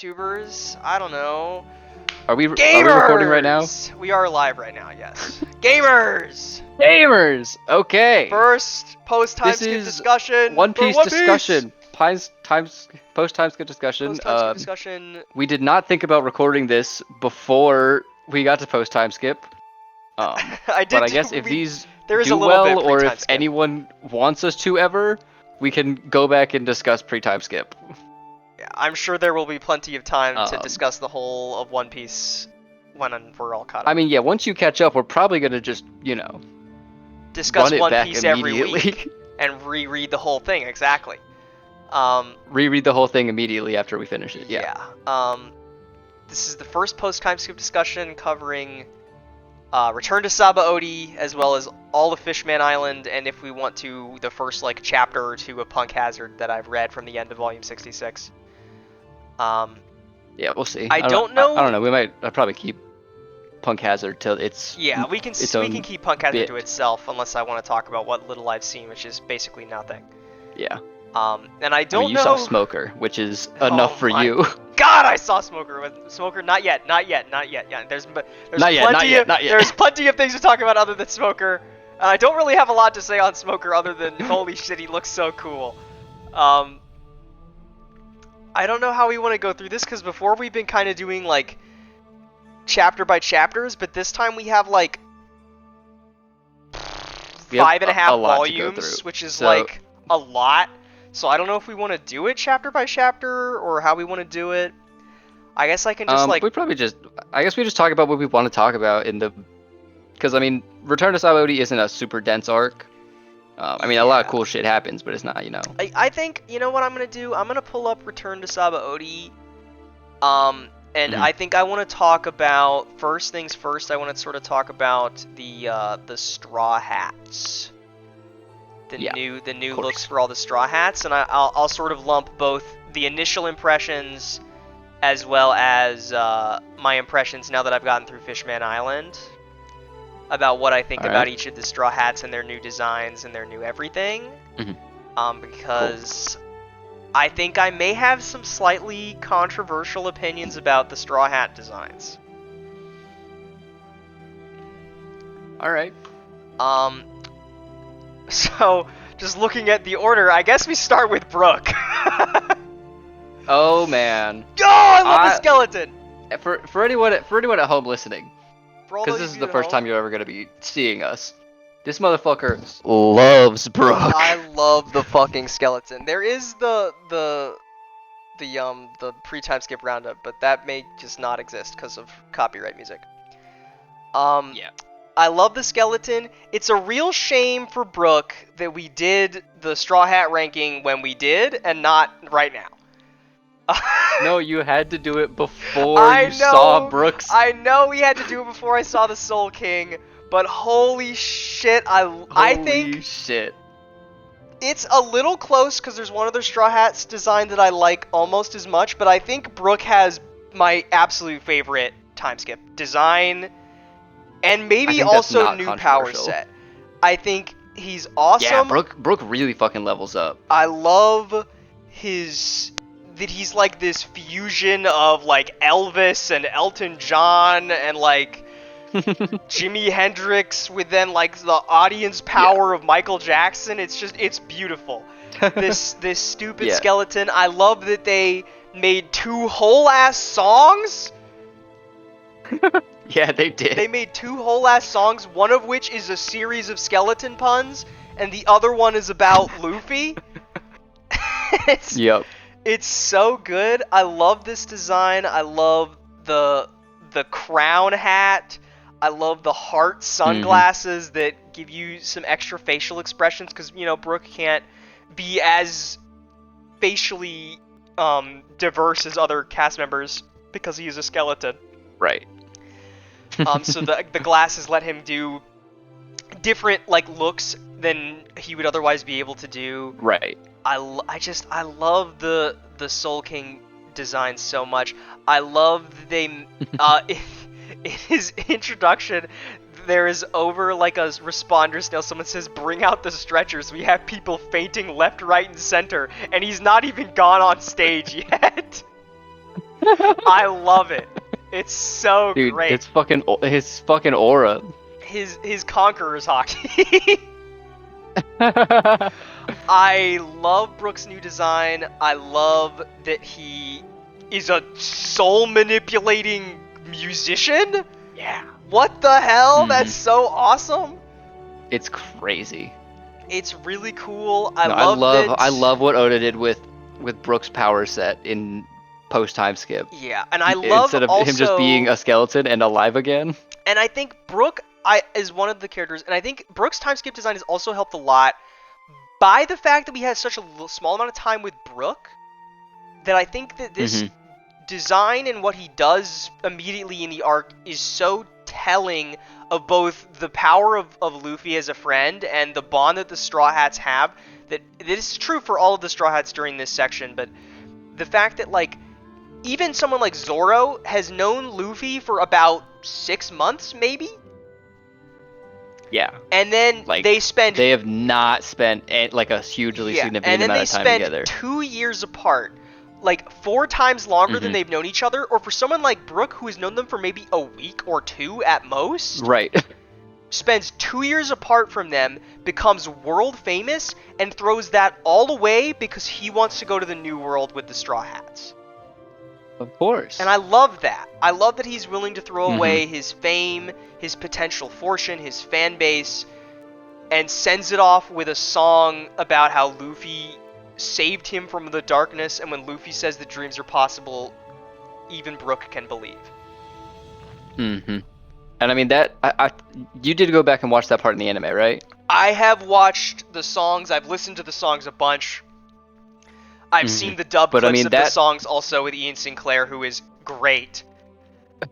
YouTubers, I don't know. Are we Gamers! recording right now? We are live right now, yes. Gamers! Gamers! Okay. First post-timeskip discussion One for Piece One Piece! discussion. Post-timeskip discussion. Post-timeskip discussion. We did not think about recording this before we got to post-timeskip. But I guess if these there is do a little bit well, or if pre-timeskip. anyone wants us to ever, we can go back and discuss pre-timeskip. Yeah, I'm sure there will be plenty of time to discuss the whole of One Piece when we're all caught up. I mean, yeah, once you catch up, we're probably gonna just, discuss run it One back Piece every immediately. week and reread the whole thing, exactly. Reread the whole thing immediately after we finish it, yeah. This is the first post-timeskip discussion covering Return to Sabaody, as well as all of Fishman Island, and if we want to, the first chapter or two of Punk Hazard that I've read from the end of Volume 66. Yeah, we'll see. I don't know. I don't know. I'll probably keep Punk Hazard till it's we can keep Punk Hazard to itself, unless I want to talk about what little I've seen, which is basically nothing. Yeah. And I don't you know. saw Smoker, which is enough for you. God, I saw Smoker. Smoker, not yet. Yeah, there's plenty of things to talk about other than Smoker. I don't really have a lot to say on Smoker other than holy shit, he looks so cool. I don't know how we want to go through this, because before we've been kind of doing chapter by chapters, but this time we have 5.5 volumes, which is a lot. So I don't know if we want to do it chapter by chapter or how we want to do it. I guess I can just I guess we just talk about what we want to talk about because I mean, Return to Sabaody isn't a super dense arc. I mean, a lot of cool shit happens, but it's not, I think, you know what I'm going to do? I'm going to pull up Return to Sabaody. And I think I want to talk about, first things first, I want to sort of talk about the Straw Hats. The new looks for all the Straw Hats, and I'll sort of lump both the initial impressions as well as my impressions now that I've gotten through Fishman Island about what I think about each of the Straw Hats and their new designs and their new everything. Because I think I may have some slightly controversial opinions about the Straw Hat designs. Alright. So, just looking at the order, I guess we start with Brook. Oh man. Oh, I love the skeleton! For anyone at home listening, because this is the first time you're ever going to be seeing us, this motherfucker loves Brook. I love the fucking skeleton. There is the pre-timeskip roundup, but that may just not exist because of copyright music. Yeah. I love the skeleton. It's a real shame for Brook that we did the Straw Hat ranking when we did, and not right now. No, you had to do it before you saw Brook's. I know we had to do it before I saw the Soul King, but holy shit, I think it's a little close because there's one other Straw Hats design that I like almost as much, but I think Brook has my absolute favorite timeskip design. And maybe also new power set. I think he's awesome. Yeah, Brook really fucking levels up. I love that he's like this fusion of Elvis and Elton John and Jimi Hendrix with then the audience power of Michael Jackson. It's beautiful. This stupid skeleton. I love that they made 2 whole ass songs. Yeah, they did. They made 2 whole-ass songs, one of which is a series of skeleton puns, and the other one is about Luffy. It's so good. I love this design. I love the crown hat. I love the heart sunglasses that give you some extra facial expressions, because, Brook can't be as facially diverse as other cast members because he is a skeleton. Right. So the glasses let him do different looks than he would otherwise be able to do. Right. I love the Soul King design so much. I love that they in his introduction there is over a responder snail. Someone says, "Bring out the stretchers. We have people fainting left, right, and center," and he's not even gone on stage yet. I love it. It's so Dude, great. it's his fucking aura. His Conqueror's hockey. I love Brook's new design. I love that he is a soul manipulating musician. Yeah. What the hell? That's so awesome. It's crazy. It's really cool. I No, love what Oda did with Brook's power set in post time skip. Yeah, and I love instead of him just being a skeleton and alive again. And I think Brook is one of the characters, and I think Brook's time skip design has also helped a lot by the fact that we had such a small amount of time with Brook, that I think that this design and what he does immediately in the arc is so telling of both the power of Luffy as a friend and the bond that the Straw Hats have. That this is true for all of the Straw Hats during this section, but the fact that, like, even someone like Zoro has known Luffy for about 6 months, maybe? Yeah. And then like, they have not spent like a hugely significant amount of time together. And then they spend 2 years apart. Like 4 times longer than they've known each other, or for someone like Brook who has known them for maybe a week or 2 at most. Right. Spends 2 years apart from them, becomes world famous, and throws that all away because he wants to go to the New World with the Straw Hats. Of course. And I love that. I love that he's willing to throw away his fame, his potential fortune, his fan base, and sends it off with a song about how Luffy saved him from the darkness, and when Luffy says that dreams are possible, even Brook can believe. And I mean, that you did go back and watch that part in the anime, right? I have watched the songs. I've listened to the songs a bunch. I've seen the dub clips of the songs also with Ian Sinclair, who is great.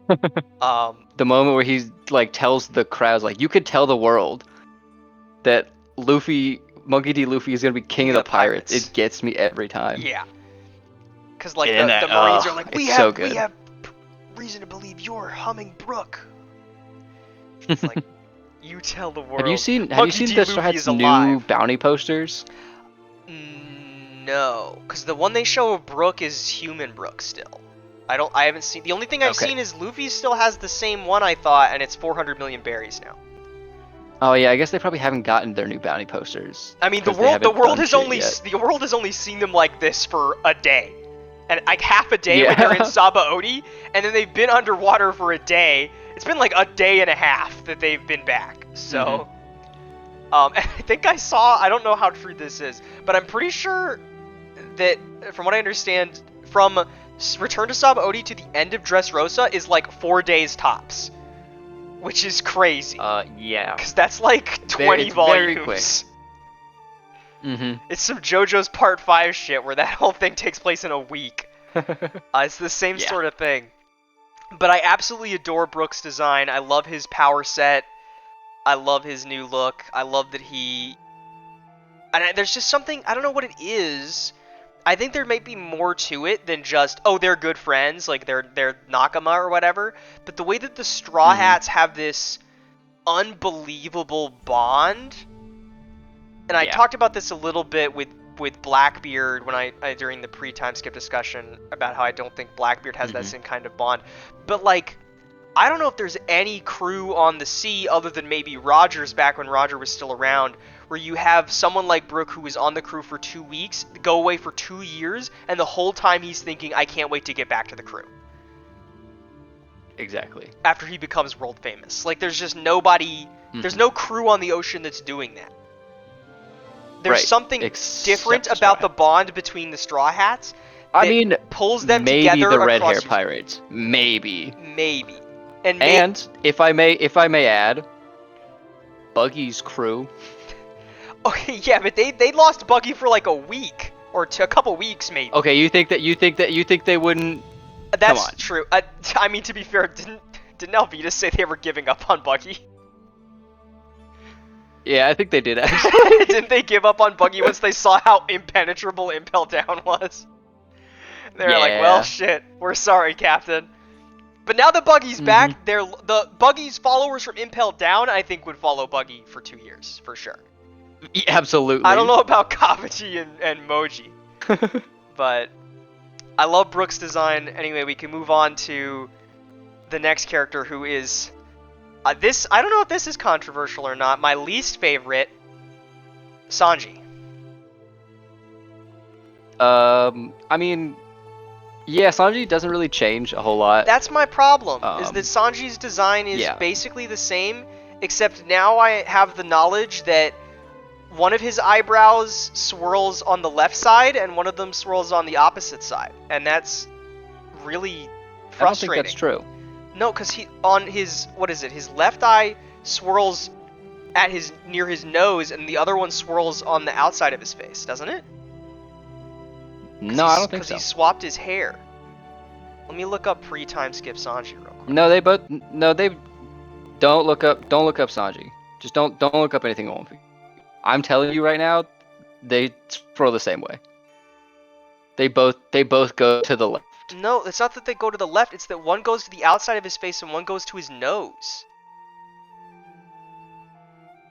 The moment where he like tells the crowds, like, you could tell the world that Monkey D. Luffy is gonna be king of the pirates. It gets me every time. Yeah. Because like the Marines are like, we have reason to believe you're humming Brook. It's like, you tell the world. Have you seen the Straw Hats' new bounty posters? No, because the one they show of Brook is human Brook still. I haven't seen. The only thing I've seen is Luffy still has the same one, I thought, and it's 400 million berries now. Oh yeah, I guess they probably haven't gotten their new bounty posters. I mean, the world has only seen them like this for a day, and like half a day when they're in Sabaody, and then they've been underwater for a day. It's been like a day and a half that they've been back. So, and I think I don't know how true this is, but I'm pretty sure that, from what I understand, from Return to Sabaody to the end of Dressrosa is like 4 days tops, which is crazy. Yeah. Because that's like 20 volumes. Very quick. It's some JoJo's Part 5 shit where that whole thing takes place in a week. It's the same sort of thing. But I absolutely adore Brook's design. I love his power set. I love his new look. I love that there's just something, I don't know what it is. I think there might be more to it than just, oh, they're good friends, like they're Nakama or whatever. But the way that the Straw Hats have this unbelievable bond, and I talked about this a little bit with Blackbeard when I during the pre-time skip discussion about how I don't think Blackbeard has that same kind of bond. But like, I don't know if there's any crew on the sea other than maybe Roger's back when Roger was still around, where you have someone like Brook who was on the crew for 2 weeks, go away for 2 years, and the whole time he's thinking, I can't wait to get back to the crew. Exactly. After he becomes world famous. Like, there's just nobody, there's no crew on the ocean that's doing that. There's something different about the bond between the Straw Hats that pulls them together. Maybe the red hair pirates. Maybe. And if I may add, Buggy's crew. Okay, yeah, but they lost Buggy for like a week or a couple weeks maybe. Okay, you think they wouldn't? That's Come on. true. I mean, to be fair, didn't Alvita say they were giving up on Buggy? Yeah, I think they did actually. Didn't they give up on Buggy once they saw how impenetrable Impel Down was? They were like, well, shit, we're sorry, Captain. But now that Buggy's back, the Buggy's followers from Impel Down, I think, would follow Buggy for 2 years, for sure. Yeah, absolutely. I don't know about Kavachi and Moji. But I love Brook's design. Anyway, we can move on to the next character, who is this. I don't know if this is controversial or not. My least favorite, Sanji. I mean, yeah, Sanji doesn't really change a whole lot. That's my problem, is that Sanji's design is basically the same, except now I have the knowledge that one of his eyebrows swirls on the left side and one of them swirls on the opposite side, and that's really frustrating. I don't think that's true. No, because his left eye swirls at near his nose, and the other one swirls on the outside of his face, doesn't it? No, I don't think so. Because he swapped his hair. Let me look up pre-time skip Sanji real quick. No, they don't look up Sanji. Just don't look up anything on me. I'm telling you right now, they swirl the same way. They both go to the left. No, it's not that they go to the left, it's that one goes to the outside of his face and one goes to his nose.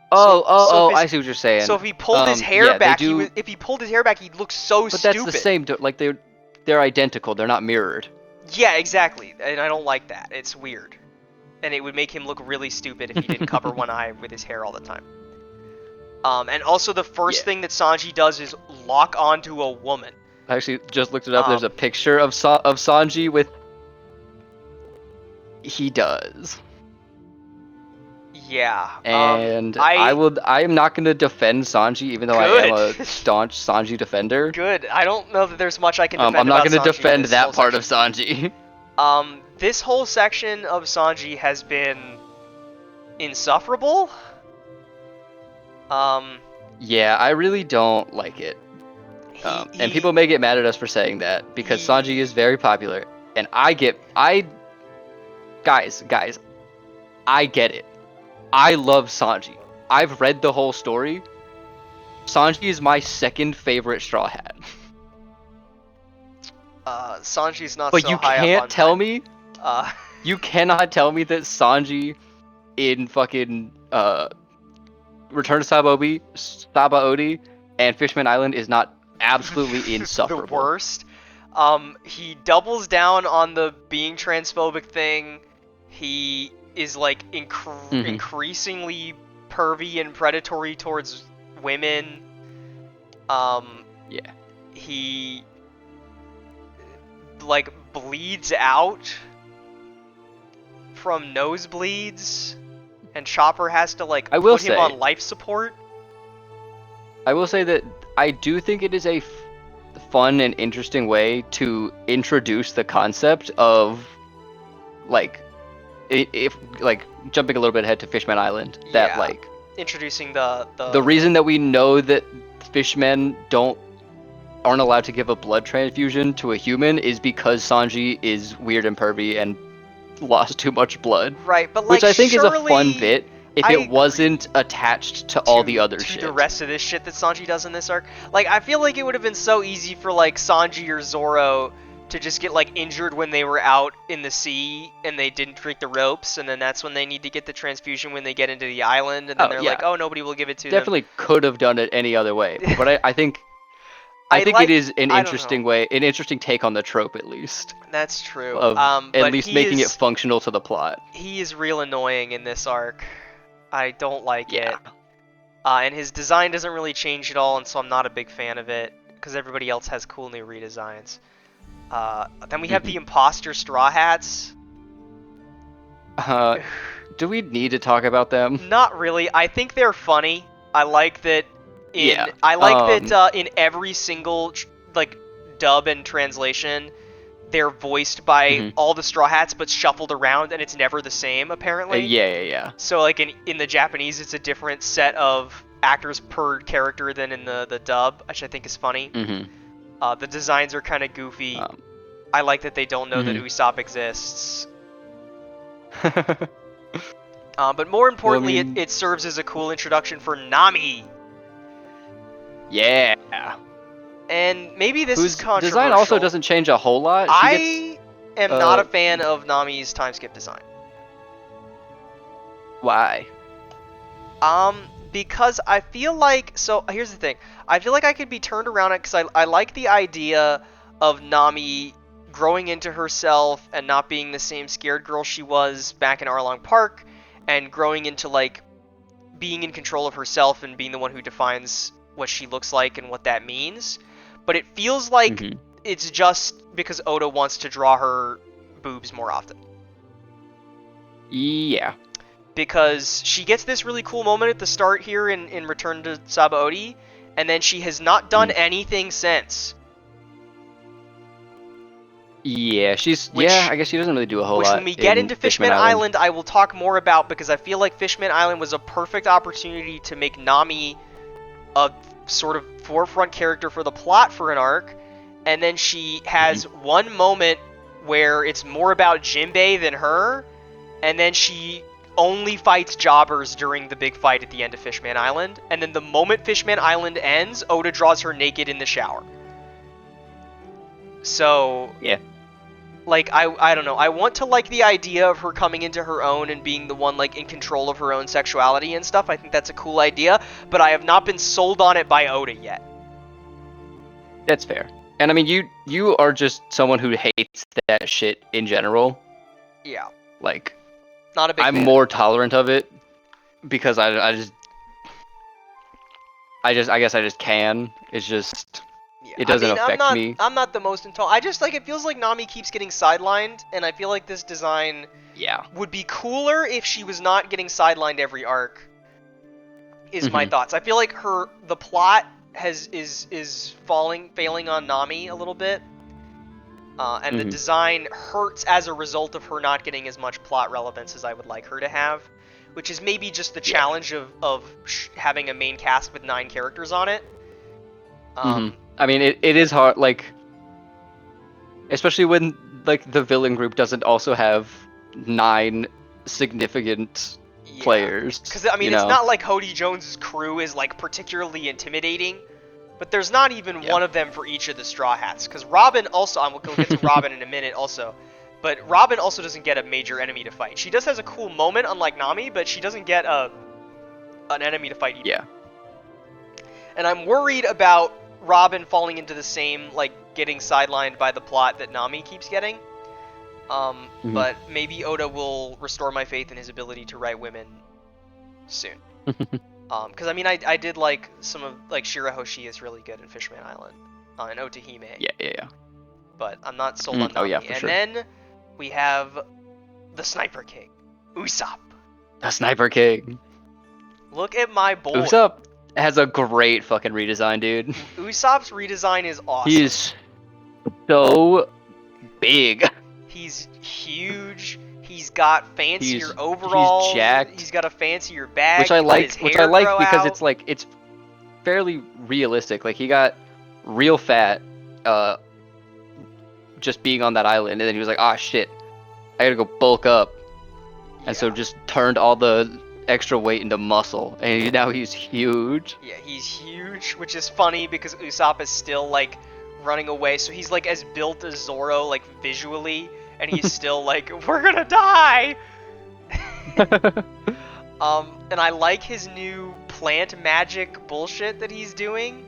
I see what you're saying. So if he pulled his hair back, if he pulled his hair back, he'd look so stupid. But that's the same. Like they're identical. They're not mirrored. Yeah, exactly. And I don't like that. It's weird, and it would make him look really stupid if he didn't cover one eye with his hair all the time. And also the first thing that Sanji does is lock onto a woman. I actually just looked it up. There's a picture of Sanji with. He does. Yeah. And I am not going to defend Sanji, even though I am a staunch Sanji defender. Good. I don't know that there's much I can defend. I'm not going to defend that part of Sanji. This whole section of Sanji has been insufferable. Yeah, I really don't like it. And people may get mad at us for saying that, because Sanji is very popular, and guys, I get it. I love Sanji. I've read the whole story. Sanji is my second favorite Straw Hat. Sanji's not but so you high can't up on tell mine. me. You cannot tell me that Sanji in fucking Return to Sabaody, and Fishman Island is not absolutely insufferable. The worst. He doubles down on the being transphobic thing. He is like increasingly pervy and predatory towards women. He like bleeds out from nosebleeds, and Chopper has to like put him on life support. I will say that I do think it is a fun and interesting way to introduce the concept of like jumping a little bit ahead to Fishman Island, that like introducing the reason that we know that fishmen aren't allowed to give a blood transfusion to a human is because Sanji is weird and pervy and lost too much blood. Right, but which I think is a fun bit if it wasn't attached to all the other shit. The rest of this shit that Sanji does in this arc. Like, I feel like it would have been so easy for like Sanji or Zoro to just get like injured when they were out in the sea and they didn't drink the ropes, and then that's when they need to get the transfusion when they get into the island, and then they're like, oh, nobody will give it to them. Definitely could have done it any other way, but I think it is an interesting way, an interesting take on the trope, at least. That's true. Of at least making it functional to the plot. He is real annoying in this arc. I don't like it. And his design doesn't really change at all, and so I'm not a big fan of it, because everybody else has cool new redesigns. Then we have the imposter Straw Hats. Do we need to talk about them? Not really. I think they're funny. I like that in in every single like dub and translation, they're voiced by all the Straw Hats but shuffled around, and it's never the same, apparently. Yeah. So like in the Japanese, it's a different set of actors per character than in the dub, which I think is funny. The designs are kind of goofy. I like that they don't know that Usopp exists. But more importantly, it serves as a cool introduction for Nami. Yeah. And maybe this is controversial. Design also doesn't change a whole lot. I am not a fan of Nami's time skip design. Why? Because I feel like, so here's the thing. I feel like I could be turned around because I like the idea of Nami growing into herself and not being the same scared girl she was back in Arlong Park, and growing into like being in control of herself and being the one who defines what she looks like and what that means. But it feels like it's just because Oda wants to draw her boobs more often. Yeah. Because she gets this really cool moment at the start here in Return to Sabaody, and then she has not done anything since. Yeah, I guess she doesn't really do a whole Which, lot. when we get into Fishman Island, I will talk more about, because I feel like Fishman Island was a perfect opportunity to make Nami a sort of forefront character for the plot for an arc, and then she has one moment where it's more about Jinbei than her, and then she only fights jobbers during the big fight at the end of Fishman Island, and then the moment Fishman Island ends, Oda draws her naked in the shower. So, yeah. Like, I don't know. I want to like the idea of her coming into her own and being the one, like, in control of her own sexuality and stuff. I think that's a cool idea, but I have not been sold on it by Oda yet. That's fair. And I mean, you are just someone who hates that shit in general. Yeah. Like, not a big I'm fan. more tolerant of it because I guess I just can. It's just it doesn't affect me. I'm not the most intolerant. I just, like, it feels like Nami keeps getting sidelined, and I feel like this design would be cooler if she was not getting sidelined every arc. Is my thoughts. I feel like the plot is failing on Nami a little bit. And the design hurts as a result of her not getting as much plot relevance as I would like her to have, which is maybe just the challenge of having a main cast with 9 characters on it. I mean, it is hard, like, especially when, like, the villain group doesn't also have 9 significant players. Because, I mean, it's not like Hody Jones's crew is, like, particularly intimidating, but there's not even one of them for each of the Straw Hats. Because Robin also, we'll get to Robin in a minute also, but Robin also doesn't get a major enemy to fight. She just has a cool moment, unlike Nami, but she doesn't get an enemy to fight either. Yeah. And I'm worried about Robin falling into the same, like, getting sidelined by the plot that Nami keeps getting. But maybe Oda will restore my faith in his ability to write women soon. Because, I mean, I did like some of, like, Shirahoshi is really good in Fishman Island, and Otahime. Yeah. But I'm not sold on Nami. Oh, yeah, for sure. Then we have the Sniper King, Usopp. The Sniper King. Look at my boy. Usopp has a great fucking redesign, dude. Usopp's redesign is awesome. He's so big. He's huge. He's got fancier overalls. He's jacked. He's got a fancier bag. Which I like because out. it's fairly realistic. Like, he got real fat just being on that island, and then he was like, "Ah, shit, I gotta go bulk up," and so just turned all the extra weight into muscle, and now he's huge. Yeah, he's huge, which is funny because Usopp is still, like, running away, so he's, like, as built as Zoro, like, visually, and he's still like, "We're gonna die!" And I like his new plant magic bullshit that he's doing.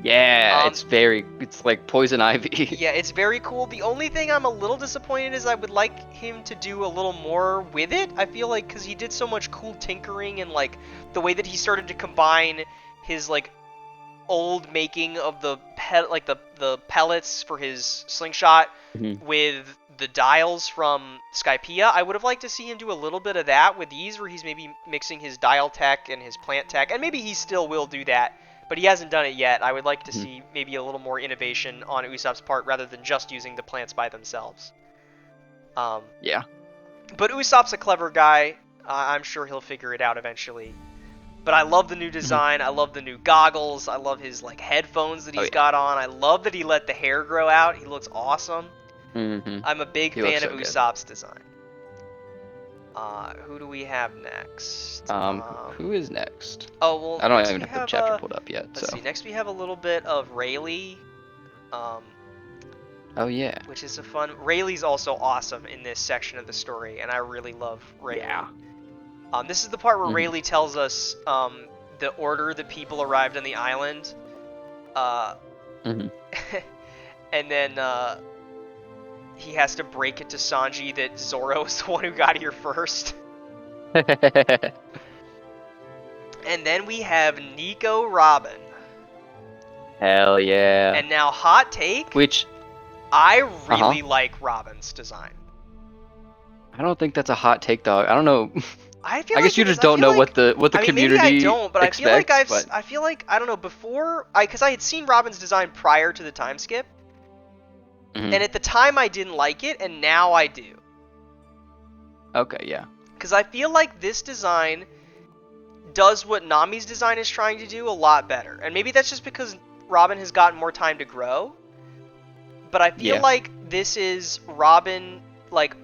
Yeah, it's like poison ivy. Yeah, it's very cool. The only thing I'm a little disappointed is I would like him to do a little more with it. I feel like, because he did so much cool tinkering, and, like, the way that he started to combine his, like, old making of the pellets for his slingshot with the dials from Skypiea. I would have liked to see him do a little bit of that with these, where he's maybe mixing his dial tech and his plant tech, and maybe he still will do that, but he hasn't done it yet. I would like to see maybe a little more innovation on Usopp's part rather than just using the plants by themselves. Yeah. But Usopp's a clever guy. I'm sure he'll figure it out eventually. But I love the new design. I love the new goggles. I love his, like, headphones that he's got on. I love that he let the hair grow out. He looks awesome. I'm a big fan of Usopp's design. Who do we have next? Who is next? Oh, well, I don't even have the chapter pulled up yet. Let's see. Next we have a little bit of Rayleigh. Oh yeah. Which is a fun. Rayleigh's also awesome in this section of the story, and I really love Rayleigh. Yeah. This is the part where Rayleigh tells us the order that people arrived on the island. and then he has to break it to Sanji that Zoro is the one who got here first. And then we have Nico Robin. Hell yeah. And now, hot take. Which I really like Robin's design. I don't think that's a hot take, dog. I don't know. I feel I guess like you just don't know like, what the community maybe I don't, but expects, I feel like I don't know before because I had seen Robin's design prior to the time skip, and at the time I didn't like it, and now I do. Okay, yeah. Because I feel like this design does what Nami's design is trying to do a lot better, and maybe that's just because Robin has gotten more time to grow. But I feel like this is Robin like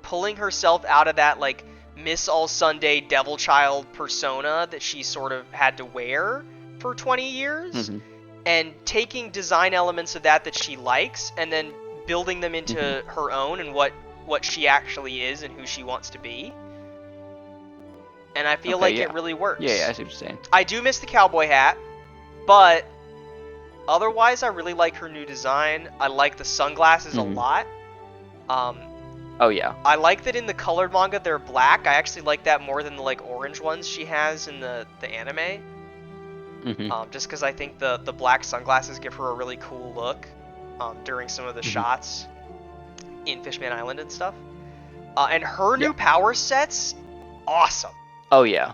pulling herself out of that like Miss All Sunday Devil Child persona that she sort of had to wear for 20 years, and taking design elements of that she likes and then building them into her own and what she actually is and who she wants to be. And I feel like it really works. Yeah, I see what you're saying. I do miss the cowboy hat, but otherwise I really like her new design. I like the sunglasses a lot. Oh yeah. I like that in the colored manga they're black. I actually like that more than the like orange ones she has in the anime. Just because I think the black sunglasses give her a really cool look during some of the shots in Fishman Island and stuff. And her new power sets, awesome. Oh yeah.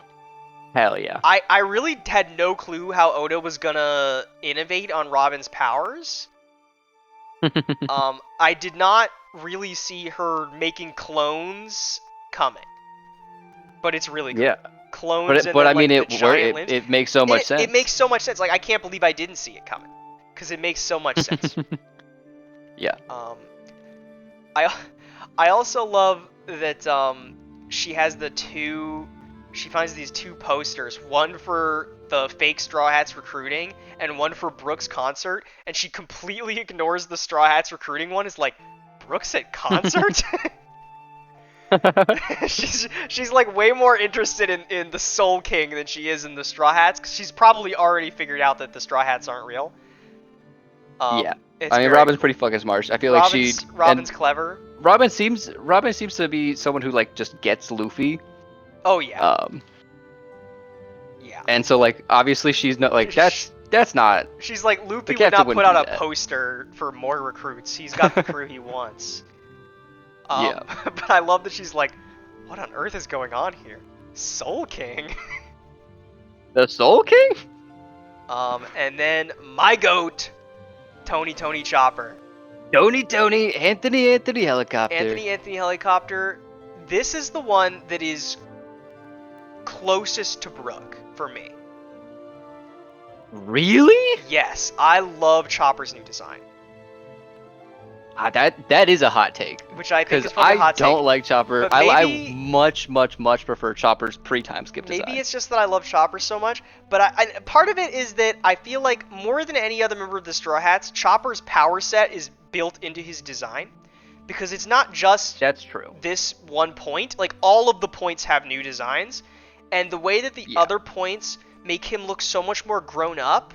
Hell yeah. I really had no clue how Oda was gonna innovate on Robin's powers. I did not really see her making clones coming, but it's really cool. Yeah. Clones, but I mean, it makes so much sense. It makes so much sense. Like I can't believe I didn't see it coming, because it makes so much sense. Yeah. I also love that she has she finds these two posters, one for the fake Straw Hats recruiting and one for Brooks' concert, and she completely ignores the Straw Hats recruiting one. Is like, Brooks at concert? she's like way more interested in the Soul King than she is in the Straw Hats, because she's probably already figured out that the Straw Hats aren't real. Yeah. I mean, Robin's pretty fucking smart. I feel like Robin's clever. Robin seems to be someone who like just gets Luffy. Oh yeah. Yeah. And so like obviously she's not like that's not. She's like, Luffy would not put out a poster for more recruits. He's got the crew he wants. Yeah. But I love that she's like, what on earth is going on here? Soul King? The Soul King? And then my goat, Tony Chopper. Anthony Helicopter. Anthony Helicopter. This is the one that is closest to Brook for me. Really? Yes, I love Chopper's new design. That is a hot take. Which I think is probably a hot take. I don't like Chopper. I much prefer Chopper's pre-time skip design. Maybe it's just that I love Chopper so much, but I part of it is that I feel like more than any other member of the Straw Hats, Chopper's power set is built into his design. Because it's not just that's true. This one point. Like, all of the points have new designs. And the way that the other points make him look so much more grown up,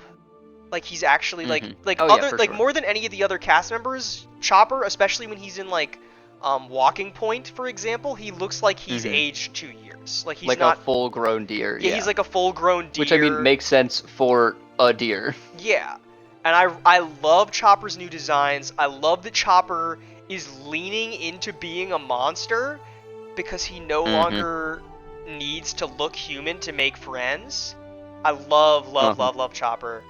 like he's actually more than any of the other cast members, Chopper, especially when he's in like Walking Point, for example, he looks like he's aged 2 years. Like he's like not a full-grown deer. Yeah, he's like a full-grown deer. Which I mean makes sense for a deer. Yeah, and I love Chopper's new designs. I love that Chopper is leaning into being a monster because he no longer needs to look human to make friends. I love Chopper.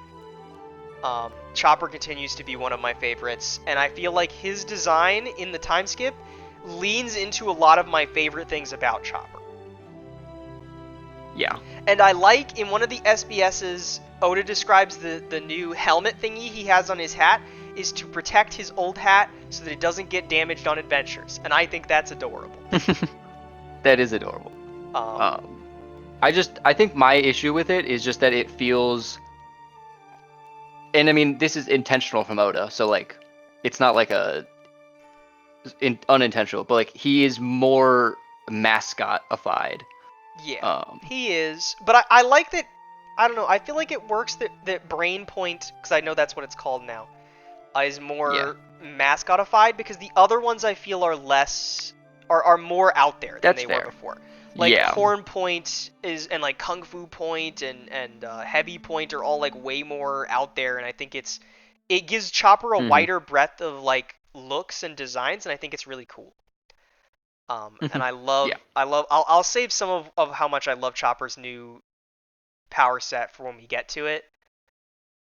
Chopper continues to be one of my favorites, and I feel like his design in the time skip leans into a lot of my favorite things about Chopper. Yeah. And I like, in one of the SBS's, Oda describes the new helmet thingy he has on his hat is to protect his old hat so that it doesn't get damaged on adventures, and I think that's adorable. That is adorable. I think my issue with it is just that it feels, and I mean this is intentional from Oda, so like it's not like unintentional, but like he is more mascot-ified. Yeah, he is, but I like that. I don't know. I feel like it works that Brain Point, because I know that's what it's called now. is more mascotified, because the other ones I feel are more out there than That's they fair. were before. Like Yeah. Horn Point and like Kung Fu Point and Heavy Point are all like way more out there, and I think it gives Chopper a wider breadth of like looks and designs, and I think it's really cool. And I'll save some of how much I love Chopper's new power set for when we get to it,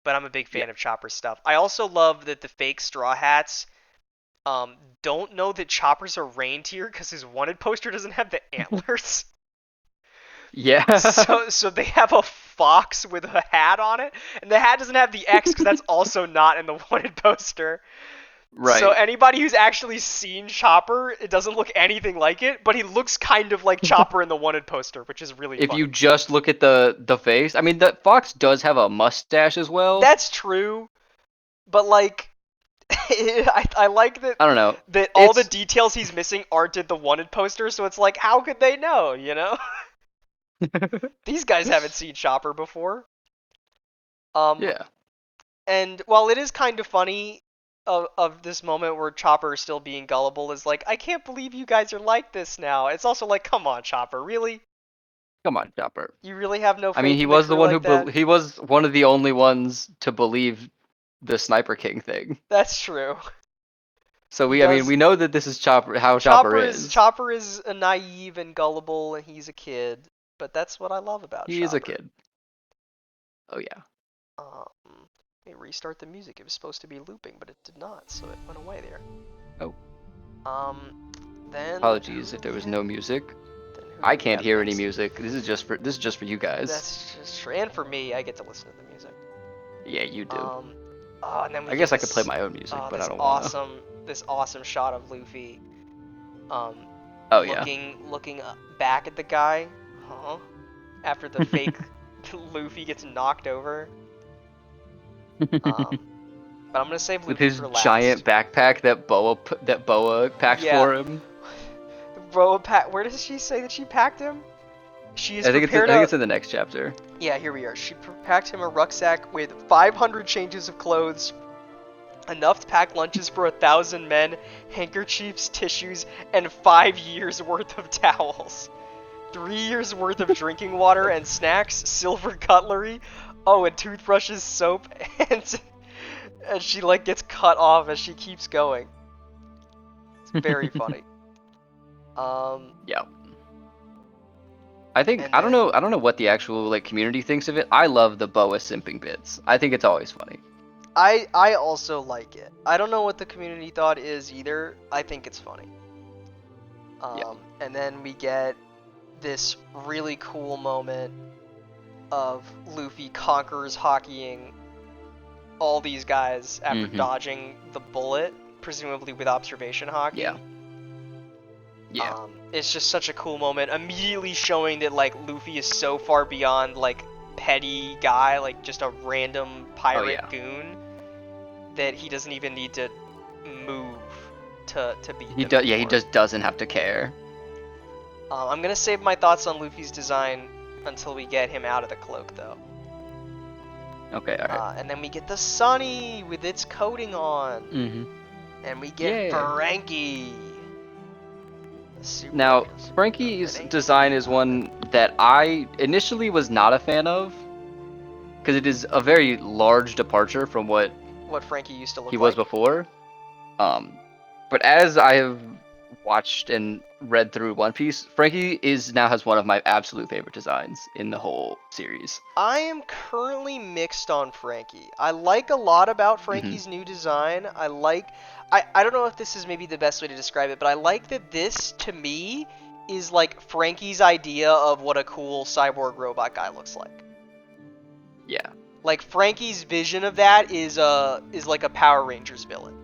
but I'm a big fan of Chopper's stuff. I also love that the fake Straw Hats don't know that Chopper's a reindeer because his wanted poster doesn't have the antlers. Yeah. So they have a fox with a hat on it, and the hat doesn't have the X because that's also not in the wanted poster. Right. So anybody who's actually seen Chopper, it doesn't look anything like it, but he looks kind of like Chopper in the wanted poster, which is really if funny. you just look at the face, I mean, the fox does have a mustache as well. That's true, but like, I like that. I don't know. That all the details he's missing aren't in the wanted poster, so it's like, how could they know? You know, these guys haven't seen Chopper before. Yeah. And while it is kind of funny of this moment where Chopper is still being gullible, is like, I can't believe you guys are like this now. It's also like, come on, Chopper, really? Come on, Chopper. You really have no faith I mean, he in the was the crew one like that? he was one of the only ones to believe the Sniper King thing. That's true. So we know that this is Chopper, how Chopper is. Chopper is a naive and gullible, and he's a kid. But that's what I love about Chopper. He is a kid. Oh yeah. Let me restart the music. It was supposed to be looping, but it did not, so it went away there. Oh. Then. Apologies if there was no music. I can't hear any music. This is just for you guys. That's just true. And for me, I get to listen to the music. Yeah, you do. And then I guess I could play my own music, but I don't want to. This awesome shot of Luffy. Looking back at the guy. After the fake Luffy gets knocked over. But I'm gonna save Luffy with his for last. giant backpack that Boa packed for him. Boa pack. Where does she say that she packed him? I think it's in the next chapter. Yeah, here we are. She packed him a rucksack with 500 changes of clothes, enough to pack lunches for 1,000 men, handkerchiefs, tissues, and 5 years worth of towels. 3 years worth of drinking water and snacks, silver cutlery, and toothbrushes, soap, and she like gets cut off as she keeps going. It's very funny. Yeah. I don't know what the actual like community thinks of it. I love the Boa simping bits. I think it's always funny. I also like it. I don't know what the community thought is either. I think it's funny. And then we get this really cool moment of Luffy conquers hockeying all these guys after dodging the bullet, presumably with observation hockey. Yeah. It's just such a cool moment, immediately showing that like Luffy is so far beyond like petty guy, like just a random pirate goon, that he doesn't even need to move to beat them. He just doesn't have to care. I'm gonna save my thoughts on Luffy's design until we get him out of the cloak, though. Okay, alright. And then we get the Sunny with its coating on. And we get Frankie. Now, Frankie's design is one that I initially was not a fan of, because it is a very large departure from what Frankie used to look like. He was before. But as I have watched and read through One Piece, Frankie now has one of my absolute favorite designs in the whole series. I am currently mixed on Frankie. I like a lot about Frankie's new design. I don't know if this is maybe the best way to describe it, but I like that this, to me, is like Frankie's idea of what a cool cyborg robot guy looks like. Yeah. Like Frankie's vision of that is like a Power Rangers villain.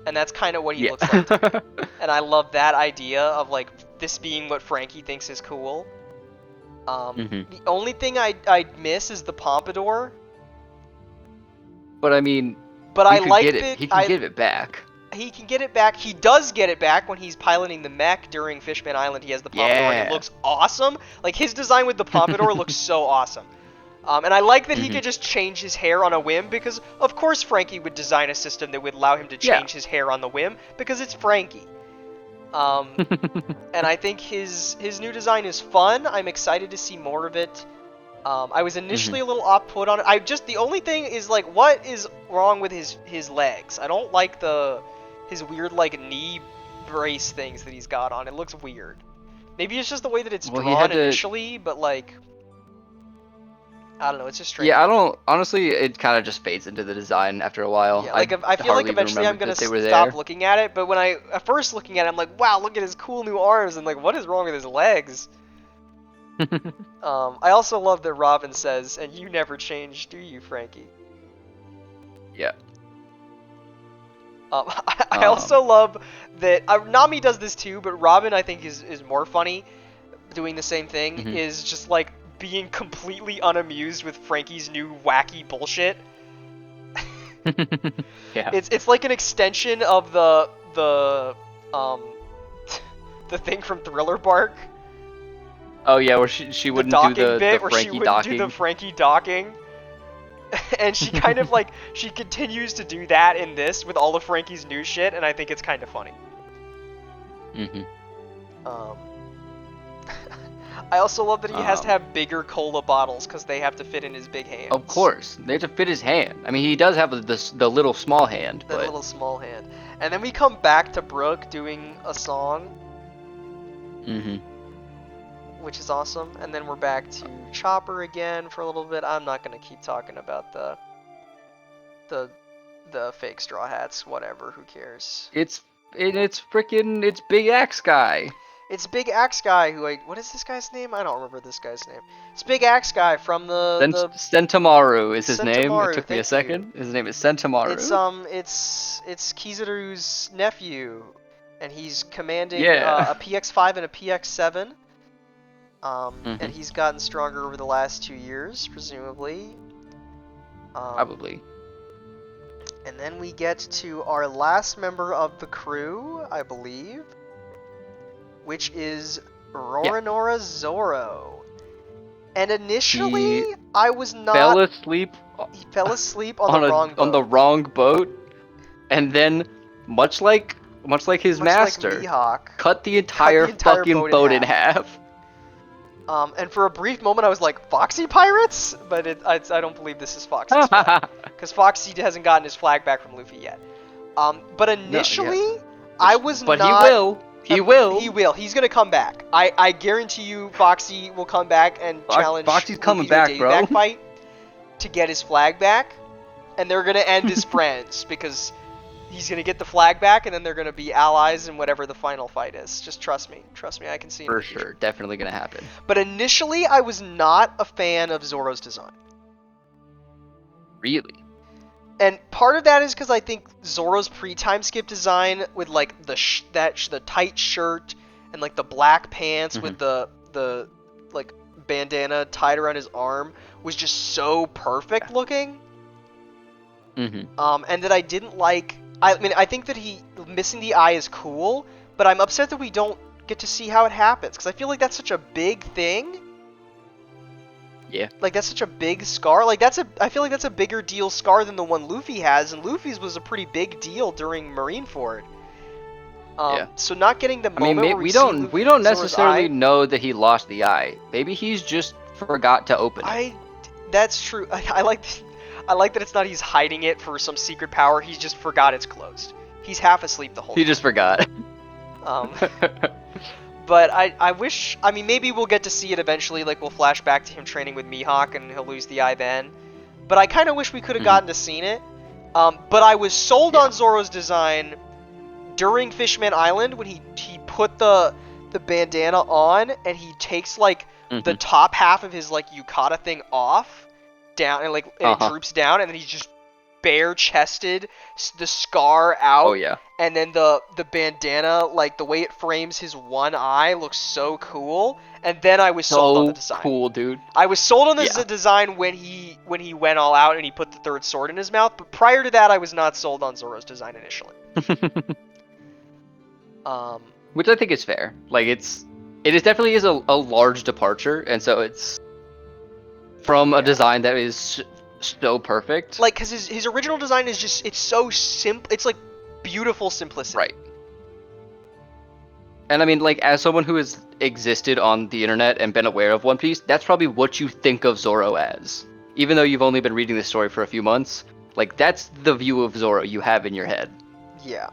And that's kind of what he looks like to me. And I love that idea of like this being what Frankie thinks is cool. The only thing I'd miss is the pompadour. But I mean, I like that he can give it back. He can get it back. He does get it back when he's piloting the mech during Fishman Island. He has the pompadour and it looks awesome. Like his design with the pompadour looks so awesome. And I like that he Mhm. could just change his hair on a whim, because of course Frankie would design a system that would allow him to Yeah. change his hair on the whim, because it's Frankie. And I think his new design is fun. I'm excited to see more of it. I was initially a little off-put on it. The only thing is, like, what is wrong with his legs? I don't like his weird, like, knee brace things that he's got on. It looks weird. Maybe it's just the way that it's Well, he drawn had to. initially, but, like, I don't know, it's just strange. Yeah, I don't. Honestly, it kind of just fades into the design after a while. Yeah, like, I feel like hardly even eventually I'm remembered gonna that they were stop there. looking at it, but when at first looking at it, I'm like, wow, look at his cool new arms, and like, what is wrong with his legs? I also love that Robin says, and you never change, do you, Frankie? Yeah. I also love that Nami does this too, but Robin I think is more funny, doing the same thing, is just like being completely unamused with Frankie's new wacky bullshit. Yeah. It's like an extension of the the thing from Thriller Bark. Oh yeah, where she The wouldn't do docking the bit where she Frankie wouldn't do the docking. Frankie docking. And she kind of like, she continues to do that in this with all of Frankie's new shit, and I think it's kind of funny. Um, I also love that he has to have bigger cola bottles because they have to fit in his big hands. Of course, they have to fit his hand. I mean, he does have the little small hand, That but little small hand. And then we come back to Brooke doing a song, which is awesome. And then we're back to Chopper again for a little bit. I'm not gonna keep talking about the fake straw hats. Whatever, who cares? it's Big Axe guy. It's Big Axe Guy, what is this guy's name? I don't remember this guy's name. It's Big Axe Guy from the Sentamaru is his name. Sentamaru, It took me a thank you. second. His name is Sentamaru. It's Kizaru's nephew, and he's commanding Yeah. a PX5 and a PX7. And he's gotten stronger over the last 2 years, presumably. Probably. And then we get to our last member of the crew, I believe, which is Roronoa Zoro. And initially, I was not. He fell asleep on the wrong boat. On the wrong boat, and then, much like his master, like Mihawk, cut the entire fucking boat in half. And for a brief moment, I was like, Foxy Pirates? But I don't believe this is Foxy's flag. Because Foxy hasn't gotten his flag back from Luffy yet. But initially, I was but not... But he will. He will. He will. He's going to come back. I guarantee you Foxy will come back and challenge Foxy's Luffy coming to back, a bro. back fight to get his flag back. And they're going to end as friends, because he's going to get the flag back, and then they're going to be allies in whatever the final fight is. Just trust me. Trust me, I can see it. For sure. Definitely going to happen. But initially, I was not a fan of Zoro's design. Really? And part of that is because I think Zoro's pre-time skip design with like the tight shirt and like the black pants with the like bandana tied around his arm was just so perfect looking. And that I didn't like. I mean, I think that missing the eye is cool, but I'm upset that we don't get to see how it happens, because I feel like that's such a big thing. Yeah. Like, that's such a big scar. Like, I feel like that's a bigger deal scar than the one Luffy has, and Luffy's was a pretty big deal during Marineford. Yeah. So not getting the moment where we don't necessarily know that he lost the eye. Maybe he's just forgot to open it. That's true. I like that it's not he's hiding it for some secret power. He just forgot it's closed. He's half asleep the whole time. He just forgot. But I wish, I mean, maybe we'll get to see it eventually, like we'll flash back to him training with Mihawk and he'll lose the eye then. But I kind of wish we could have gotten to seen it. But I was sold on Zoro's design during Fishman Island when he put the bandana on and he takes like the top half of his like yukata thing off down and like it droops down, and then he's just bare chested, the scar out. Oh yeah. And then the bandana, like the way it frames his one eye looks so cool. And then I was sold on the design. Cool, dude. I was sold on this design when he went all out and he put the third sword in his mouth, but prior to that I was not sold on Zoro's design initially. Which I think is fair. Like it definitely is a large departure, and so it's from Yeah. a design that is so perfect. Like, because his original design is just, it's so simple. It's like beautiful simplicity. Right. And I mean, like, as someone who has existed on the internet and been aware of One Piece, that's probably what you think of Zoro as. Even though you've only been reading the story for a few months, like, that's the view of Zoro you have in your head. Yeah.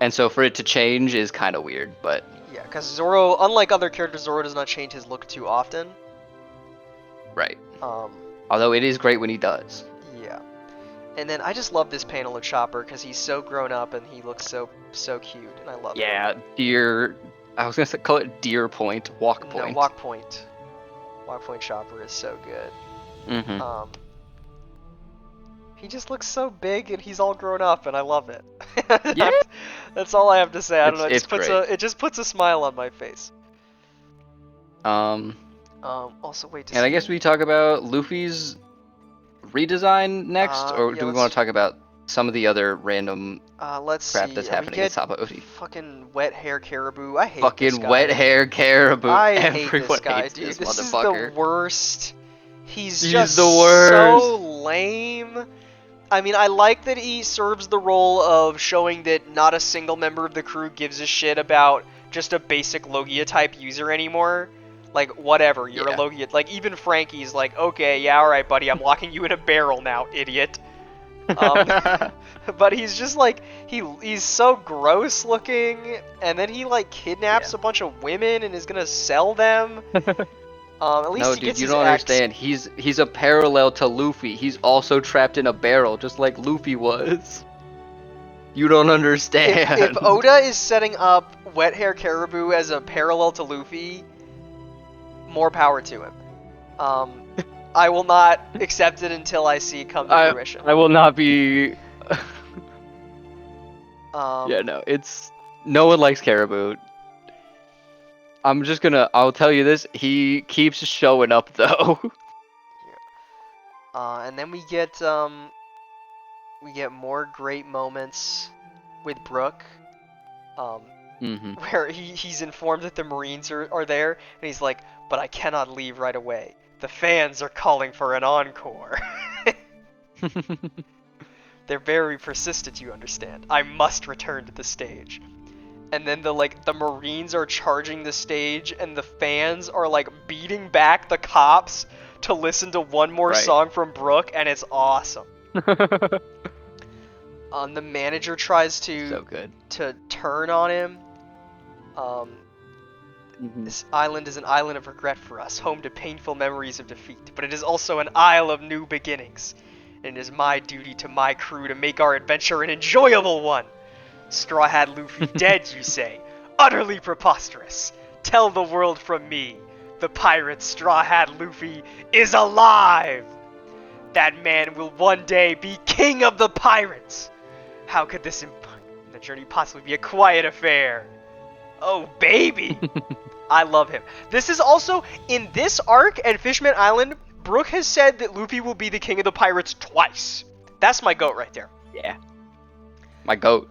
And so for it to change is kind of weird, but... Yeah, because Zoro, unlike other characters, Zoro does not change his look too often. Right. Um, Although it is great when he does. yeah. And then I just love this panel of Chopper because he's so grown up and he looks so cute, and I love it. Yeah, deer... I was going to call it Deer Point, Walk Point. No, Walk Point. Walk Point Chopper is so good. Mm-hmm. He just looks so big and he's all grown up, and I love it. Yeah. That's all I have to say. I don't know. It Just puts a smile on my face. Um, Also, wait to see. and I guess we talk about Luffy's redesign next, or yeah, do we let's- want to talk about some of the other random Let's crap see. that's We happening get in Sabaody? fucking wet hair caribou. I hate this Fucking guy. wet hair caribou. I hate Everyone this guy, hates dude. this This is motherfucker. the worst. He's He's just the worst. so lame. I mean, I like that he serves the role of showing that not a single member of the crew gives a shit about just a basic Logia type user anymore. Like, whatever, you're a Yeah. Logia. Like, even Frankie's like, okay, yeah, alright, buddy, I'm locking you in a barrel now, idiot. But he's just like, he's so gross looking, and then he like kidnaps a bunch of women and is gonna sell them. At least No, he dude, gets you his don't ex. understand. He's a parallel to Luffy. He's also trapped in a barrel, just like Luffy was. You don't understand. If Oda is setting up Wet Hair Caribou as a parallel to Luffy, more power to him. I will not accept it until I see it come to fruition. I will not be. Um, Yeah, no, it's no one likes Caribou. I'll tell you this, he keeps showing up though. and then we get more great moments with Brook. Where he's informed that the Marines are there, and he's like, but I cannot leave right away. The fans are calling for an encore. They're very persistent, you understand. I must return to the stage. And then the Marines are charging the stage, and the fans are like beating back the cops to listen to one more song from Brook, and it's awesome. The manager tries to turn on him. This island is an island of regret for us, home to painful memories of defeat, but it is also an isle of new beginnings. And it is my duty to my crew to make our adventure an enjoyable one. Straw Hat Luffy dead, you say? Utterly preposterous. Tell the world from me, the pirate Straw Hat Luffy is alive! That man will one day be king of the pirates! How could this the journey possibly be a quiet affair? Oh, baby! I love him. This is also, in this arc and Fishman Island, Brook has said that Luffy will be the king of the pirates twice. That's my goat right there. Yeah. My goat.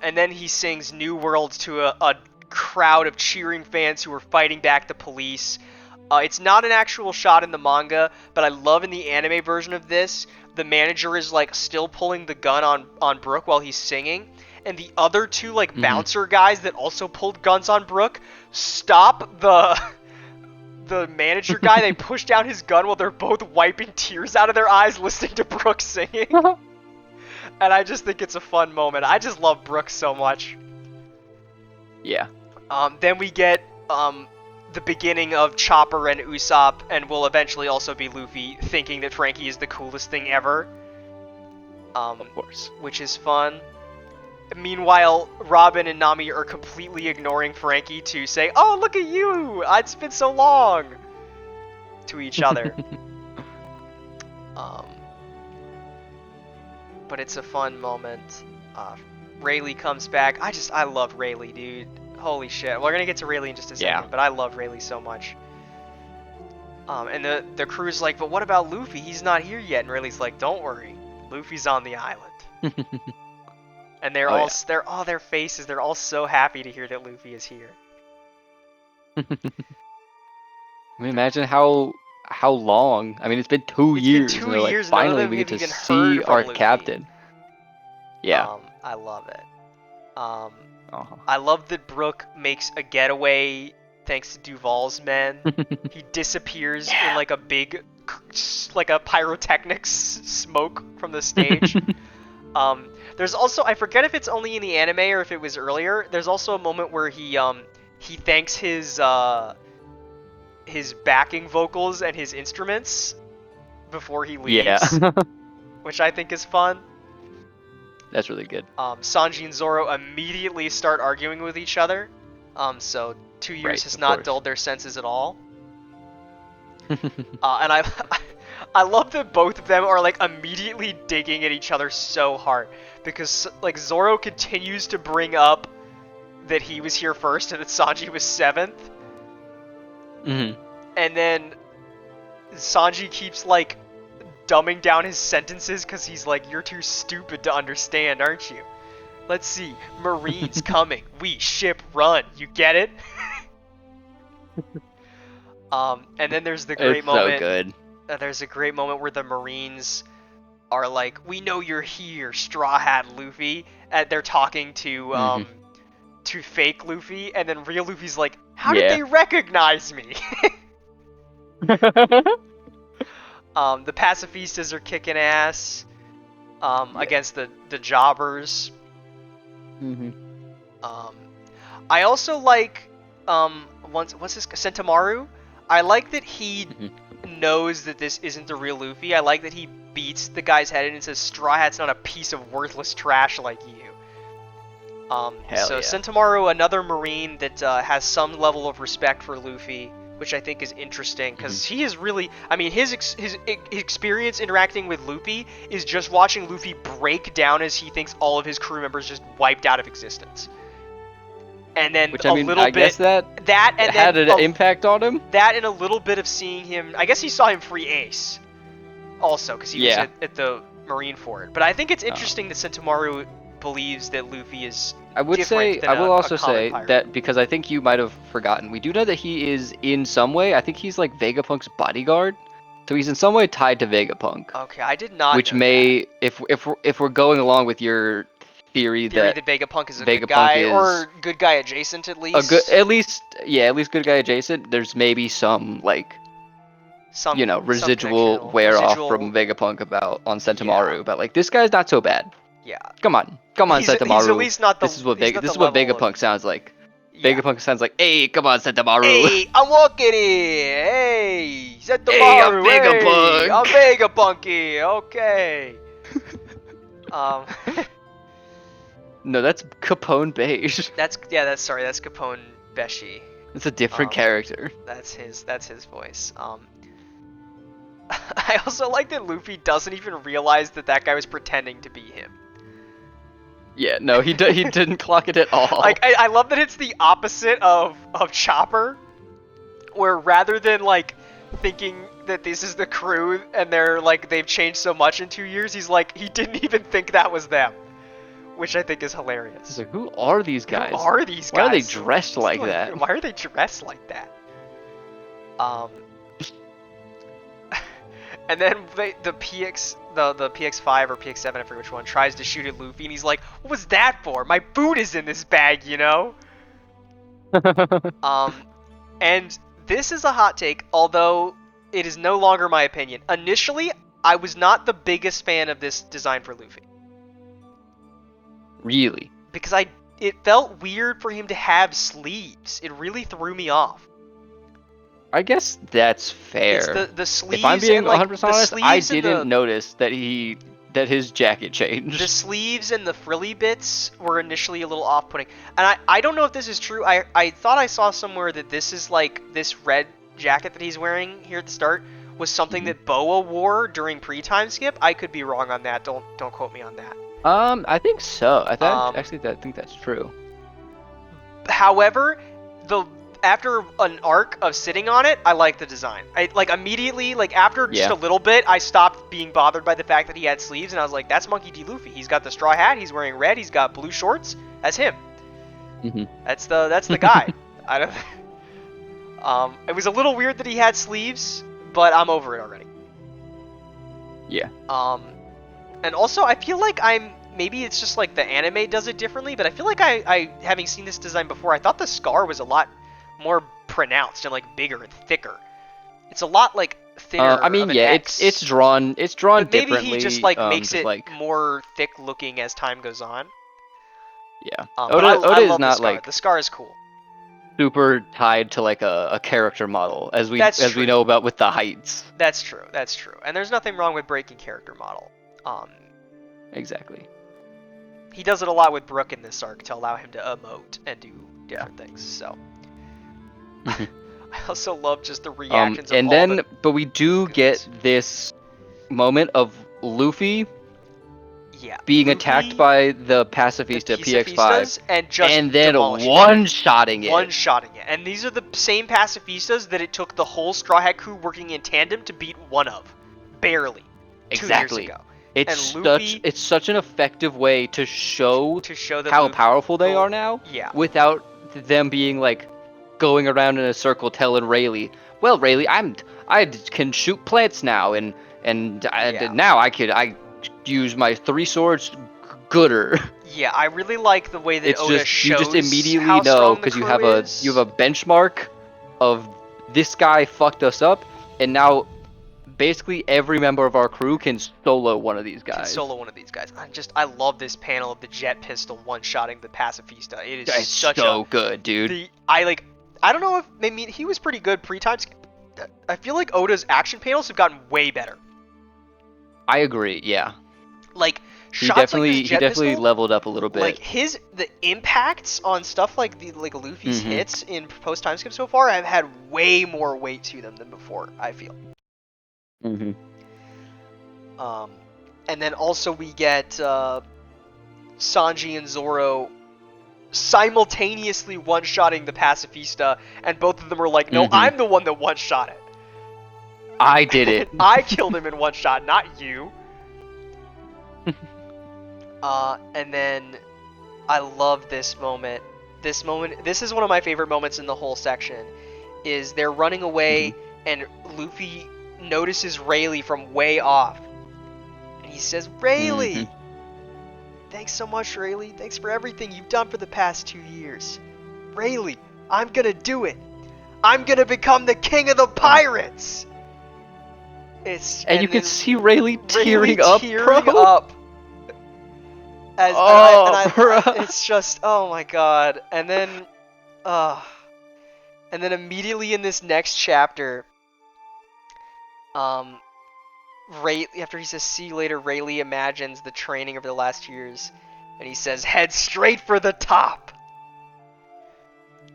And then he sings New World to a crowd of cheering fans who are fighting back the police. It's not an actual shot in the manga, but I love in the anime version of this, the manager is like still pulling the gun on Brook while he's singing, and the other two bouncer guys that also pulled guns on Brook stop the manager guy. They push down his gun while they're both wiping tears out of their eyes listening to Brook singing. And I just think it's a fun moment. I just love Brook so much. Yeah. Then we get the beginning of Chopper and Usopp, and will eventually also be Luffy, thinking that Frankie is the coolest thing ever. Of course. Which is fun. Meanwhile, Robin and Nami are completely ignoring Frankie to say, "Oh, look at you! It's been so long!" to each other. But it's a fun moment. Rayleigh comes back. I love Rayleigh, dude. Holy shit. We're gonna get to Rayleigh in just a second, but I love Rayleigh so much. And the crew's like, but what about Luffy? He's not here yet. And Rayleigh's like, don't worry. Luffy's on the island. And they're their faces, they're all so happy to hear that Luffy is here. I mean, imagine how how long? I mean, it's been 2 It's been years, 2 and they're like, years. None of finally them we have get to even see heard our from Luffy. captain. Yeah. I love it. Um, Uh-huh. I love that Brook makes a getaway thanks to Duval's men. He disappears in like a big, like a pyrotechnics smoke from the stage. There's also, I forget if it's only in the anime or if it was earlier. There's also a moment where he thanks his backing vocals and his instruments before he leaves, Yeah. which I think is fun. That's really good. Sanji and Zoro immediately start arguing with each other. So 2 years Right, has of not course. dulled their senses at all. And I love that both of them are like immediately digging at each other so hard because like Zoro continues to bring up that he was here first and that Sanji was 7th, and then Sanji keeps like dumbing down his sentences because he's like, "You're too stupid to understand, aren't you? Let's see, Marines coming, we ship run. You get it?" And then there's the great It's moment. so good. There's a great moment where the Marines are like, "We know you're here, Straw Hat Luffy." And they're talking to fake Luffy, and then real Luffy's like, "How did Yeah. they recognize me?" The pacifistas are kicking ass against the jobbers. I also like what's this Sentamaru? I like that he knows that this isn't the real Luffy. I like that he beats the guy's head in and says, "Straw Hat's not a piece of worthless trash like you." Hell so yeah. Sentamaru, another Marine that has some level of respect for Luffy, which I think is interesting because he is really, I mean, his experience interacting with Luffy is just watching Luffy break down as he thinks all of his crew members just wiped out of existence. And then Which, I mean, I guess that and had then an impact on him. That and a little bit of seeing him, I guess he saw him free Ace also because he was at the Marine Fort. But I think it's interesting that Sentamaru believes that Luffy is I would say, different than I will also a common say pirate. that because I think you might have forgotten, we do know that he is in some way, I think he's like Vegapunk's bodyguard. So he's in some way tied to Vegapunk. Okay, I did not Which know may, if we're going along with your theory that Vegapunk is a Vegapunk good guy, is or good guy adjacent at least. at least good guy adjacent. There's maybe some like some residual wear off from Vegapunk on Sentamaru, but like this guy's not so bad. Yeah. Come on, Sentamaru. He's at least not the. This is what Vegapunk sounds like. Yeah. Vegapunk sounds like, "Hey, come on, Sentamaru." Hey, I'm walking here. Hey, Sentamaru. Hey, I'm Vegapunk. Hey, I'm Vegapunky. Okay. No, that's Capone Beige. That's Capone Beshi. It's a different character. That's his voice. I also like that Luffy doesn't even realize that guy was pretending to be him. Yeah, no, he didn't clock it at all. Like I love that it's the opposite of Chopper, where rather than like thinking that this is the crew and they're like they've changed so much in 2 years, he's like he didn't even think that was them, which I think is hilarious. He's like, who are these guys? Who are these guys? Why are they dressed like that? Why are they dressed like that? And then the PX5 or PX7, I forget which one, tries to shoot at Luffy, and he's like, "What was that for? My boot is in this bag, you know." And this is a hot take, although it is no longer my opinion. Initially, I was not the biggest fan of this design for Luffy. Really? Because it felt weird for him to have sleeves. It really threw me off. I guess that's fair. It's the sleeves. If I'm being and, like, 100% honest, I didn't notice notice that his jacket changed. The sleeves and the frilly bits were initially a little off-putting. And I don't know if this is true. I thought I saw somewhere that this is like this red jacket that he's wearing here at the start was something that Boa wore during pre-time skip. I could be wrong on that. Don't quote me on that. I think so. I think that's true. However, after an arc of sitting on it, I like the design. I like immediately, like after just a little bit, I stopped being bothered by the fact that he had sleeves, and I was like, "That's Monkey D. Luffy. He's got the straw hat. He's wearing red. He's got blue shorts. That's him. That's the guy." I don't. It was a little weird that he had sleeves, but I'm over it already. Yeah. And also I feel like maybe it's just like the anime does it differently, but I feel like I having seen this design before, I thought the scar was a lot more pronounced and like bigger and thicker. It's a lot like thinner I mean, of an yeah, X. it's drawn But maybe differently. he just like makes just it like more thick looking as time goes on. yeah. But I Oda is love the not scar. like The scar is cool. super tied to like a character model as we That's true. know about with the heights. That's true. That's true. And there's nothing wrong with breaking character model. Exactly. He does it a lot with Brook in this arc to allow him to emote and do different things. So I also love just the reactions of and all then but we do goons. get this moment of Luffy being Luffy, attacked by the Pacifista PX5 and then demolishing one-shotting it. One-shotting it. And these are the same Pacifistas that it took the whole Straw Hat crew working in tandem to beat one of. Barely. Exactly. 2 years ago. It's such an effective way to show that how Luffy, powerful they are now without them being like going around in a circle telling Rayleigh, well, Rayleigh, I can shoot plants now and now I use my 3 swords gooder. Yeah, I really like the way that It's Oda just shows you just immediately how know strong the because you crew have is. a benchmark of this guy fucked us up, and now basically every member of our crew can solo one of these guys. I love this panel of the jet pistol one-shotting the Pacifista. It is it's such so good, dude. I don't know if he was pretty good pre-time skip. I feel like Oda's action panels have gotten way better. I agree. Yeah. Like He shots definitely like this jet pistol, leveled up a little bit. Like the impacts on stuff like Luffy's hits in post time skip so far have had way more weight to them than before, I feel. And then also we get Sanji and Zoro simultaneously one-shotting the Pacifista, and both of them are like, no, I'm the one that one-shot it. I did it. I killed him in one shot, not you. And then I love this moment. This is one of my favorite moments in the whole section. Is they're running away, and Luffy notices Rayleigh from way off. And he says, Rayleigh! Thanks so much, Rayleigh. Thanks for everything you've done for the past 2 years. Rayleigh, I'm gonna do it. I'm gonna become the king of the pirates! And you can see Rayleigh tearing up, It's just, oh my god. And then immediately in this next chapter, after he says see you later, Rayleigh imagines the training over the last years, and he says head straight for the top.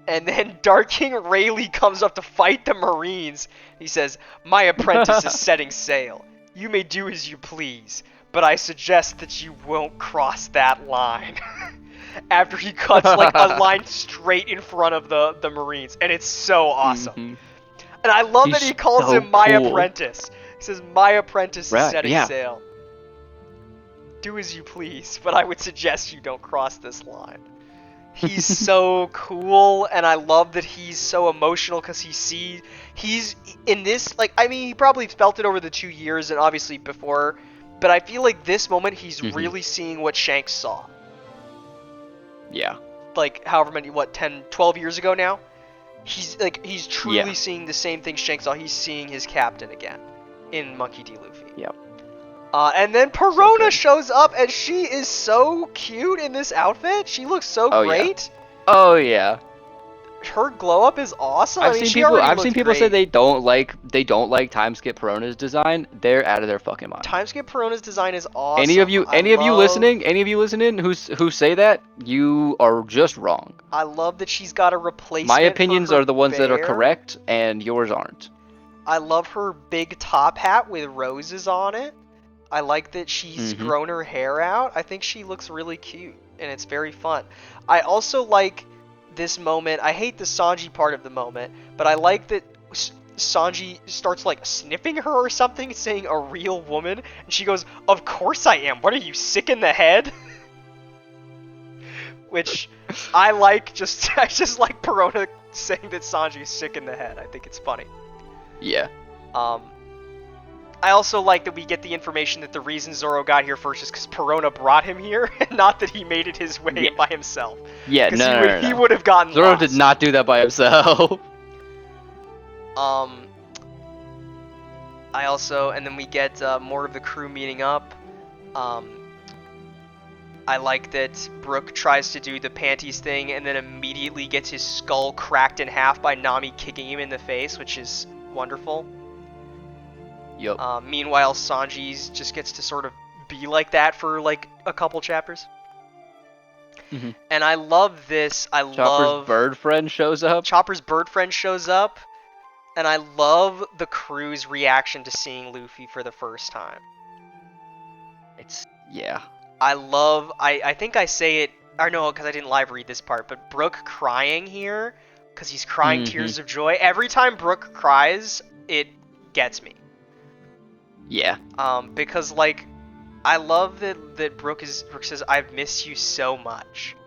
And then Dark King Rayleigh comes up to fight the Marines. He says, my apprentice is setting sail. You may do as you please, but I suggest that you won't cross that line. After he cuts like a line straight in front of the Marines, and it's so awesome. And I love that he calls him my apprentice. He says, my apprentice is setting sail. Do as you please, but I would suggest you don't cross this line. He's so cool, and I love that he's so emotional because he's in this, like, I mean, he probably felt it over the 2 years and obviously before, but I feel like this moment he's really seeing what Shanks saw. Yeah. Like, however many, 10, 12 years ago now? He's truly seeing the same thing Shanks saw. He's seeing his captain again in Monkey D. Luffy. Yep. And then Perona shows up, and she is so cute in this outfit. She looks so great. Oh yeah. Her glow up is awesome. I've seen people say they don't like timeskip Perona's design. They're out of their fucking mind. Timeskip Perona's design is awesome. Any of you listening who say that, you are just wrong. I love that she's got a replacement. My opinions for her are the ones that are bear. correct, and yours aren't. I love her big top hat with roses on it. I like that she's grown her hair out. I think she looks really cute, and it's very fun. I also like this moment. I hate the Sanji part of the moment, but I like that Sanji starts like sniffing her or something, saying a real woman, and she goes, of course I am. What are you, sick in the head? Which I like. I just like Perona saying that Sanji is sick in the head. I think it's funny. Yeah. Um, I also like that we get the information that the reason Zoro got here first is because Perona brought him here, and not that he made it his way Yeah. by himself. Yeah, Because no. he would have gotten Zoro lost. did not do that by himself. I also, and then we get more of the crew meeting up. I like that Brook tries to do the panties thing and then immediately gets his skull cracked in half by Nami kicking him in the face, which is wonderful. Yup. Meanwhile, Sanji's just gets to sort of be like that for like a couple chapters. Mm-hmm. And I love this. Chopper's bird friend shows up. Chopper's bird friend shows up. And I love the crew's reaction to seeing Luffy for the first time. Yeah. I think I say it, or no, because I didn't live read this part, but Brook crying here, because he's crying tears of joy. Every time Brook cries, it gets me. Yeah. Because, like, I love that Brook says, I've missed you so much.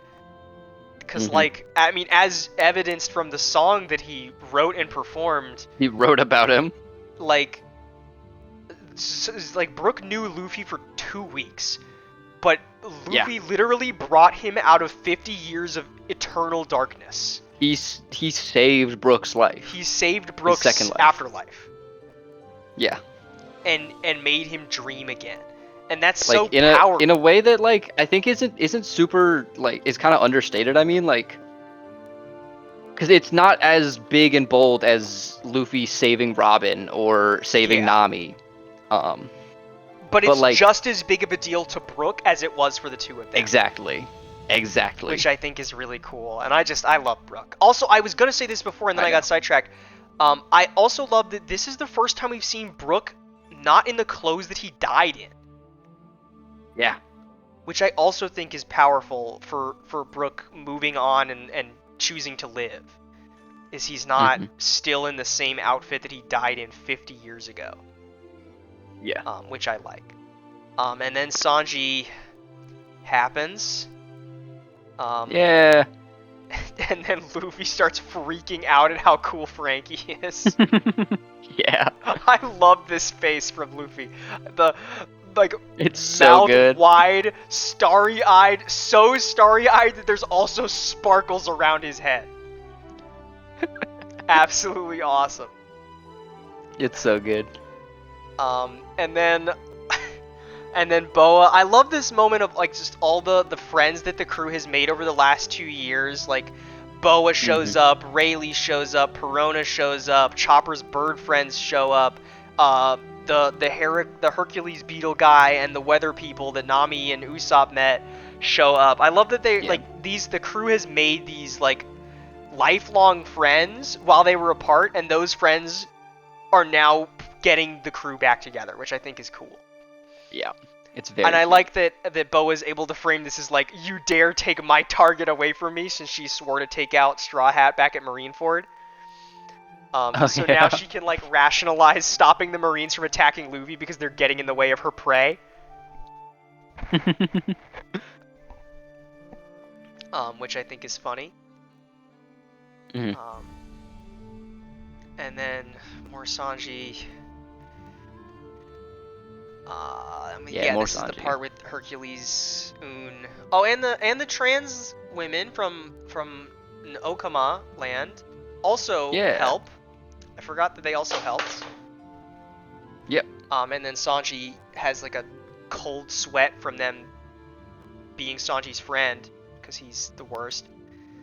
Because, like, I mean, as evidenced from the song that he wrote and performed. He wrote about him. Like Brook knew Luffy for 2 weeks. But Luffy literally brought him out of 50 years of eternal darkness. He saved Brook's life. He saved Brook's second life. afterlife. Yeah. And made him dream again. And that's like, so powerful. In a way that, like, I think isn't super, like, it's kind of understated. I mean, like, because it's not as big and bold as Luffy saving Robin or saving Nami. But it's like, just as big of a deal to Brook as it was for the two of them. Exactly. Which I think is really cool. And I love Brook. Also, I was going to say this before and then I got sidetracked. I also love that this is the first time we've seen Brook not in the clothes that he died in. Yeah. Which I also think is powerful for Brook moving on and choosing to live. Is he's not still in the same outfit that he died in 50 years ago. Yeah. Which I like. And then Sanji happens. Yeah. And then Luffy starts freaking out at how cool Frankie is. Yeah. I love this face from Luffy. It's so good. Mouth wide, starry-eyed, so starry-eyed that there's also sparkles around his head. Absolutely awesome. It's so good. And then Boa. I love this moment of like just all the friends that the crew has made over the last 2 years. Like Boa shows up, Rayleigh shows up, Perona shows up, Chopper's bird friends show up, the Hercules beetle guy and the weather people that Nami and Usopp met show up. I love that they the crew has made these like lifelong friends while they were apart, and those friends are now getting the crew back together, which I think is cool. Yeah, it's very. And I cute. like that Boa is able to frame this as like, you dare take my target away from me, since she swore to take out Straw Hat back at Marineford. So now she can like rationalize stopping the Marines from attacking Luffy because they're getting in the way of her prey. Which I think is funny. And then more Sanji. This is the part with Hercules, Un. Oh, and the trans women from Okama land also help. I forgot that they also helped. Yep. And then Sanji has like a cold sweat from them being Sanji's friend because he's the worst.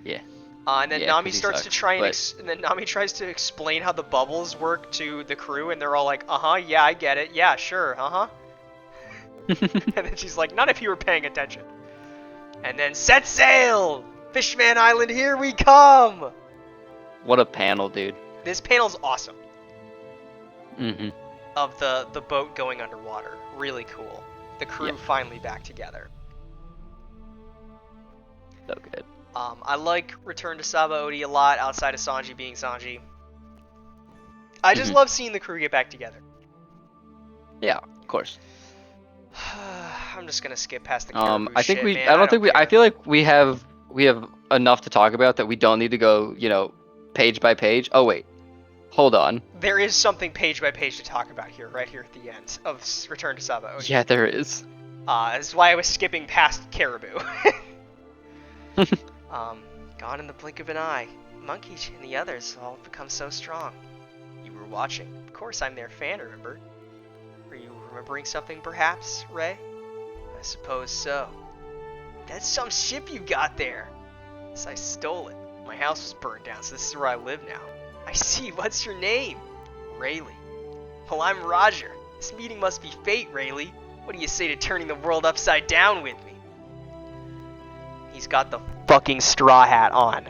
Yeah. And then Nami starts to try and then Nami tries to explain how the bubbles work to the crew, and they're all like, yeah, I get it. Yeah, sure, And then she's like, none of you are paying attention. And then set sail! Fishman Island, here we come! What a panel, dude. This panel's awesome. Of the boat going underwater. Really cool. The crew finally back together. So good. I like Return to Sabaody a lot outside of Sanji being Sanji. I just love seeing the crew get back together. Yeah, of course. I'm just gonna skip past the Caribou I think shit, man. I don't think we. I feel like we have enough to talk about that we don't need to go, page by page. Oh wait, Hold on. There is something page by page to talk about here, right here at the end of Return to Sabaody. Yeah, there is. This is why I was skipping past Caribou. Gone in the blink of an eye. Monkey and the others all become so strong. You were watching. Of course I'm their fan, remember? Were you remembering something, perhaps, Ray? I suppose so. That's some ship you got there. Yes, I stole it. My house was burned down, so this is where I live now. I see. What's your name? Rayleigh. Well, I'm Roger. This meeting must be fate, Rayleigh. What do you say to turning the world upside down with me? He's got the fucking straw hat on.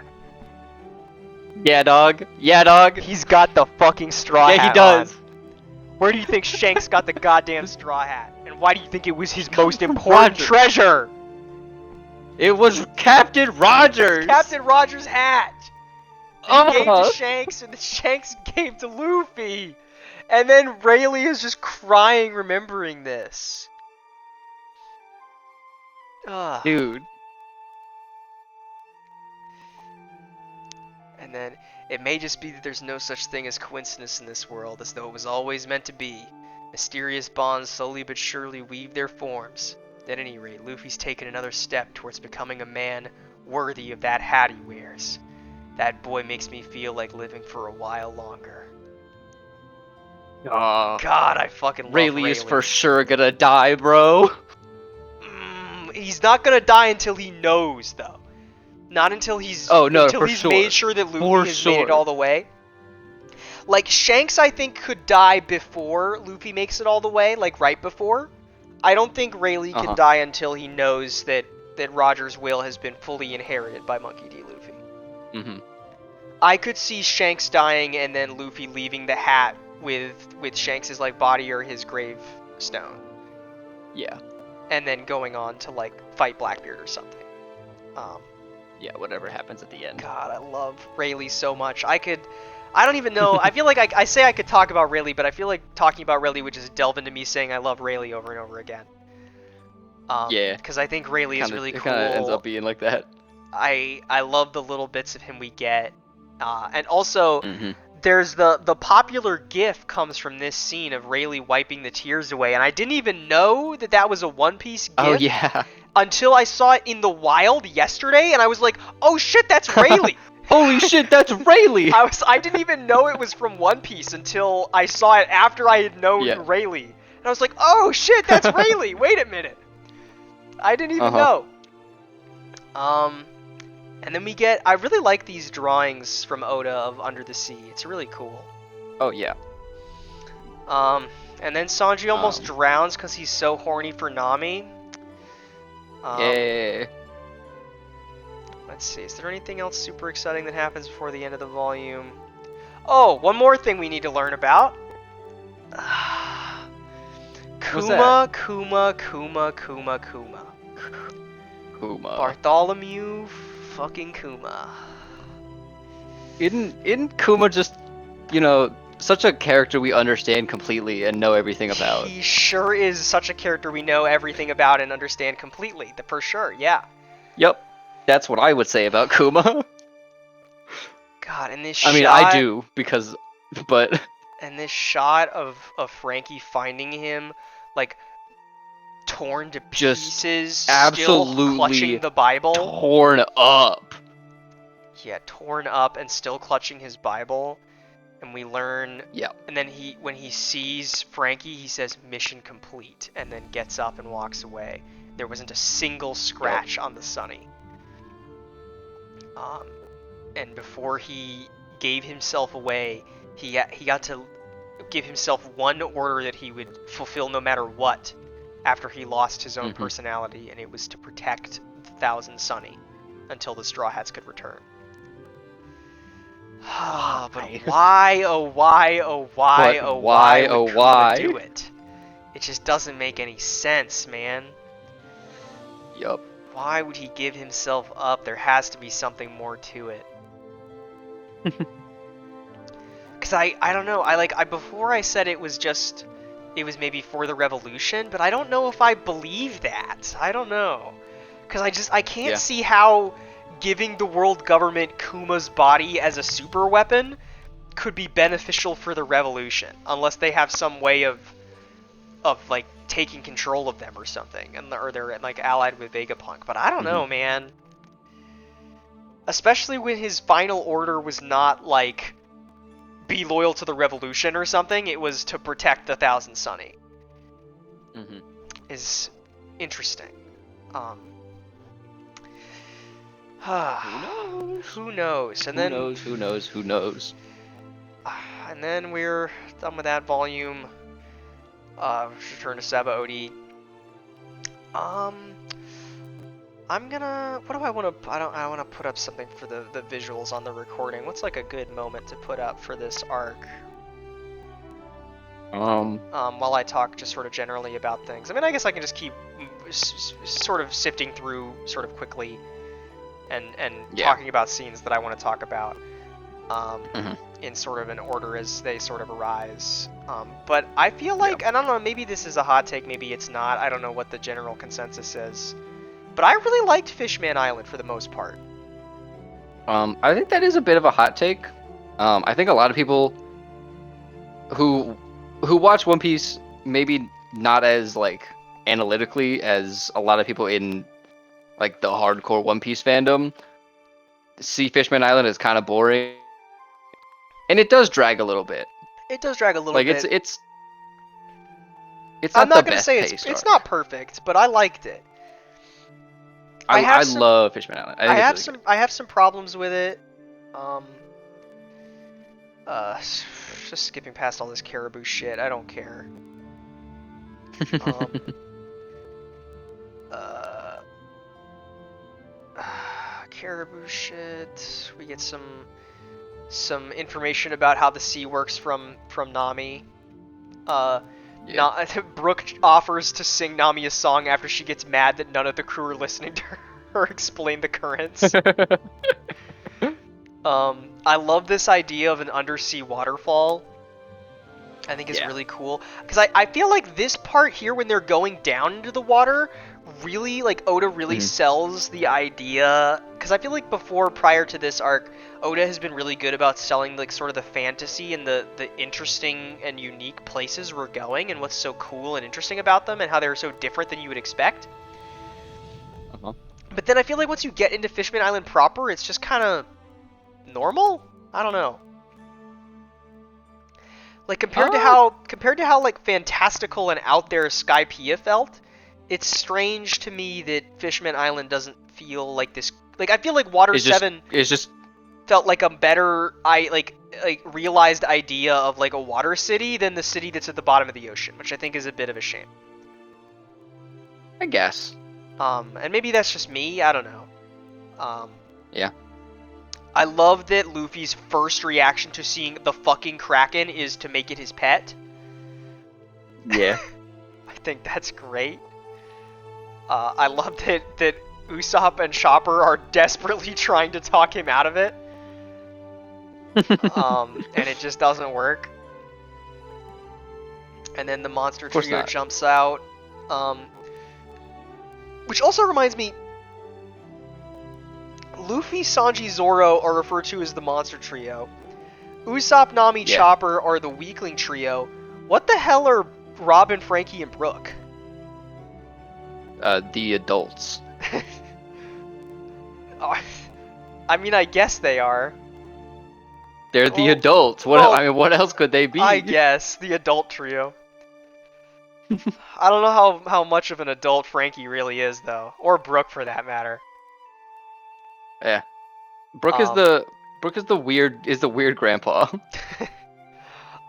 Yeah, dog. Yeah, dog. He's got the fucking straw hat on. Yeah, he does. Where do you think Shanks got the goddamn straw hat? And why do you think it was his most important treasure? It was Captain Rogers. Captain Rogers' hat. He gave to Shanks, and the Shanks gave to Luffy. And then Rayleigh is just crying remembering this. Ugh. Dude. And then, it may just be that there's no such thing as coincidence in this world, as though it was always meant to be. Mysterious bonds slowly but surely weave their forms. At any rate, Luffy's taken another step towards becoming a man worthy of that hat he wears. That boy makes me feel like living for a while longer. God, I fucking love Rayleigh. Is for sure gonna die, bro. He's not gonna die until he knows, though. Not until he's made sure that Luffy has made it all the way. Like, Shanks, I think, could die before Luffy makes it all the way, like right before. I don't think Rayleigh can die until he knows that Roger's will has been fully inherited by Monkey D. Luffy. Mm-hmm. I could see Shanks dying and then Luffy leaving the hat with Shanks' like body or his gravestone. Yeah. And then going on to like fight Blackbeard or something. Yeah, whatever happens at the end. God, I love Rayleigh so much. I don't even know. I feel like I say I could talk about Rayleigh, but I feel like talking about Rayleigh would just delve into me saying I love Rayleigh over and over again. Yeah. Because I think Rayleigh is really cool. It kind of ends up being like that. I love the little bits of him we get. And also, there's the popular gif comes from this scene of Rayleigh wiping the tears away. And I didn't even know that was a One Piece gif. Oh, yeah. Until I saw it in the wild yesterday, and I was like, oh shit, that's Rayleigh! Holy shit, that's Rayleigh! I didn't even know it was from One Piece until I saw it after I had known Rayleigh. And I was like, oh shit, that's Rayleigh! Wait a minute. I didn't even know. And then we get, I really like these drawings from Oda of Under the Sea. It's really cool. Oh, yeah. And then Sanji almost drowns because he's so horny for Nami. Yeah. Let's see, is there anything else super exciting that happens before the end of the volume? Oh, one more thing we need to learn about. Kuma. Bartholomew fucking Kuma. Isn't Kuma just, such a character we understand completely and know everything about? He sure is such a character we know everything about and understand completely, for sure, yeah. Yep. That's what I would say about Kuma. God, and this shot... I mean, I do, but... And this shot of Frankie finding him, like, torn to pieces, absolutely still clutching the Bible. Torn up. Yeah, torn up and still clutching his Bible. And we learn... Yeah. And then when he sees Frankie, he says, mission complete, and then gets up and walks away. There wasn't a single scratch on the Sunny. And before he gave himself away, he got to give himself one order that he would fulfill no matter what after he lost his own personality, and it was to protect the Thousand Sunny until the Straw Hats could return. But why, oh why, oh why, oh why would Kuma do it? It just doesn't make any sense, man. Yup. Why would he give himself up? There has to be something more to it. Because I don't know, before I said it was maybe for the revolution, but I don't know if I believe that. I don't know. Because I can't see how giving the world government Kuma's body as a super weapon could be beneficial for the revolution, unless they have some way of like taking control of them or something, or they're like allied with Vegapunk. But I don't know, man. Especially when his final order was not like be loyal to the revolution or something. It was to protect the Thousand Sunny. Is interesting. Who knows? Who knows? And Who knows? And then we're done with that volume. Return to Sabaody. I'm gonna. What do I want to? I want to put up something for the visuals on the recording. What's like a good moment to put up for this arc? While I talk just sort of generally about things. I mean, I guess I can just keep sort of sifting through sort of quickly and talking about scenes that I want to talk about in sort of an order as they sort of arise. But I feel like, and I don't know, maybe this is a hot take, maybe it's not. I don't know what the general consensus is. But I really liked Fishman Island for the most part. I think that is a bit of a hot take. I think a lot of people who watch One Piece maybe not as like analytically as a lot of people in like the hardcore One Piece fandom see Fishman Island as kind of boring, and it does drag a little bit. It does drag a little like bit. It's I'm not not the gonna best say paced it's arc. not perfect, but I liked it. I love Fishman Island. I have some problems with it. Just skipping past all this caribou shit. I don't care. Caribou shit. We get some information about how the sea works from Nami. Brooke offers to sing Nami a song after she gets mad that none of the crew are listening to her explain the currents. I love this idea of an undersea waterfall. I think is really cool. Because I feel like this part here, when they're going down into the water, really, like, Oda really sells the idea. Because I feel like prior to this arc, Oda has been really good about selling, like, sort of the fantasy and the interesting and unique places we're going and what's so cool and interesting about them and how they're so different than you would expect. But then I feel like once you get into Fishman Island proper, it's just kind of normal? I don't know. Like, compared to how like fantastical and out there Skypiea felt, it's strange to me that Fishman Island doesn't feel like this. Like, I feel like Water 7 felt like a better realized idea of like a water city than the city that's at the bottom of the ocean, which I think is a bit of a shame. I guess. And maybe that's just me. I don't know. Yeah. I love that Luffy's first reaction to seeing the fucking Kraken is to make it his pet. Yeah. I think that's great. I love that Usopp and Chopper are desperately trying to talk him out of it. And it just doesn't work. And then the monster trio jumps out. Which also reminds me, Luffy, Sanji, Zoro are referred to as the monster trio. Usopp, Nami, Chopper are the weakling trio. What the hell are Robin, Frankie, and Brooke? The adults. I mean, I guess they are. They're the adults. What else could they be? I guess the adult trio. I don't know how much of an adult Frankie really is, though, or Brooke for that matter. Yeah, Brooke is the weird grandpa.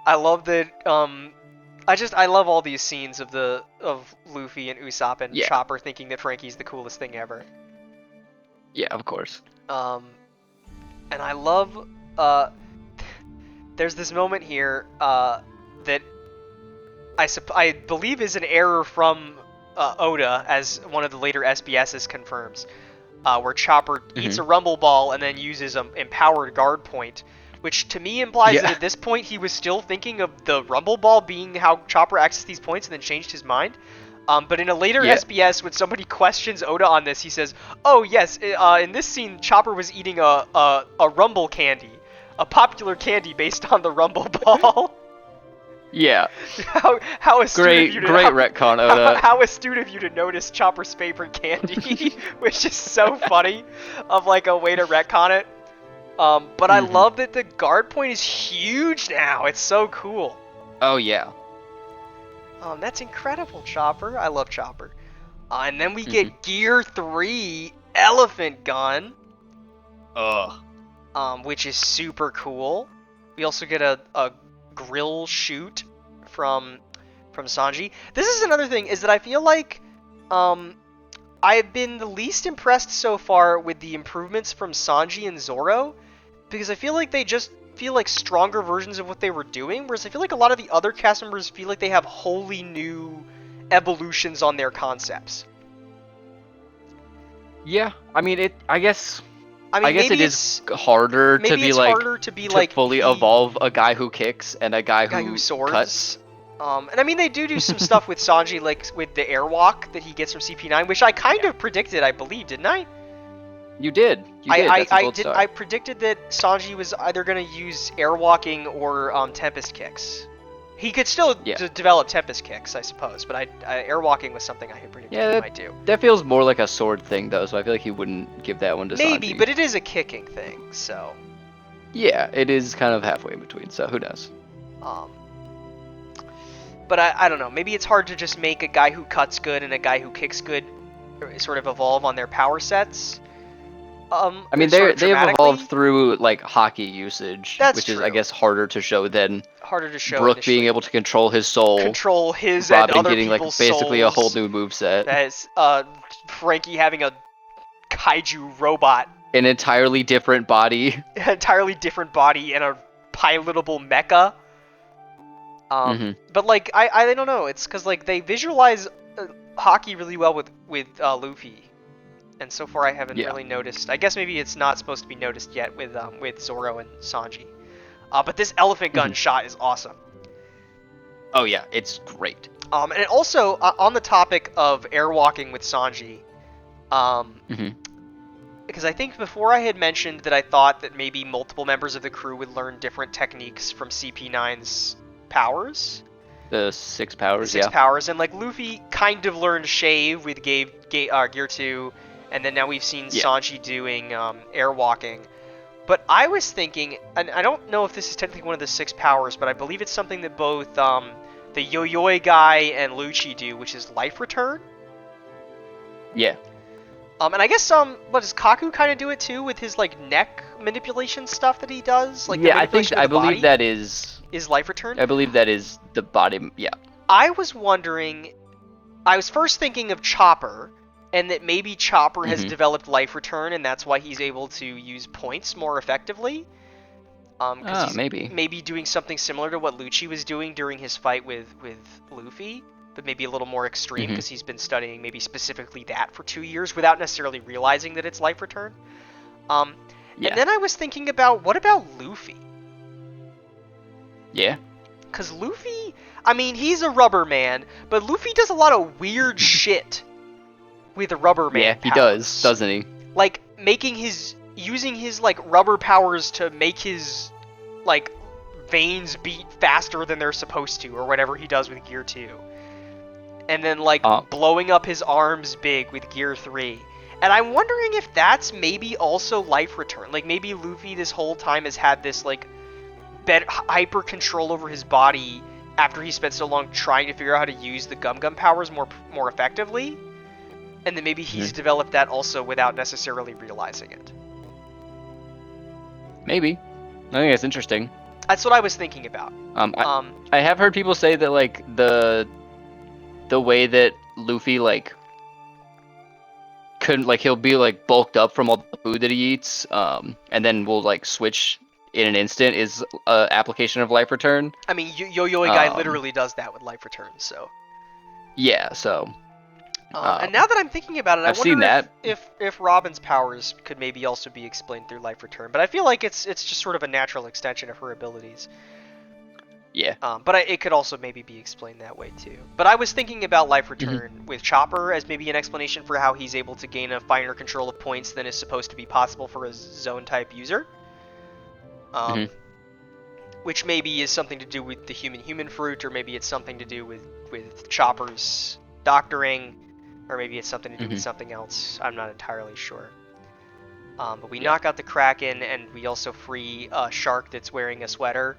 I love that. I love all these scenes of Luffy and Usopp and Chopper thinking that Frankie's the coolest thing ever. Yeah, of course. And I love. There's this moment here that I believe is an error from Oda, as one of the later SBSs confirms, where Chopper eats a Rumble Ball and then uses an empowered guard point, which to me implies that at this point he was still thinking of the Rumble Ball being how Chopper accessed these points and then changed his mind. But in a later SBS, when somebody questions Oda on this, he says, "Oh yes, in this scene, Chopper was eating a Rumble candy." a popular candy based on the Rumble Ball. Yeah. How astute of you to Great retcon, Oda. how astute of you to notice Chopper's favorite candy, which is so funny, of like a way to retcon it. But I love that the guard point is huge now. It's so cool. Oh yeah. That's incredible, Chopper. I love Chopper. And then we get Gear 3 Elephant Gun. Ugh. Which is super cool. We also get a grill shoot from Sanji. This is another thing, is that I feel like I've been the least impressed so far with the improvements from Sanji and Zoro, because I feel like they just feel like stronger versions of what they were doing, whereas I feel like a lot of the other cast members feel like they have wholly new evolutions on their concepts. Yeah, I mean I guess maybe it is harder to be like fully evolve a guy who kicks and a guy who swords. Cuts. And I mean, they do some stuff with Sanji, like with the airwalk that he gets from CP9, which I kind of predicted, I believe, didn't I? You did. That's a gold star. I predicted that Sanji was either going to use airwalking or Tempest kicks. He could still develop Tempest kicks, I suppose, but airwalking was something I had predicted he might do. That feels more like a sword thing, though, so I feel like he wouldn't give that one to Sanji. Maybe, but it is a kicking thing, so... Yeah, it is kind of halfway in between, so who knows? But I don't know, maybe it's hard to just make a guy who cuts good and a guy who kicks good sort of evolve on their power sets. I mean, they've evolved through like hockey usage, which is, I guess, harder to show than Brook being able to control his soul, his Robin and other getting like people's basically souls. a whole new moveset. That is Frankie having a kaiju robot, an entirely different body, and a pilotable mecha. But like I don't know, it's because like they visualize hockey really well with Luffy. And so far I haven't really noticed. I guess maybe it's not supposed to be noticed yet with Zoro and Sanji. But this elephant gun shot is awesome. Oh yeah, it's great. And it also, on the topic of airwalking with Sanji, because I think before I had mentioned that I thought that maybe multiple members of the crew would learn different techniques from CP9's powers. The 6 powers, the 6 powers, and like Luffy kind of learned Shave with Gear 2, and then now we've seen Sanji doing airwalking. But I was thinking, and I don't know if this is technically one of the 6 powers, but I believe it's something that both the Yo-Yoi guy and Lucci do, which is life return. Yeah. And I guess what does Kaku kind of do it too with his like neck manipulation stuff that he does? Like I believe that is life return. I believe that is the body. Yeah. I was wondering. I was first thinking of Chopper, and that maybe Chopper has developed life return, and that's why he's able to use points more effectively. Maybe doing something similar to what Lucci was doing during his fight with Luffy, but maybe a little more extreme because he's been studying maybe specifically that for 2 years without necessarily realizing that it's life return. And then I was thinking about, what about Luffy? Yeah. Because Luffy, I mean, he's a rubber man, but Luffy does a lot of weird shit with a rubber man powers. He does, doesn't he? Like, using his, like, rubber powers to make his, like, veins beat faster than they're supposed to, or whatever he does with Gear 2. And then, like, blowing up his arms big with Gear 3. And I'm wondering if that's maybe also life return. Like, maybe Luffy this whole time has had this, like, hyper control over his body after he spent so long trying to figure out how to use the Gum Gum powers more effectively. And then maybe he's developed that also without necessarily realizing it. Maybe. I think that's interesting. That's what I was thinking about. I have heard people say that, like, the way that Luffy, like, couldn't, like, he'll be, like, bulked up from all the food that he eats, and then will, like, switch in an instant is application of life return. I mean, Yo-Yoi guy literally does that with life return, so. Yeah, so. And now that I'm thinking about it, I wonder that. if Robin's powers could maybe also be explained through life return. But I feel like it's just sort of a natural extension of her abilities. Yeah. But it could also maybe be explained that way too. But I was thinking about life return with Chopper as maybe an explanation for how he's able to gain a finer control of points than is supposed to be possible for a zone type user. Um, which maybe is something to do with the human fruit, or maybe it's something to do with Chopper's doctoring, or maybe it's something to do with something else. I'm not entirely sure. But we knock out the Kraken, and we also free a shark that's wearing a sweater.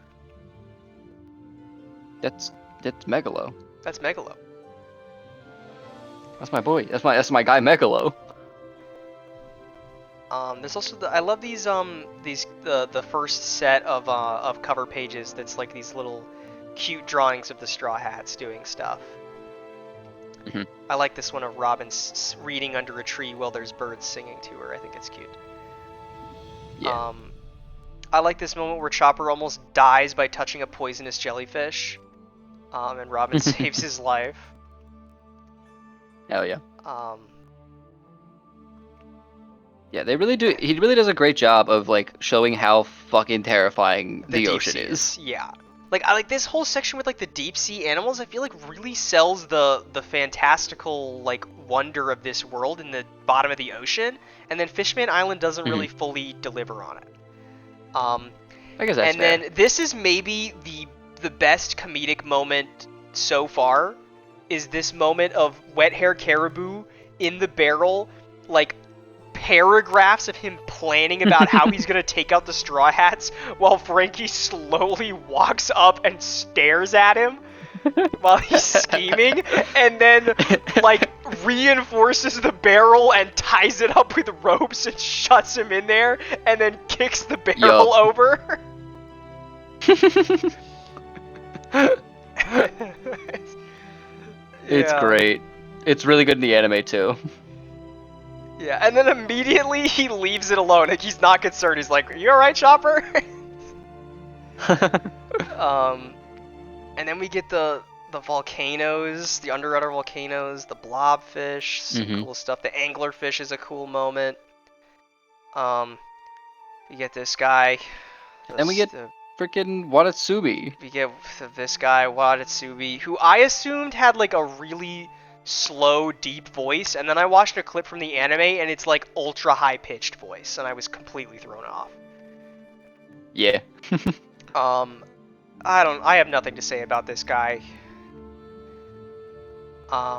That's Megalo. That's Megalo. That's my boy. That's my guy Megalo. There's also I love these the first set of cover pages that's like these little cute drawings of the Straw Hats doing stuff. I like this one of Robin reading under a tree while there's birds singing to her. I think it's cute. Yeah. I like this moment where Chopper almost dies by touching a poisonous jellyfish, and Robin saves his life. Hell yeah. Yeah, they really do. He really does a great job of like showing how fucking terrifying the ocean is. Yeah. Like I like this whole section with like the deep sea animals. I feel like really sells the fantastical like wonder of this world in the bottom of the ocean, and then Fishman Island doesn't really fully deliver on it. I guess that's fair. Then this is maybe the best comedic moment so far. Is this moment of Wet Hair Caribou in the barrel, like paragraphs of him planning about how he's gonna take out the Straw Hats while Frankie slowly walks up and stares at him while he's scheming, and then like reinforces the barrel and ties it up with ropes and shuts him in there, and then kicks the barrel over. It's great. It's really good in the anime too. Yeah, and then immediately he leaves it alone. Like he's not concerned. He's like, "You all right, Chopper?" And then we get the volcanoes, the underwater volcanoes, the blobfish, some cool stuff. The anglerfish is a cool moment. We get this guy. Then we get freaking Watatsubi. We get this guy Watatsubi, who I assumed had like a really slow, deep voice, and then I watched a clip from the anime, and it's like ultra high-pitched voice, and I was completely thrown off. Yeah. I have nothing to say about this guy.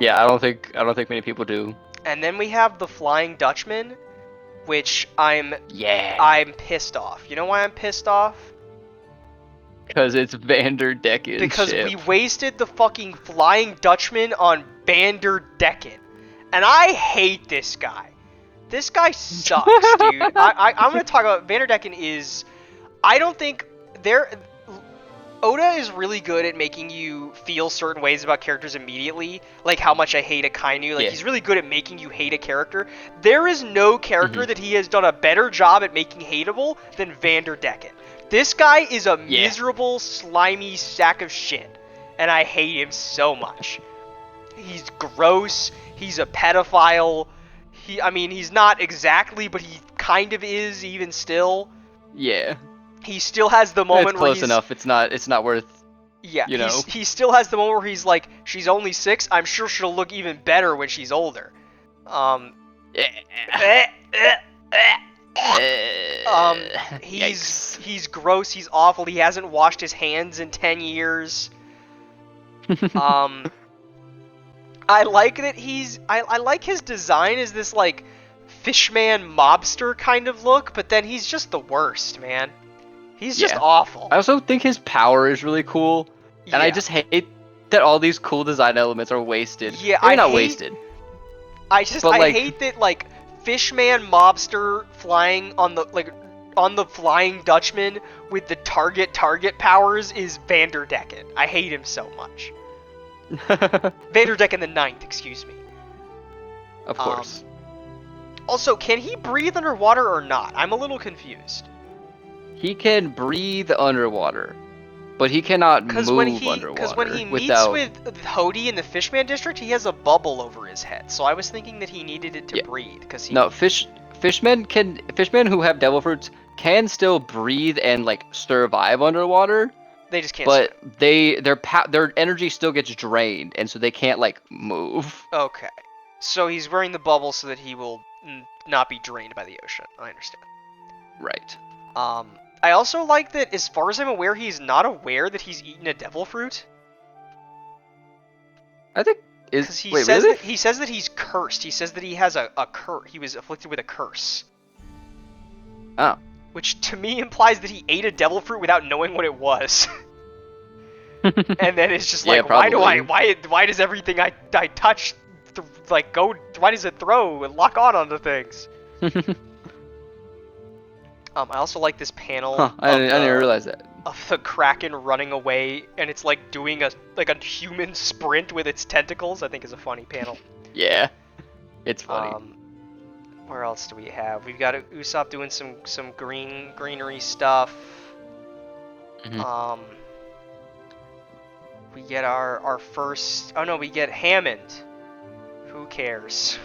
Yeah, I don't think many people do. And then we have the Flying Dutchman, which I'm pissed off. You know why I'm pissed off? Because it's Vanderdecken. Because we wasted the fucking Flying Dutchman on Vanderdecken. And I hate this guy. This guy sucks, dude. I'm going to talk about Vanderdecken is... I don't think... Oda is really good at making you feel certain ways about characters immediately, like how much I hate Akainu. Like he's really good at making you hate a character. There is no character that he has done a better job at making hateable than Vanderdecken. This guy is a miserable, slimy sack of shit, and I hate him so much. He's gross. He's a pedophile. He's not exactly, but he kind of is even still. Yeah. He still has the moment it's where close enough. It's not worth. Yeah, you know. He still has the moment where he's like, "She's only 6. I'm sure she'll look even better when she's older." He's gross. He's awful. He hasn't washed his hands in 10 years. I like that I like his design as this like Fishman mobster kind of look, but then he's just the worst, man. He's just awful. I also think his power is really cool, and I just hate that all these cool design elements are wasted. Yeah, Maybe not wasted. I hate that like Fishman mobster flying on the Flying Dutchman with the target powers is Vanderdecken. I hate him so much. Vanderdecken the 9th, excuse me. Of course. Also, can he breathe underwater or not? I'm a little confused. He can breathe underwater, but he cannot move underwater. Because when he meets with Hody in the Fishman district, he has a bubble over his head. So I was thinking that he needed it to breathe. Fishmen who have devil fruits can still breathe and like survive underwater. They just can't. But their energy still gets drained, and so they can't like move. Okay, so he's wearing the bubble so that he will not be drained by the ocean. I understand. Right. I also like that, as far as I'm aware, he's not aware that he's eaten a devil fruit. I think Because wait, really? he says that he's cursed. He says that he has a curse. He was afflicted with a curse. Oh. Which to me implies that he ate a devil fruit without knowing what it was. And then it's just like, probably. why does everything I touch, like, go, why does it throw and lock on onto things? I also like this panel I didn't realize that. of the Kraken running away, and it's like doing a human sprint with its tentacles. I think is a funny panel. Yeah, it's funny. Where else do we have? We've got Usopp doing some greenery stuff. Mhm. We get our first. Oh no, we get Hammond. Who cares?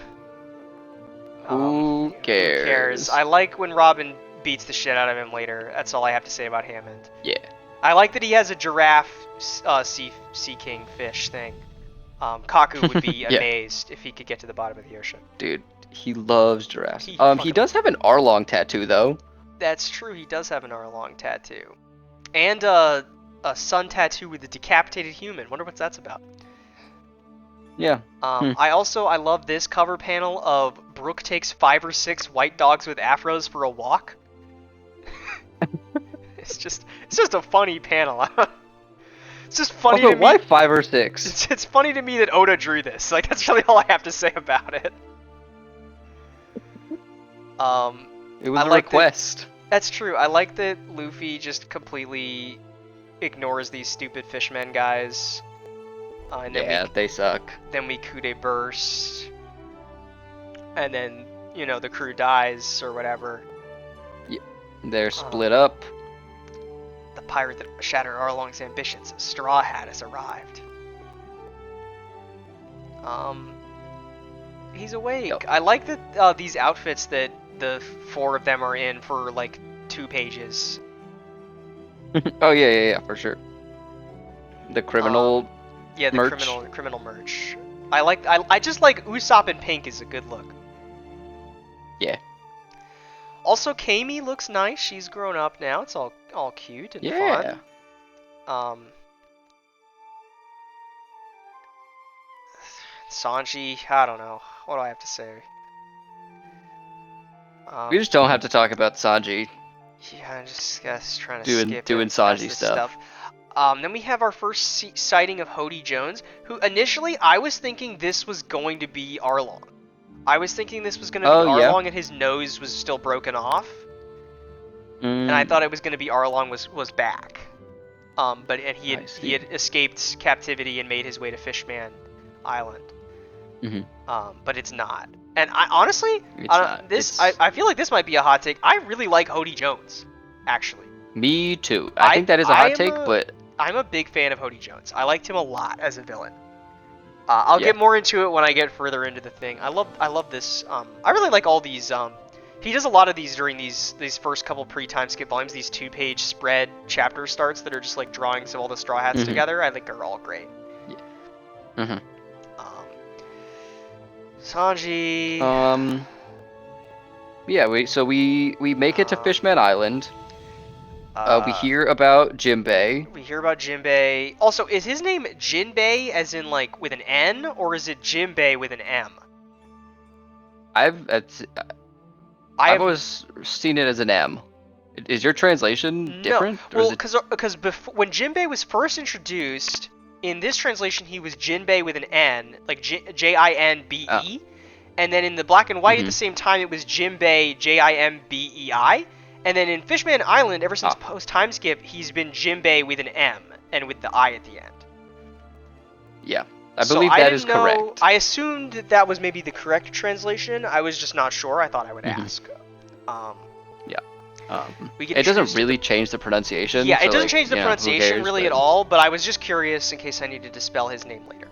Who cares? I like when Robin beats the shit out of him later. That's all I have to say about Hammond. Yeah. I like that he has a giraffe sea king fish thing. Kaku would be Yeah. amazed if he could get to the bottom of the ocean. Dude, he loves giraffes. He He does have an Arlong tattoo though. That's true. He does have an Arlong tattoo, and a sun tattoo with a decapitated human. Wonder what that's about. Yeah. I love this cover panel of Brooke takes 5 or 6 white dogs with afros for a walk. It's just a funny panel. It's just funny to me. Why 5 or 6? It's funny to me that Oda drew this. Like, that's really all I have to say about it. It was a request. That's true. I like that Luffy just completely ignores these stupid Fishman guys. And then they suck. Then we Kude burst. And then, the crew dies or whatever. Yeah. They're split up. The pirate that shattered Arlong's ambitions, Straw Hat, has arrived. He's awake. Yep. I like that these outfits that the 4 of them are in for like 2 pages. Oh yeah, for sure. The criminal merch. criminal merch. I just like Usopp in pink is a good look. Yeah. Also, Kami looks nice. She's grown up now. It's all cute and fun. Sanji, I don't know. What do I have to say? We just don't have to talk about Sanji. Yeah, I'm just trying to skip doing Sanji stuff. Then we have our first sighting of Hody Jones, who initially I was thinking this was going to be Arlong. I was thinking this was going to be Arlong and his nose was still broken off. And I thought it was going to be Arlong was back. But he had escaped captivity and made his way to Fishman Island. But it's not. And I honestly, I feel like this might be a hot take. I really like Hody Jones, actually. Me too. I think that is a hot take, but I'm a big fan of Hody Jones. I liked him a lot as a villain. I'll get more into it when I get further into the thing. I love this. I really like all these. He does a lot of these during these first couple pre-time skip volumes. These 2-page spread chapter starts that are just like drawings of all the Straw Hats together. I think are all great. Yeah. Sanji. Yeah. We make it to Fishman Island. We hear about Jinbei. Also, is his name Jinbei as in like with an N, or is it Jinbei with an M? I've always seen it as an M. Is your translation different? No. Well, because when Jinbei was first introduced, in this translation he was Jinbei with an N, like Jinbe, and then in the black and white at the same time it was Jinbei Jimbei. And then in Fishman Island, ever since post-time skip, he's been Jinbei with an M and with the I at the end. Yeah, I believe that is correct. I assumed that was maybe the correct translation. I was just not sure. I thought I would ask. It doesn't really change the pronunciation. Yeah, it doesn't change the pronunciation really at all, but I was just curious in case I needed to spell his name later.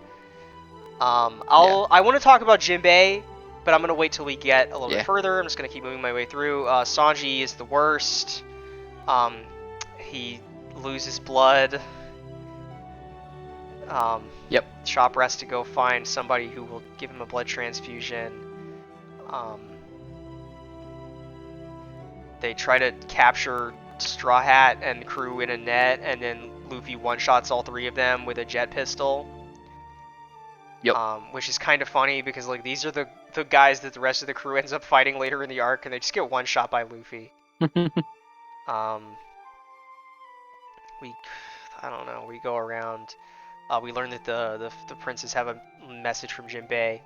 I want to talk about Jinbei, but I'm going to wait till we get a little bit further. I'm just going to keep moving my way through. Sanji is the worst. He loses blood. Chopper has to go find somebody who will give him a blood transfusion. They try to capture Straw Hat and crew in a net, and then Luffy one-shots all 3 of them with a jet pistol. Yep. Which is kind of funny because like these are the guys that the rest of the crew ends up fighting later in the arc, and they just get one-shot by Luffy. I don't know. We go around. We learn that the princes have a message from Jinbei.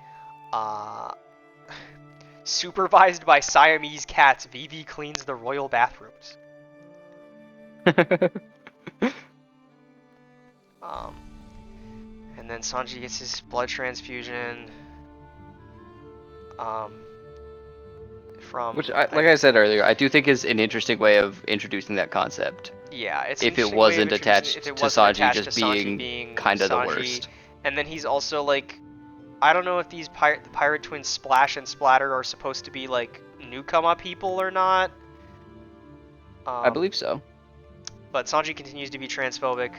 Supervised by Siamese cats, Vivi cleans the royal bathrooms. And then Sanji gets his blood transfusion. From Which, like I said earlier, I do think is an interesting way of introducing that concept. Yeah, it's if it wasn't attached to Sanji just being kind of the worst. And then he's also like, I don't know if these pirate twins Splash and Splatter are supposed to be like Newcomer people or not. I believe so. But Sanji continues to be transphobic.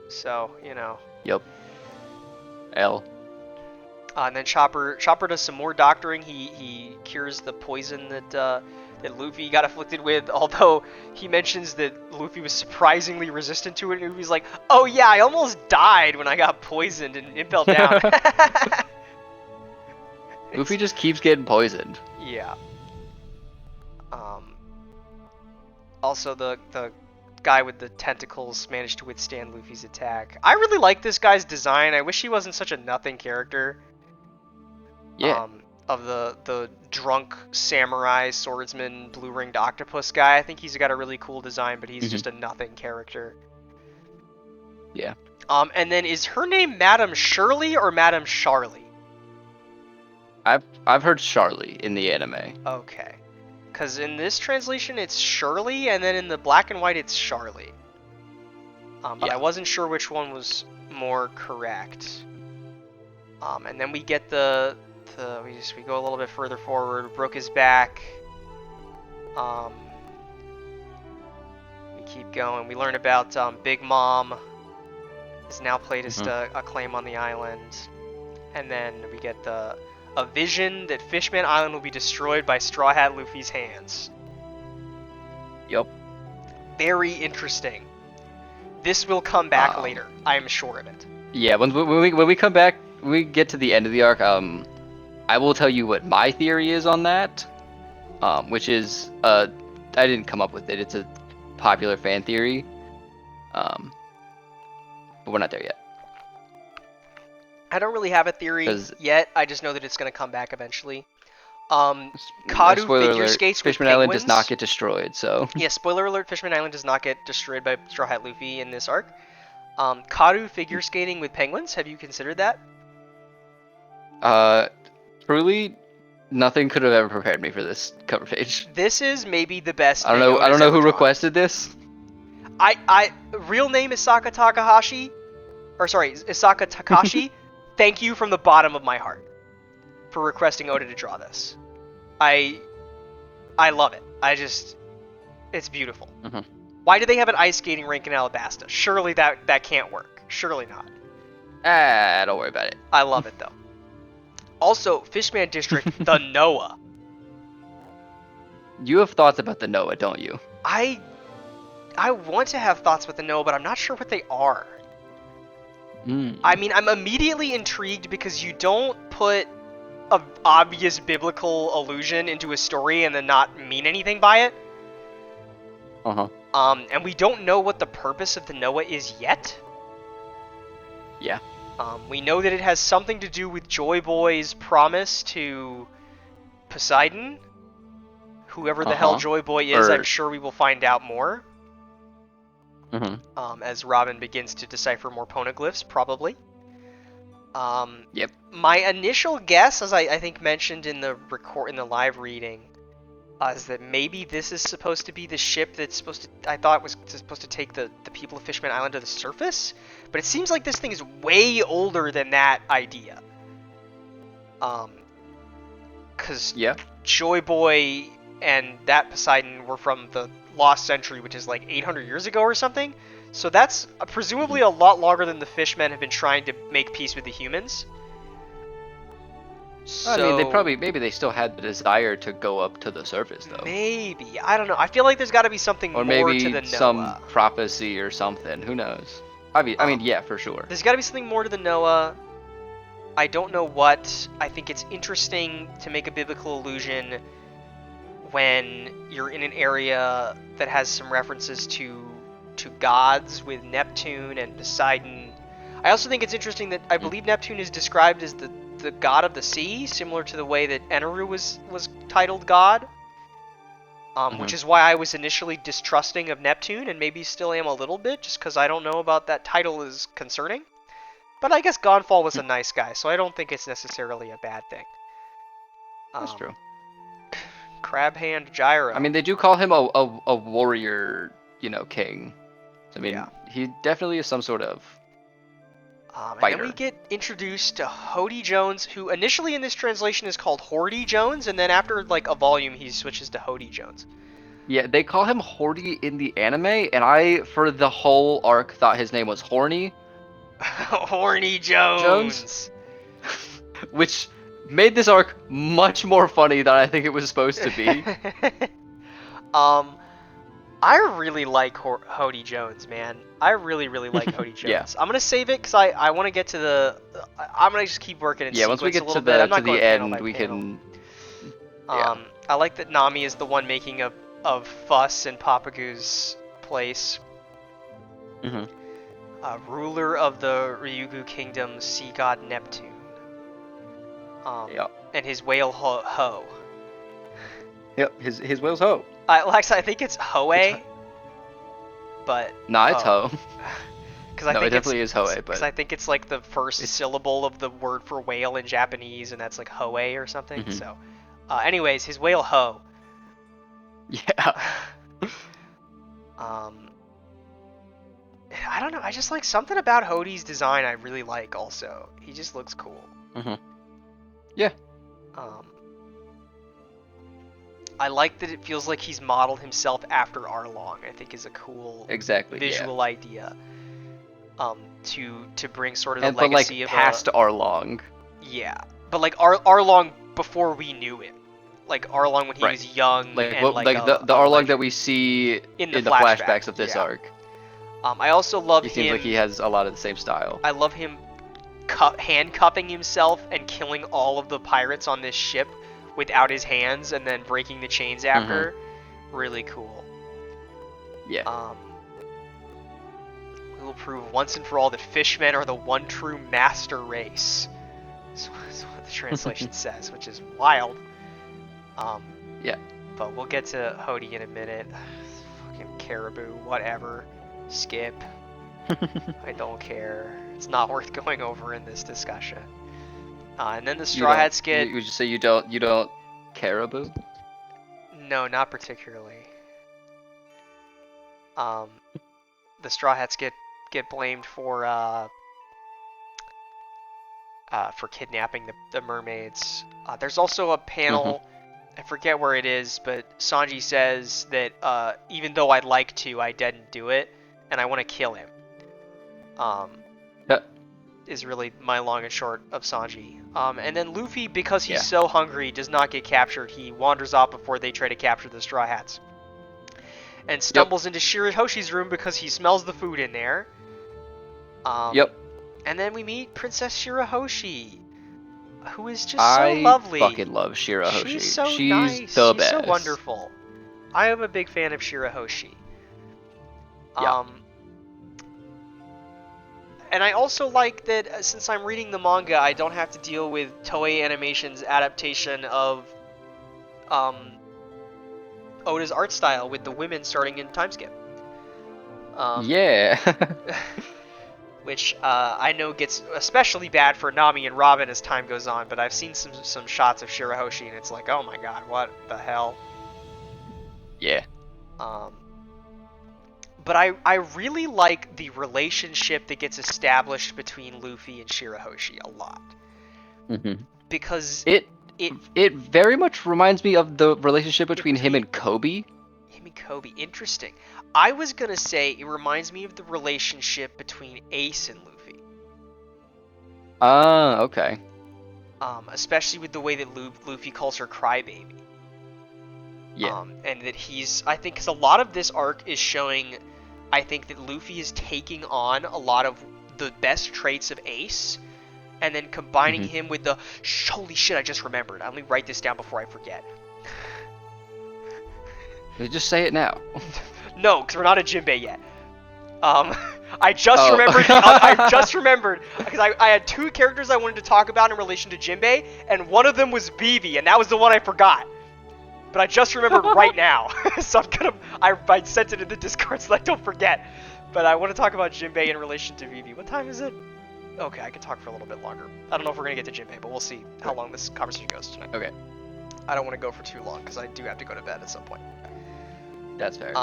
So, you know. Yep. L. And then Chopper does some more doctoring. He cures the poison that Luffy got afflicted with, although he mentions that Luffy was surprisingly resistant to it, and Luffy's like, oh yeah, I almost died when I got poisoned and Impel Down. Luffy just keeps getting poisoned. Yeah. Also, the guy with the tentacles managed to withstand Luffy's attack. I really like this guy's design. I wish he wasn't such a nothing character. Yeah. Of the drunk samurai swordsman blue-ringed octopus guy. I think he's got a really cool design, but he's just a nothing character. Yeah. And then is her name Madame Shirley or Madame Charlie? I've heard Charlie in the anime. Okay. Because in this translation it's Shirley, and then in the black and white it's Charlie. But yeah. I wasn't sure which one was more correct. And then we get we go a little bit further forward. Brook is back. We keep going. We learn about Big Mom is now placed a claim on the island, and then we get a vision that Fishman Island will be destroyed by Straw Hat Luffy's hands. Yep. Very interesting. This will come back later. I am sure of it. Yeah. When we come back, we get to the end of the arc. I will tell you what my theory is on that, which is I didn't come up with it. It's a popular fan theory, but we're not there yet. I don't really have a theory yet. I just know that it's going to come back eventually. Kadu figure skates with Fishman Island penguins. does not get destroyed, so. Yeah, spoiler alert, Fishman Island does not get destroyed by Straw Hat Luffy in this arc. Kadu figure skating with penguins, have you considered that? Truly, nothing could have ever prepared me for this cover page. This is maybe the best. I don't know who requested this. Real name Isaka Takahashi, or sorry, Isaka Takashi. Thank you from the bottom of my heart for requesting Oda to draw this. I love it. It's beautiful. Why do they have an ice skating rink in Alabasta? Surely that can't work. Surely not. Don't worry about it. I love it though. Also, Fishman District, the Noah. You have thoughts about the Noah, don't you? I want to have thoughts about the Noah, but I'm not sure what they are. I mean, I'm immediately intrigued because you don't put an obvious biblical allusion into a story and then not mean anything by it. And we don't know what the purpose of the Noah is yet. Yeah. We know that it has something to do with Joy Boy's promise to Poseidon. Whoever the hell Joy Boy is, I'm sure we will find out more. As Robin begins to decipher more poneglyphs, probably. Yep. My initial guess, as I think mentioned in the live reading, is that maybe this is supposed to be the ship that's supposed to. I thought was supposed to take the people of Fishman Island to the surface, but it seems like this thing is way older than that idea. Because Joy Boy and that Poseidon were from the Lost Century, which is like 800 years ago or something. So that's presumably a lot longer than the Fishmen have been trying to make peace with the humans. I mean, So maybe they still had the desire to go up to the surface though, maybe, I don't know. I feel like there's got to be something or more to maybe the some Noah. prophecy or something. Who knows? I mean, Um, yeah, for sure. there's got to be something more to the Noah. I don't know what. I think it's interesting to make a biblical allusion when you're in an area that has some references to gods with Neptune and Poseidon. I also think it's interesting that I believe Neptune is described as the god of the sea, similar to the way that Enneru was titled god. Which is why I was initially distrusting of Neptune, and maybe still am a little bit, just because I don't know about that title is concerning. But I guess Godfall was a nice guy, so I don't think it's necessarily a bad thing. That's true. Crab Hand Gyro. I mean, they do call him a warrior, king. I mean, Yeah. he definitely is some sort of And then we fighter. get introduced to Hody Jones, who initially in this translation is called Hordy Jones, and then after like a volume he switches to Hody Jones. Yeah, they call him Hordy in the anime, and I, for the whole arc, thought his name was Horny Horny Jones, Jones. which made this arc much more funny than I think it was supposed to be. I really like Hody Jones, man. I really, really like Hody Yeah. Jones. I'm gonna save it because I want to get to the. I'm gonna just keep working in Yeah, once we sequence a get little bit. I'm not to going the panel by end, we panel. can. Yeah. I like that Nami is the one making a fuss in Papagu's place. hmm Ruler of the Ryugu Kingdom, sea god Neptune. Yep. And his whale Ho. Yep. His whale's Ho. Lex, I think it's Hoe, but Nah, it's Ho. Because I No, it think definitely is Hoe, because but I think it's like the first it's syllable of the word for whale in Japanese, and that's like Hoe or something. Mhm. So, anyways, his whale Ho. yeah. I don't know. I just like something about Hody's design. I really like. Also, he just looks cool. Yeah. I like that it feels like he's modeled himself after Arlong. I think is a cool visual idea. To bring sort of the legacy but like of past Arlong. Yeah, but like Arlong before we knew him, like Arlong when he was young Like and like the Arlong that we see in the flashbacks of this arc. I also love He him. seems like he has a lot of the same style. I love him handcuffing himself and killing all of the pirates on this ship without his hands, and then breaking the chains after. Really cool. Yeah. We will prove once and for all that Fishmen are the one true master race. That's what the translation says, which is wild. Yeah. But we'll get to Hody in a minute. Fucking caribou, whatever. Skip. I don't care. It's not worth going over in this discussion. And then the Straw Hats get. Would you say you don't caribou? No, not particularly. The Straw Hats get blamed for kidnapping the mermaids. There's also a panel, I forget where it is, but Sanji says that even though I'd like to, I didn't do it, and I want to kill him. Is really my long and short of Sanji. And then Luffy, because he's so hungry, does not get captured. He wanders off before they try to capture the Straw Hats. And stumbles into Shirahoshi's room because he smells the food in there. And then we meet Princess Shirahoshi, who is just so lovely. I fucking love Shirahoshi. She's so nice. The best. She's so wonderful. I am a big fan of Shirahoshi. And I also like that since I'm reading the manga, I don't have to deal with Toei Animation's adaptation of Oda's art style with the women starting in timeskip. Which I know gets especially bad for Nami and Robin as time goes on, but I've seen some shots of Shirahoshi and it's like, oh my god, what the hell? Yeah. But I really like the relationship that gets established between Luffy and Shirahoshi a lot. Because it very much reminds me of the relationship between him and Kobe. Interesting. I was gonna say it reminds me of the relationship between Ace and Luffy. Okay. especially with the way that Luffy calls her crybaby. Yeah. And that I think, because a lot of this arc is showing, I think that Luffy is taking on a lot of the best traits of Ace, and then combining him with the, holy shit, I just remembered. Let me write this down before I forget. Just say it now. No, because we're not at Jinbei yet. I just remembered. I just remembered because I had two characters I wanted to talk about in relation to Jinbei, and one of them was BB, and that was the one I forgot. But I just remembered right now, so I sent it in the Discord so I don't forget. But I want to talk about Jinbei in relation to BB. What time is it? Okay, I can talk for a little bit longer. I don't know if we're gonna get to Jinbei, but we'll see how long this conversation goes tonight. Okay. I don't want to go for too long because I do have to go to bed at some point. That's fair.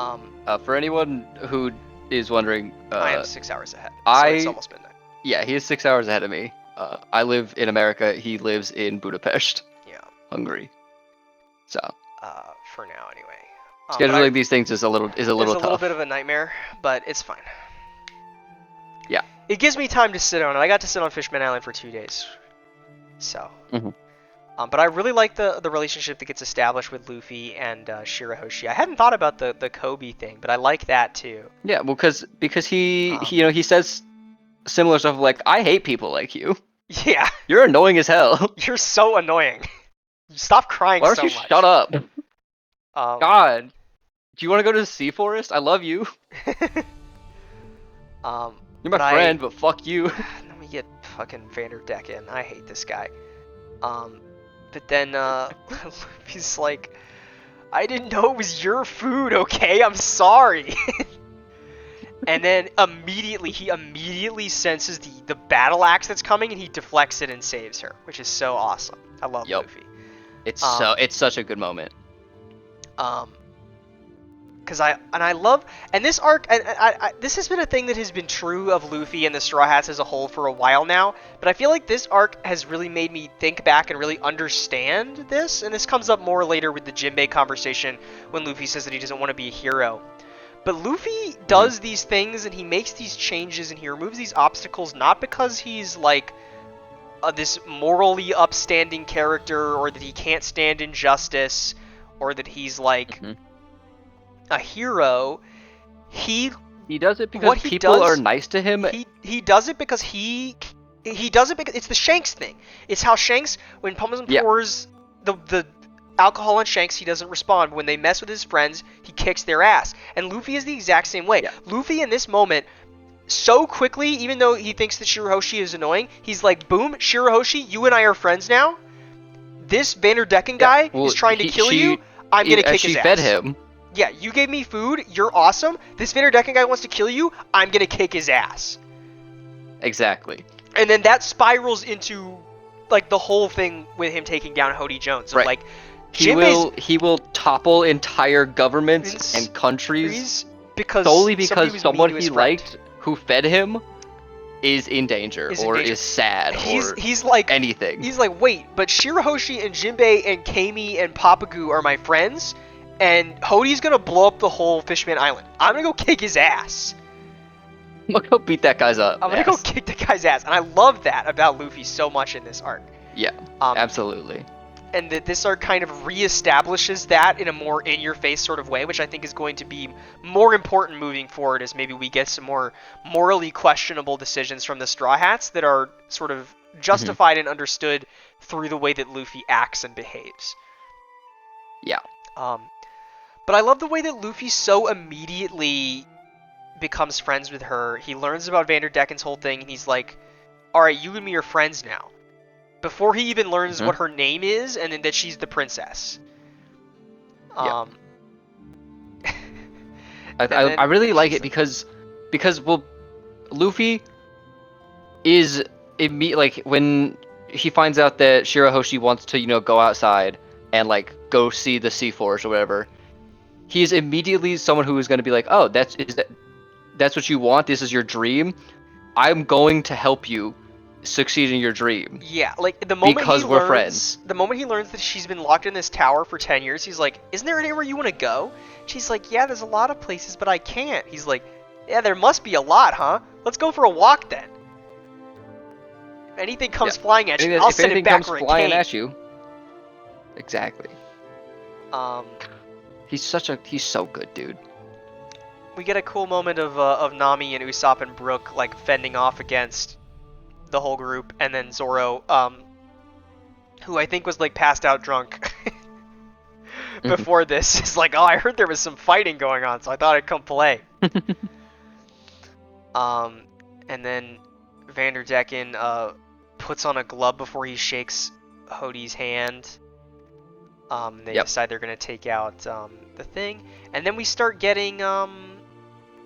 For anyone who is wondering, I am 6 hours ahead. So it's almost midnight. Yeah, he is 6 hours ahead of me. I live in America. He lives in Budapest. Yeah. Hungary. So. For now, anyway. Scheduling these things is a little tough. It's a little bit of a nightmare, but it's fine. Yeah. It gives me time to sit on it. I got to sit on Fishman Island for 2 days. So. But I really like the relationship that gets established with Luffy and Shirahoshi. I hadn't thought about the Kobe thing, but I like that too. Yeah, well, because he says similar stuff like, I hate people like you. Yeah. You're annoying as hell. You're so annoying. Stop crying so much. Why don't you shut up? God. Do you want to go to the Sea Forest? I love you. You're my friend, but fuck you. Let me get fucking Vanderdecken. I hate this guy. But then he's like, I didn't know it was your food, okay? I'm sorry. And then he immediately senses the battle axe that's coming, and he deflects it and saves her, which is so awesome. I love Luffy. It's such a good moment. Because I love, and this arc, this has been a thing that has been true of Luffy and the Straw Hats as a whole for a while now, but I feel like this arc has really made me think back and really understand this, and this comes up more later with the Jinbei conversation when Luffy says that he doesn't want to be a hero. But Luffy does these things, and he makes these changes, and he removes these obstacles not because he's like this morally upstanding character, or that he can't stand injustice, or that he's like a hero. He does it because people are nice to him. He does it because he does it because it's the Shanks thing. It's how Shanks, when Pummels pours the alcohol on Shanks, he doesn't respond. But when they mess with his friends, he kicks their ass. And Luffy is the exact same way. Luffy in this moment, so quickly, even though he thinks that Shirahoshi is annoying, he's like, boom, Shirahoshi, you and I are friends now. This Vanderdecken guy is trying to kill you. I'm going to kick his ass. She fed him. Yeah, you gave me food. You're awesome. This Vanderdecken guy wants to kill you. I'm going to kick his ass. Exactly. And then that spirals into like the whole thing with him taking down Hody Jones. So, like, he will topple entire governments and countries solely because someone he liked who fed him is in danger is sad he's like anything. He's like, wait, but Shirahoshi and Jinbei and Kami and Papagu are my friends, and Hody's gonna blow up the whole Fishman Island. I'm gonna go kick his ass. I'm gonna go beat that guy's up. I'm gonna go kick the guy's ass, and I love that about Luffy so much in this arc. Yeah, absolutely. And that this arc kind of reestablishes that in a more in-your-face sort of way, which I think is going to be more important moving forward as maybe we get some more morally questionable decisions from the Straw Hats that are sort of justified and understood through the way that Luffy acts and behaves. Yeah. But I love the way that Luffy so immediately becomes friends with her. He learns about Vanderdecken's whole thing, and he's like, alright, you and me are friends now. Before he even learns what her name is, and then that she's the princess. I really like it because well, Luffy is like when he finds out that Shirahoshi wants to go outside and like go see the Sea Forest or whatever. He's immediately someone who is going to be like, oh, that's what you want. This is your dream. I'm going to help you succeed in your dream. Yeah, like the moment we're friends. The moment he learns that she's been locked in this tower for 10 years, he's like, isn't there anywhere you want to go? She's like, yeah, there's a lot of places, but I can't. He's like, yeah, there must be a lot, huh? Let's go for a walk then. anything comes Yeah. flying at you, I'll If send it anything back comes where it flying came. at you, exactly. He's so good, dude. We get a cool moment of Nami and Usopp and Brook like fending off against the whole group, and then Zoro, who I think was like passed out drunk before this, is like, oh, I heard there was some fighting going on, so I thought I'd come play. And then Vanderdecken puts on a glove before he shakes Hody's hand. They decide they're gonna take out the thing, and then we start getting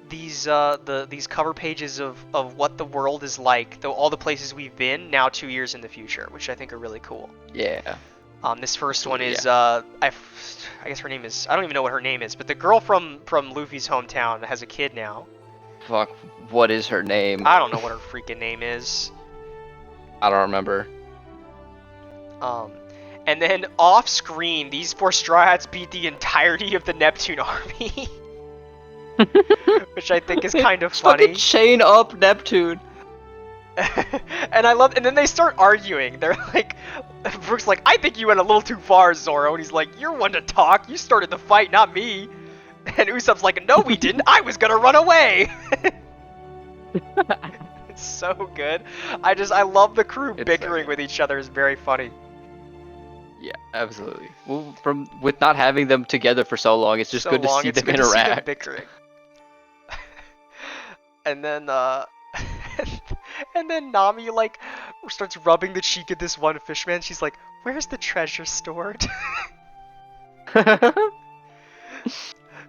these cover pages of what the world is like, though all the places we've been now 2 years in the future, which I think are really cool. Yeah. This first one is yeah. I guess her name is, I don't even know what her name is, but the girl from Luffy's hometown has a kid now. Fuck, what is her name? I don't know what her freaking name is. I don't remember. And then off screen, these 4 Straw Hats beat the entirety of the Neptune army. Which I think is kind of funny. Fucking chain up Neptune. And I love, and then they start arguing. They're like, Brook's like, I think you went a little too far, Zoro. And he's like, you're one to talk. You started the fight, not me. And Usopp's like, no, we didn't. I was gonna run away. It's so good. I love the crew bickering with each other. It's very funny. Yeah, absolutely. Well, with not having them together for so long, it's just good to see them interact. To see them bickering. And then and then Nami like starts rubbing the cheek of this one fishman. She's like, "Where's the treasure stored?"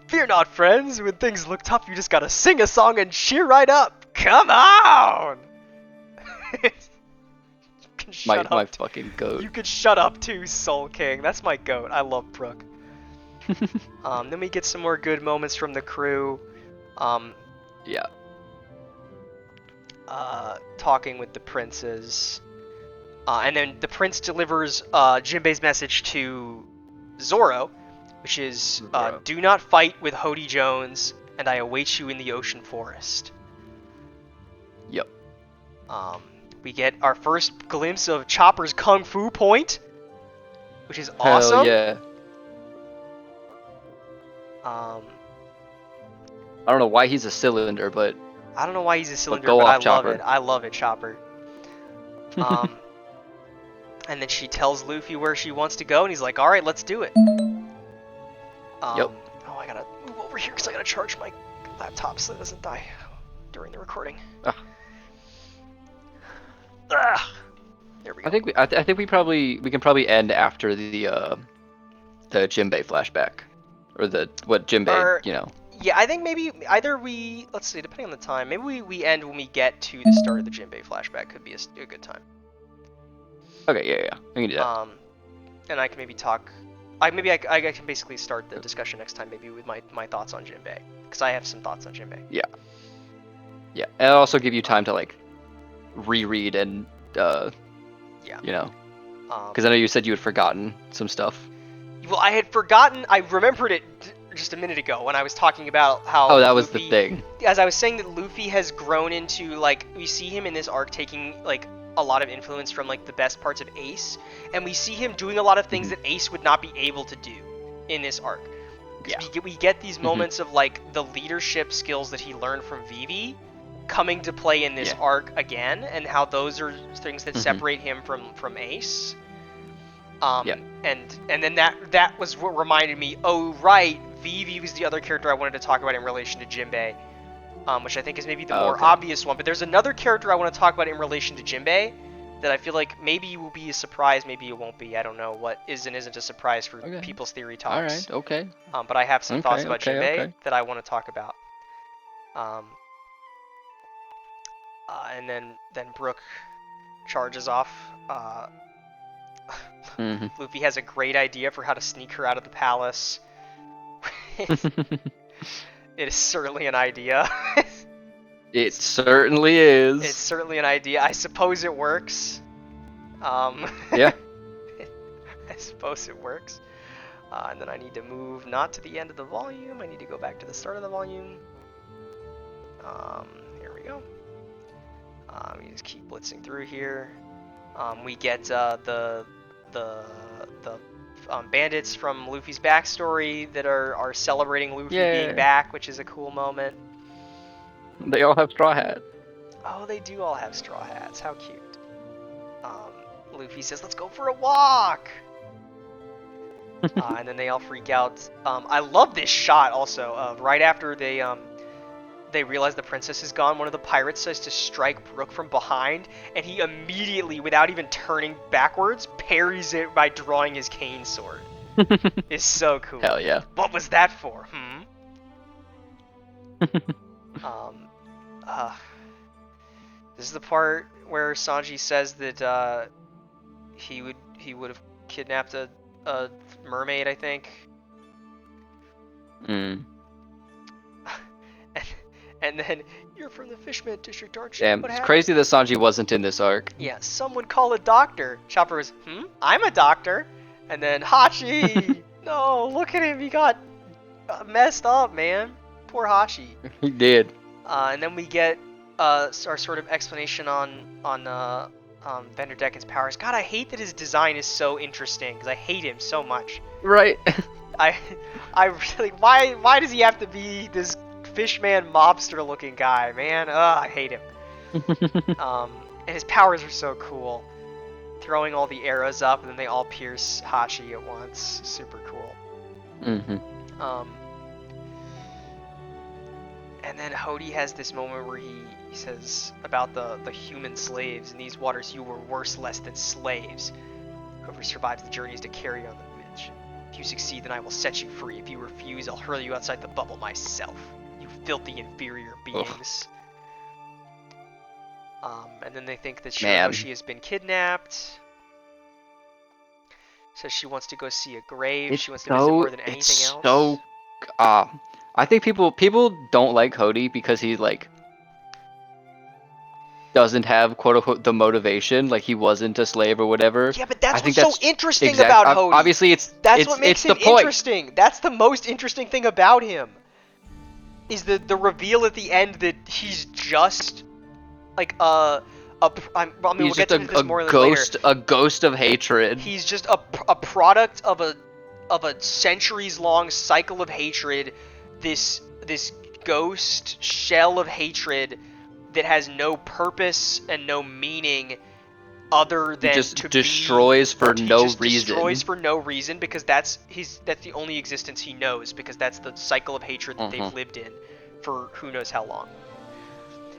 Fear not, friends. When things look tough, you just gotta sing a song and cheer right up. Come on! my fucking goat. You could shut up too, Soul King. That's my goat. I love Brook. Then we get some more good moments from the crew. Yeah. Talking with the princes. And then the prince delivers Jinbei's message to Zoro, which is, do not fight with Hody Jones, and I await you in the ocean forest. Yep. We get our first glimpse of Chopper's Kung Fu point, which is awesome. Hell yeah. I don't know why he's a cylinder, but... I don't know why he's a cylinder, but I Chopper. love it. I love it, Chopper. And then she tells Luffy where she wants to go, and he's like, alright, let's do it. Yep. Oh, I gotta move over here because I gotta charge my laptop so it doesn't die during the recording. There we go. I think we can probably end after the Jinbei flashback, or what Jinbei, you know. Yeah, I think maybe either we, let's see, depending on the time, maybe we end when we get to the start of the Jinbei flashback. Could be a good time. Okay, yeah, we can do that. And I can maybe talk. I can basically start the discussion next time, maybe with my thoughts on Jinbei, because I have some thoughts on Jinbei. Yeah. Yeah, and it'll also give you time to like reread and you know, because I know you said you had forgotten some stuff. Well, I had forgotten. I remembered it just a minute ago when I was talking about how. Oh, that was the thing. As I was saying that Luffy has grown into, like, we see him in this arc taking like a lot of influence from like the best parts of Ace, and we see him doing a lot of things that Ace would not be able to do in this arc. Yeah. We get these moments of like the leadership skills that he learned from Vivi coming to play in this arc again, and how those are things that separate him from Ace. And then that was what reminded me, oh right, Vivi was the other character I wanted to talk about in relation to Jinbei, which I think is maybe the more obvious one. But there's another character I want to talk about in relation to Jinbei that I feel like maybe will be a surprise, maybe it won't be. I don't know what is and isn't a surprise for people's theory talks. All right, okay. But I have some thoughts about Jinbei that I want to talk about. And then Brook charges off. Luffy has a great idea for how to sneak her out of the palace. It is certainly an idea. It certainly is. It's certainly an idea. I suppose it works. Yeah. I suppose it works. And then I need to move not to the end of the volume. I need to go back to the start of the volume. Here we go. You just keep blitzing through here. We get the bandits from Luffy's backstory that are celebrating Luffy being Yeah. back, which is a cool moment. They all have straw hats. Oh, they do all have straw hats. How cute. Luffy says, "Let's go for a walk." And then they all freak out. I love this shot also. Right after they realize the princess is gone, one of the pirates says to strike Brook from behind, and he immediately, without even turning backwards, parries it by drawing his cane sword. It's so cool. Hell yeah. What was that for? This is the part where Sanji says that he would have kidnapped a mermaid, I think. And then, "You're from the Fishman district, aren't you? Damn, What it's happened?" crazy that Sanji wasn't in this arc. Yeah, "Some would call a doctor." Chopper was, "I'm a doctor." And then, "Hachi! No, look at him, he got messed up, man. Poor Hachi." He did. And then we get our sort of explanation on Vanderdecken's powers. God, I hate that his design is so interesting, because I hate him so much. Right. I really, why does he have to be this Fishman mobster looking guy, man? I hate him. And his powers are so cool. Throwing all the arrows up and then they all pierce Hachi at once. Super cool. And then Hody has this moment where he says about the human slaves. "In these waters you were worse less than slaves. Whoever survives the journey is to carry on the image. If you succeed, then I will set you free. If you refuse, I'll hurl you outside the bubble myself. You filthy inferior beings." And then they think that Shirahoshi has been kidnapped. Says she wants to go see a grave. She wants to visit more than anything else. I think people don't like Hody because he like doesn't have quote unquote the motivation, like he wasn't a slave or whatever. Yeah, but that's what's so interesting about Hody. Obviously, that's what makes him interesting. That's the most interesting thing about him. Is the reveal at the end that he's just like we'll get into this more later. A ghost of hatred. He's just a product of a centuries-long cycle of hatred. This ghost shell of hatred that has no purpose and no meaning other than to destroys for no reason. Destroys for no reason because that's the only existence he knows, because that's the cycle of hatred that they've lived in for who knows how long.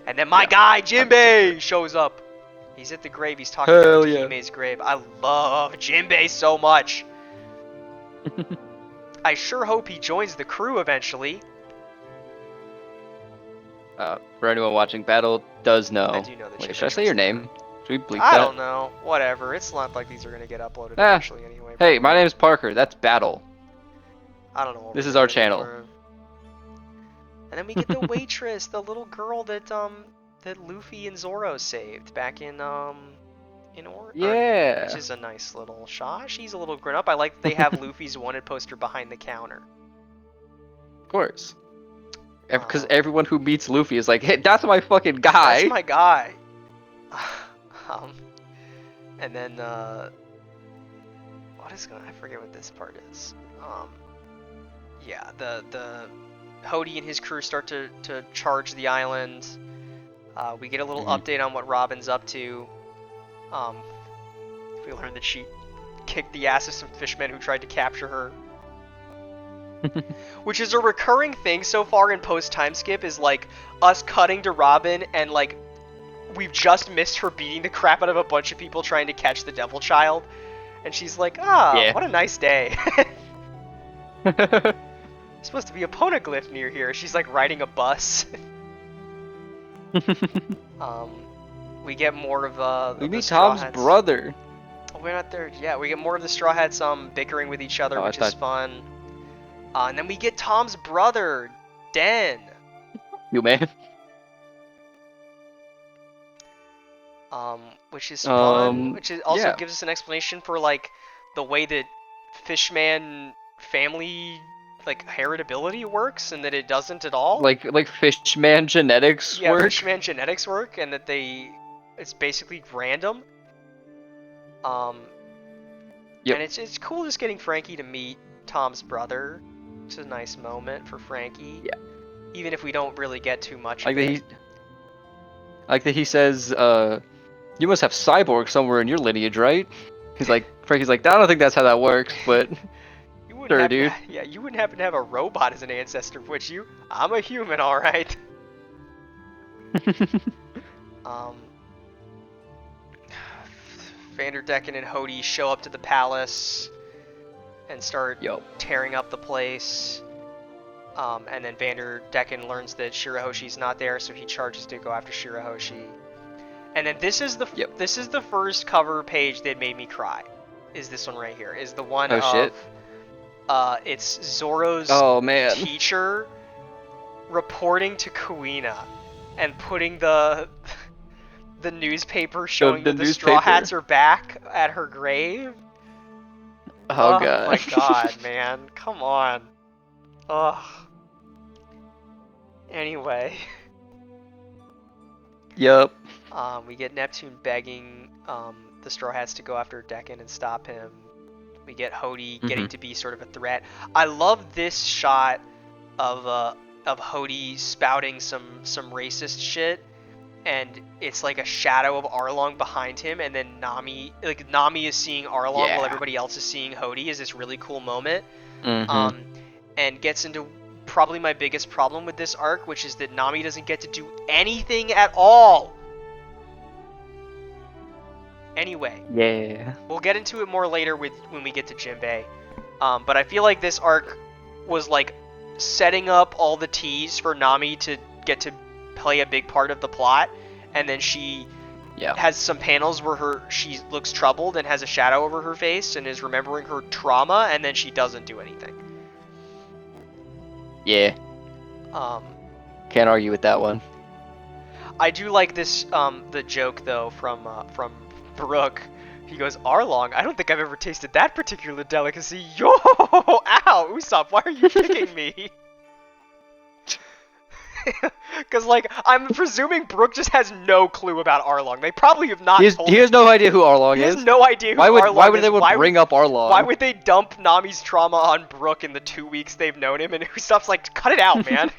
And then my guy Jinbei shows up. He's at the grave. He's talking about Hime's grave. I love Jinbei so much. I sure hope he joins the crew eventually. For anyone watching, Battle does know. I do know that. Wait, should I say your name? Should we bleep that? I don't know. Whatever. It's not like these are gonna get uploaded eventually anyway. Hey, my name's Parker. That's Battle. I don't know. This is our channel. And then we get the waitress, the little girl that Luffy and Zoro saved back in Yeah. Which is a nice little shot. She's a little grown up. I like that they have Luffy's wanted poster behind the counter. Of course. Because everyone who meets Luffy is like, "Hey, that's my fucking guy." That's my guy. And then I forget what this part is. Yeah, the Hody and his crew start to charge the island. We get a little update on what Robin's up to. We learn that she kicked the ass of some fishmen who tried to capture her. Which is a recurring thing so far in post timeskip, is like us cutting to Robin and like we've just missed her beating the crap out of a bunch of people trying to catch the Devil Child, and she's like, what a nice day. Supposed to be a poneglyph near here. She's like riding a bus. We get more of we meet Tom's brother. Oh, we're not there. Yeah, we get more of the Straw Hats bickering with each other, which is fun. And then we get Tom's brother, Den. You man. Which is fun. Which is also gives us an explanation for like the way that Fishman family like heritability works, and that it doesn't at all. Like Fishman genetics work. Yeah, Fishman genetics work, and that it's basically random. Um, Yep. and it's cool just getting Frankie to meet Tom's brother. It's a nice moment for Frankie. Yeah. Even if we don't really get too much Like of that it. he says, you must have cyborg somewhere in your lineage, right? Frankie's like, I don't think that's how that works, but You wouldn't sure, happen dude. to, yeah, you wouldn't happen to have a robot as an ancestor, would you? I'm a human, all right. Um, Vanderdecken and Hody show up to the palace and start Yo. tearing up the place. And then Vanderdecken learns that Shirahoshi's not there, so he charges to go after Shirahoshi. And then this is the first cover page that made me cry. Is this one right here? Is the one Oh, of shit. It's Zoro's Oh, man. teacher reporting to Kuina and putting the newspaper showing that the Straw Hats are back at her grave. Oh, God. My god, man. Come on. Ugh. Anyway. Yup. We get Neptune begging the Straw Hats to go after Decken and stop him. We get Hody getting to be sort of a threat. I love this shot of Hody spouting some racist shit, and it's like a shadow of Arlong behind him, and then Nami is seeing Arlong while everybody else is seeing Hody. Is this really cool moment? And gets into probably my biggest problem with this arc, which is that Nami doesn't get to do anything at all. Anyway, Yeah. we'll get into it more later when we get to Jinbei. But I feel like this arc was like setting up all the teas for Nami to get to play a big part of the plot, and then she has some panels where she looks troubled and has a shadow over her face and is remembering her trauma, and then she doesn't do anything. Yeah. Can't argue with that one. I do like this the joke though from Brooke. He goes, Arlong, I don't think I've ever tasted that particular delicacy. Yo! Ow! Usopp, why are you kicking me? Because, like, I'm presuming Brooke just has no clue about Arlong. They probably have not told him. He has no idea who Arlong is. He has no idea who Arlong is. Why would they bring up Arlong? Why would they dump Nami's trauma on Brooke in the 2 weeks they've known him? And Usopp's like, cut it out, man.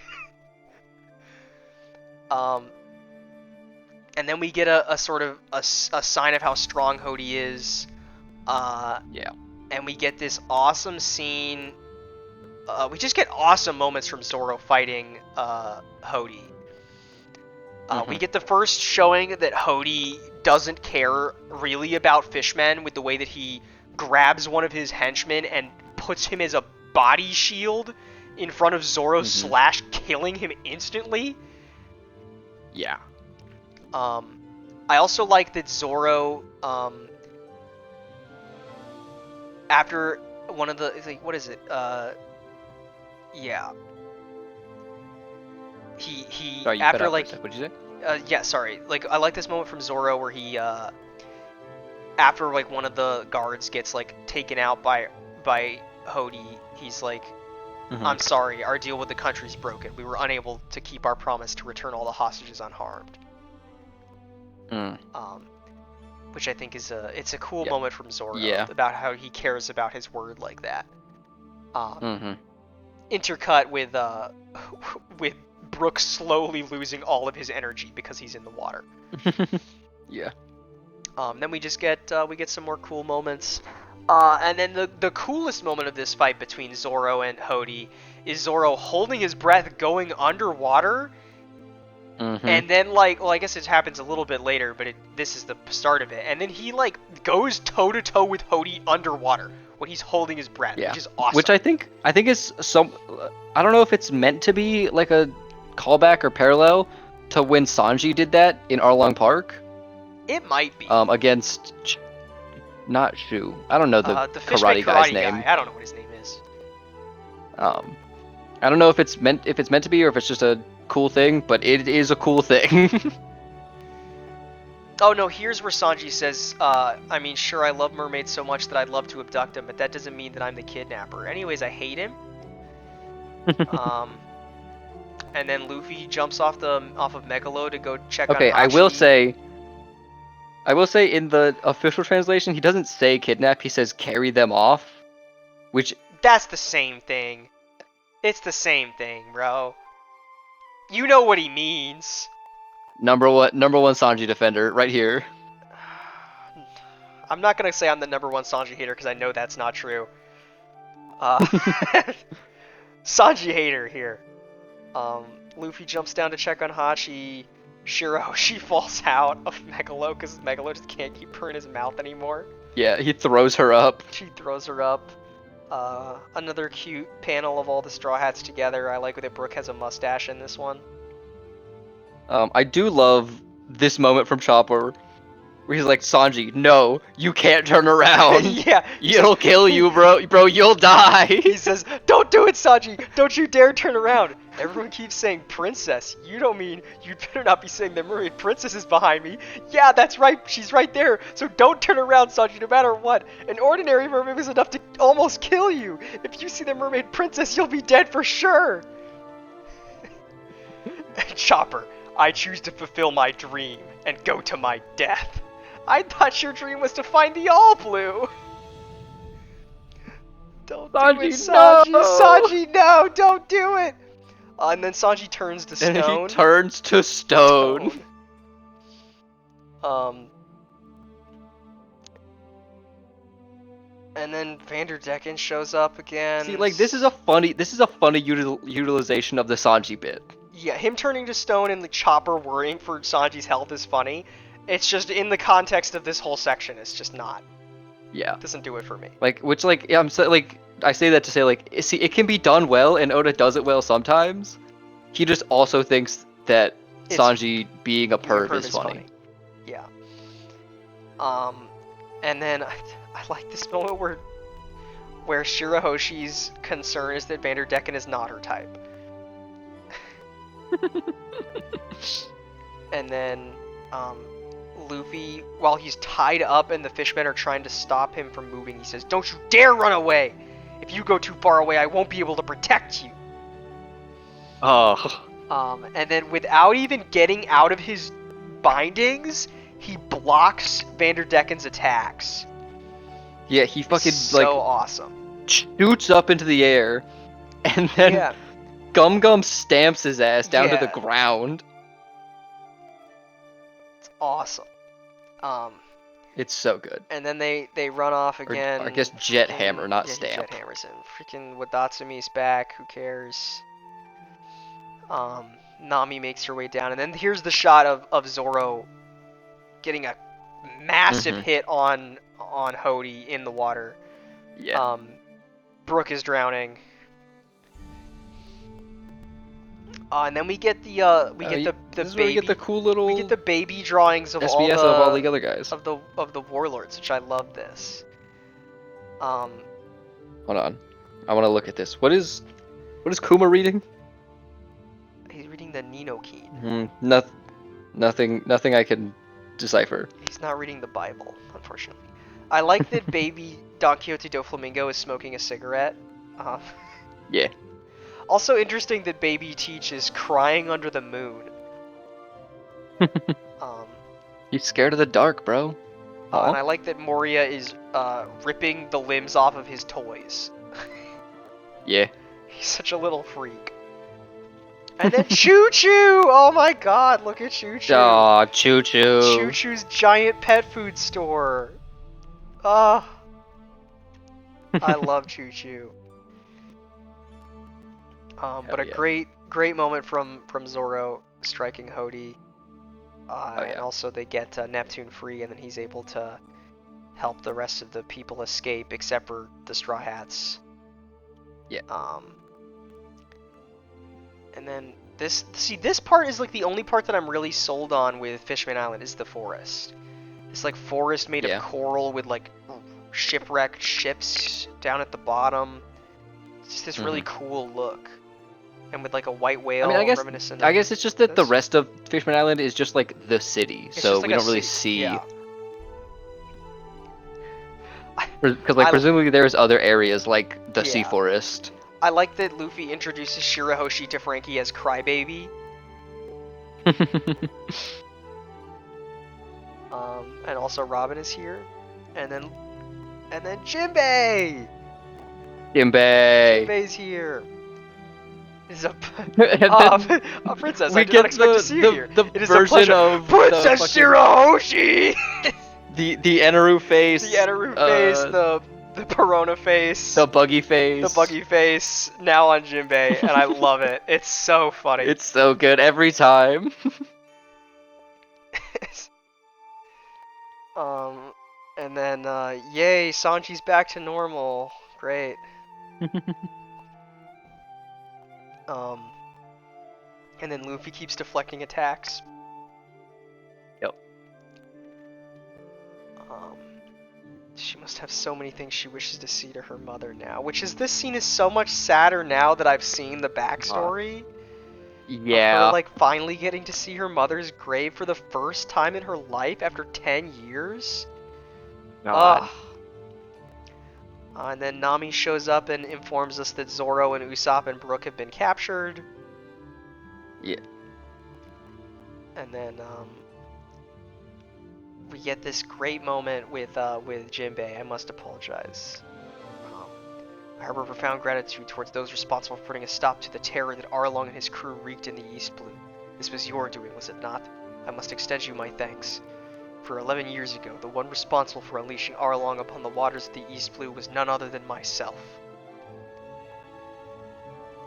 And then we get a sort of a sign of how strong Hody is. And we get this awesome scene. We just get awesome moments from Zoro fighting Hody. We get the first showing that Hody doesn't care really about Fishman with the way that he grabs one of his henchmen and puts him as a body shield in front of Zoro / killing him instantly. Yeah. I also like that Zoro, after one of the, like, what is it? Yeah. Sorry, after like, what'd you say? yeah, sorry. Like, I like this moment from Zoro where he, after like one of the guards gets like taken out by Hody, he's like, I'm sorry, our deal with the country's broken. We were unable to keep our promise to return all the hostages unharmed. Which I think is it's a cool moment from Zoro about how he cares about his word like that. Intercut with Brooke slowly losing all of his energy because he's in the water. Yeah. Then we just get some more cool moments. And then the coolest moment of this fight between Zoro and Hody is Zoro holding his breath going underwater. And then, like, well, I guess it happens a little bit later, but this is the start of it. And then he, like, goes toe-to-toe with Hody underwater when he's holding his breath, which is awesome. Which I think is some... I don't know if it's meant to be, like, a callback or parallel to when Sanji did that in Arlong Park. It might be. Against... Not Shu. I don't know the karate guy's name. I don't know what his name is. I don't know if it's meant to be or if it's just a cool thing, but it is a cool thing. Oh no, here's where Sanji says, I mean, sure, I love mermaids so much that I'd love to abduct him, but that doesn't mean that I'm the kidnapper. Anyways, I hate him. And then Luffy jumps off of Megalo to go check on Hashi. I will say I will say in the official translation, he doesn't say kidnap. He says carry them off, which That's the same thing. It's the same thing, bro. You know what he means. number one Sanji defender right here. I'm not gonna say I'm the number one Sanji hater because I know that's not true. Uh, Sanji hater here. Luffy jumps down to check on Hachi. Shirahoshi falls out of Megalo because Megalo just can't keep her in his mouth anymore. Yeah, he throws her up. She throws her up. Another cute panel of all the Straw Hats together. I like that Brook has a mustache in this one. I do love this moment from Chopper where he's like, Sanji, no, you can't turn around. Yeah. It'll kill you, bro. Bro, you'll die. He says, don't do it, Sanji. Don't you dare turn around. Everyone keeps saying princess. You don't mean you'd better not be saying the mermaid princess is behind me. Yeah, that's right. She's right there. So don't turn around, Sanji, no matter what. An ordinary mermaid was enough to almost kill you. If you see the mermaid princess, you'll be dead for sure. Chopper, I choose to fulfill my dream and go to my death. I thought your dream was to find the All Blue. Don't Sanji, do it, Sanji. no! Sanji, no, don't do it. And then Sanji turns to stone. And he turns to stone. And then Vanderdecken shows up again. See, like this is a funny utilization of the Sanji bit. Yeah, him turning to stone and the Chopper worrying for Sanji's health is funny. It's just in the context of this whole section, it's just not. Yeah. It doesn't do it for me. Like, which, like, yeah, I say that to say, like, see, it can be done well, and Oda does it well sometimes. He just also thinks that Sanji being a perv is funny. Yeah. And then I like this moment where Shirahoshi's concern is that Vanderdecken is not her type. And then, Luffy, while he's tied up and the Fishmen are trying to stop him from moving, he says, "Don't you dare run away! If you go too far away, I won't be able to protect you." Oh. And then without even getting out of his bindings, he blocks Vanderdecken's attacks. Yeah, he fucking, so awesome. Shoots up into the air, and then Gum Gum stamps his ass down to the ground. It's awesome. It's so good. And then they run off again. Or I guess Jet Hammer, not Stamp. Jet Hammers him. Freaking Wadatsumi's back. Who cares? Nami makes her way down, and then here's the shot of Zoro getting a massive hit on Hody in the water. Yeah. Brook is drowning. And then we get the cool little we get the baby drawings of SBS all the other guys of the warlords, which I love this. Hold on, I want to look at this. What is Kuma reading? He's reading the Nino Key. Nothing I can decipher. He's not reading the Bible, unfortunately. I like that baby Don Quixote do Flamingo is smoking a cigarette. Yeah. Also interesting that Baby Teach is crying under the moon. He's scared of the dark, bro. And I like that Moria is ripping the limbs off of his toys. Yeah. He's such a little freak. And then Choo Choo! Oh my god, look at Choo Choo. Aw, Choo Choo. Choo Choo's giant pet food store. I love Choo Choo. But a great moment from Zoro striking Hody. And also they get Neptune free, and then he's able to help the rest of the people escape, except for the Straw Hats. Yeah. And then this part is like the only part that I'm really sold on with Fishman Island is the forest. This like forest made of coral with like shipwrecked ships down at the bottom. It's just this really cool look. And with like a white whale reminiscent of I guess it's just that the rest of Fishman Island is just like the city, so like we don't really see. Yeah. Because like presumably there's other areas like the sea forest. I like that Luffy introduces Shirahoshi to Frankie as Crybaby. And also Robin is here, and then Jinbei. Jinbei. Jinbei's here. Is a And then a princess. I we did not get expect to see you here. the It is a version pleasure, of Princess the fucking Shirahoshi. the Eneru face, The Anaru face, the Perona face, the buggy the face. buggy face. Now on Jinbei, and I love it. It's so funny. It's so good every time. And then yay, Sanji's back to normal. Great. And then Luffy keeps deflecting attacks. Yep. She must have so many things she wishes to see to her mother now, which is this scene is so much sadder now that I've seen the backstory. Yeah. Of her like finally getting to see her mother's grave for the first time in her life after 10 years. God. And then Nami shows up and informs us that Zoro and Usopp and Brook have been captured. Yeah. And then we get this great moment with Jinbei. I must apologize. I harbor profound gratitude towards those responsible for putting a stop to the terror that Arlong and his crew wreaked in the East Blue. This was your doing, was it not? I must extend you my thanks. For 11 years ago, the one responsible for unleashing Arlong upon the waters of the East Blue was none other than myself.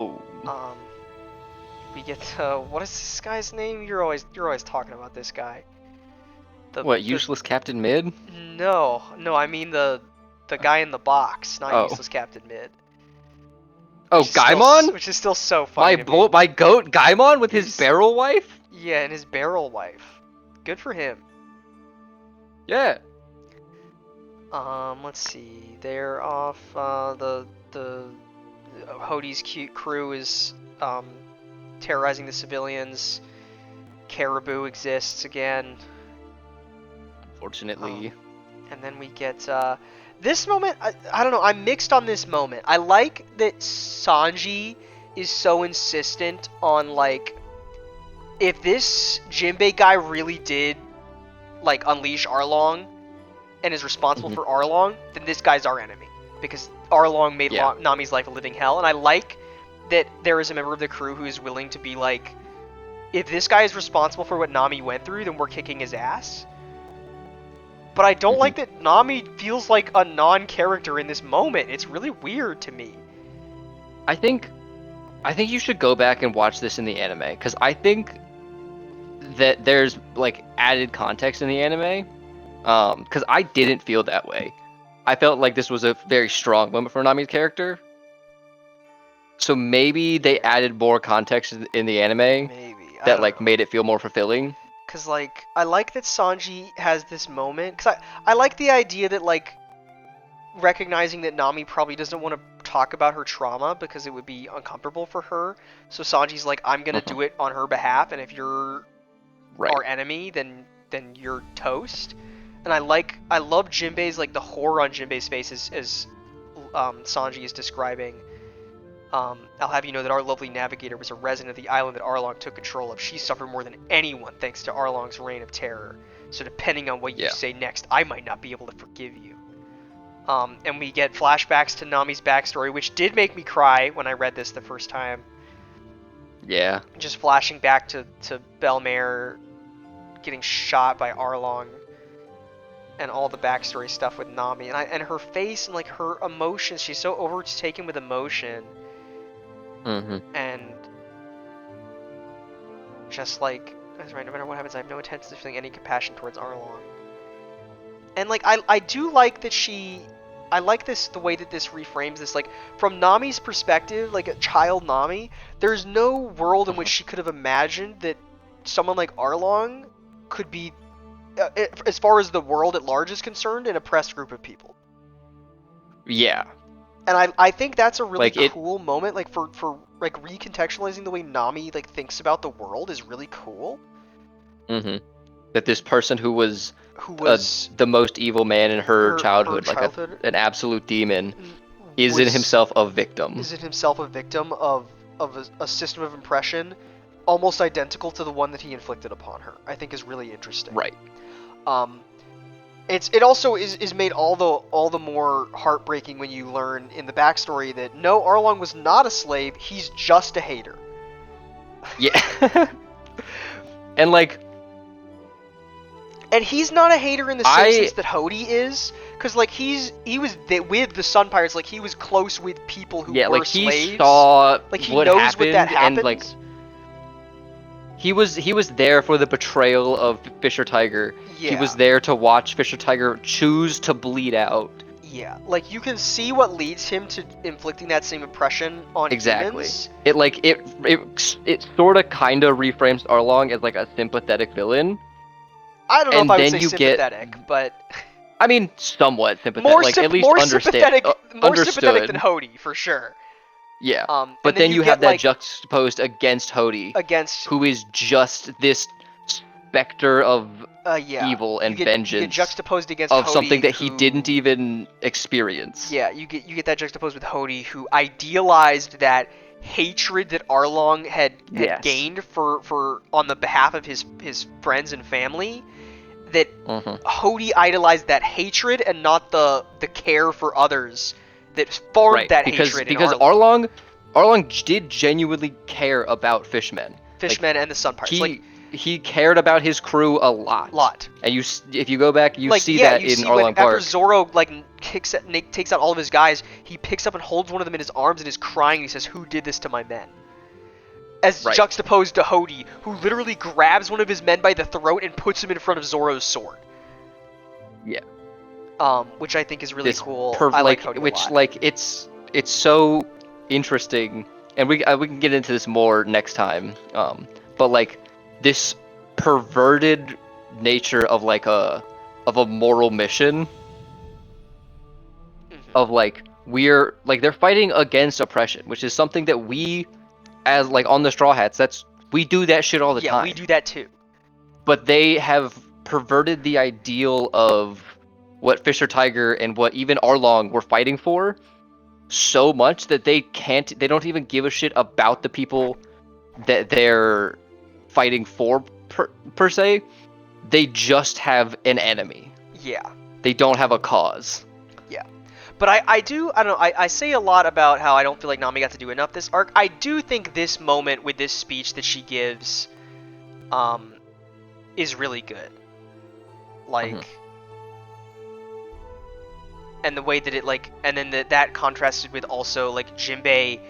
Ooh. We get what is this guy's name? You're always talking about this guy. Useless Captain Mid? No, I mean the guy in the box, not Useless Captain Mid. Oh, Gaimon? Which is still so funny. My goat Gaimon with his barrel wife? Yeah, and his barrel wife. Good for him. Yeah. Let's see. They're off. The Hody's cute crew is terrorizing the civilians. Caribou exists again. Unfortunately. And then we get this moment. I don't know. I'm mixed on this moment. I like that Sanji is so insistent on like, if this Jinbei guy really did like unleash Arlong and is responsible for Arlong, then this guy's our enemy because Arlong made Nami's life a living hell. And I like that there is a member of the crew who is willing to be like, if this guy is responsible for what Nami went through, then we're kicking his ass. But I don't like that Nami feels like a non-character in this moment. It's really weird to me. I think you should go back and watch this in the anime, because I think that there's like added context in the anime. Because I didn't feel that way. I felt like this was a very strong moment for Nami's character. So maybe they added more context in the anime that like made it feel more fulfilling. Because, like, I like that Sanji has this moment. Because I like the idea that, like, recognizing that Nami probably doesn't want to talk about her trauma because it would be uncomfortable for her. So Sanji's like, I'm going to do it on her behalf. And if you're our enemy, then you're toast. And I love Jinbei's, like, the horror on Jinbei's face as Sanji is describing. I'll have you know that our lovely navigator was a resident of the island that Arlong took control of. She suffered more than anyone thanks to Arlong's reign of terror. So depending on what you say next, I might not be able to forgive you. And we get flashbacks to Nami's backstory, which did make me cry when I read this the first time. Yeah. Just flashing back to Belmare getting shot by Arlong and all the backstory stuff with Nami. And her face and, like, her emotions, she's so overtaken with emotion. And just like, that's right, no matter what happens, I have no intention of feeling any compassion towards Arlong. And, like, I do like that I like this, the way that this reframes this, like, from Nami's perspective, like a child Nami, there's no world in which she could have imagined that someone like Arlong could be, as far as the world at large is concerned, an oppressed group of people. Yeah. And I think that's a really cool moment, like, for like, recontextualizing the way Nami, like, thinks about the world is really cool. That this person who was the most evil man in her childhood, like an absolute demon, is in himself a victim. Is in himself a victim of a system of oppression almost identical to the one that he inflicted upon her. I think is really interesting. Right. Um, it also is made all the more heartbreaking when you learn in the backstory that no, Arlong was not a slave. He's just a hater. Yeah. And like, and he's not a hater in the same sense that Hody is, because like he was with the Sun Pirates, like he was close with people who were like slaves. He saw like he what knows happened, what that happened. and like he was there for the betrayal of Fisher Tiger. Yeah. He was there to watch Fisher Tiger choose to bleed out. Yeah, like you can see what leads him to inflicting that same impression on humans. It like it sort of kind of reframes Arlong as like a sympathetic villain. I don't know and if I would then say you sympathetic, but I mean somewhat sympathetic. more like at least more understand, sympathetic, more understood. sympathetic than Hody for sure. Yeah, then but then you have that like, juxtaposed against Hody, against who is just this specter of evil and vengeance. You get juxtaposed against of Hody, something that he didn't even experience. Yeah, you get that juxtaposed with Hody, who idealized that hatred that Arlong had gained for on the behalf of his friends and family. That Hody idolized that hatred and not the care for others that formed that hatred. Because in Arlong. Arlong did genuinely care about Fishman. Fishman and the Sun Pirates. He cared about his crew a lot. And if you go back, you see that in Arlong Park. After Zoro takes out all of his guys, he picks up and holds one of them in his arms and is crying. And he says, "Who did this to my men?" As juxtaposed to Hody, who literally grabs one of his men by the throat and puts him in front of Zoro's sword. Yeah. Which I think is really cool. I like Hody a lot. It's so interesting, and we can get into this more next time. But like this perverted nature of like a moral mission. Of like they're fighting against oppression, which is something that we, as like on the Straw Hats, we do that shit all the time. Yeah, we do that too. But they have perverted the ideal of what Fisher Tiger and what even Arlong were fighting for so much that they don't even give a shit about the people that they're fighting for per se. They just have an enemy. Yeah. They don't have a cause. Yeah. But I don't know, I say a lot about how I don't feel like Nami got to do enough this arc. I do think this moment with this speech that she gives is really good. Like, and the way that it like, and then that contrasted with also like Jinbei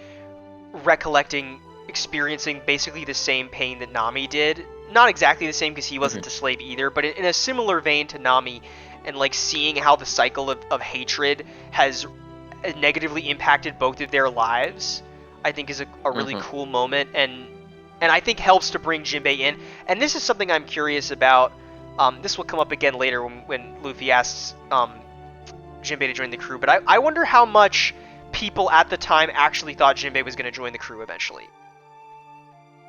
experiencing basically the same pain that Nami did. Not exactly the same because he wasn't a slave either, but in a similar vein to Nami, and like seeing how the cycle of hatred has negatively impacted both of their lives, I think is a really cool moment, and I think helps to bring Jinbei in. And this is something I'm curious about. This will come up again later when Luffy asks Jinbei to join the crew, but I wonder how much people at the time actually thought Jinbei was going to join the crew eventually.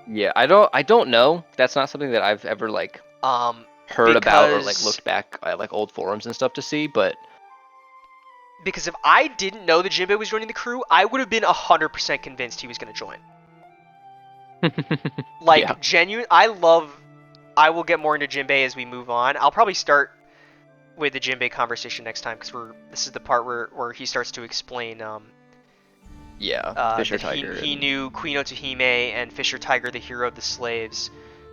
Yeah, I don't know. That's not something that I've ever like heard about or like looked back at like old forums and stuff to see, but because if I didn't know that Jinbei was joining the crew, I would have been 100% convinced he was going to join. Like, genuine. I will get more into Jinbei as we move on. I'll probably start with the Jinbei conversation next time because this is the part where he starts to explain. Fisher Tiger. He knew Queen Otohime and Fisher Tiger, the hero of the slaves,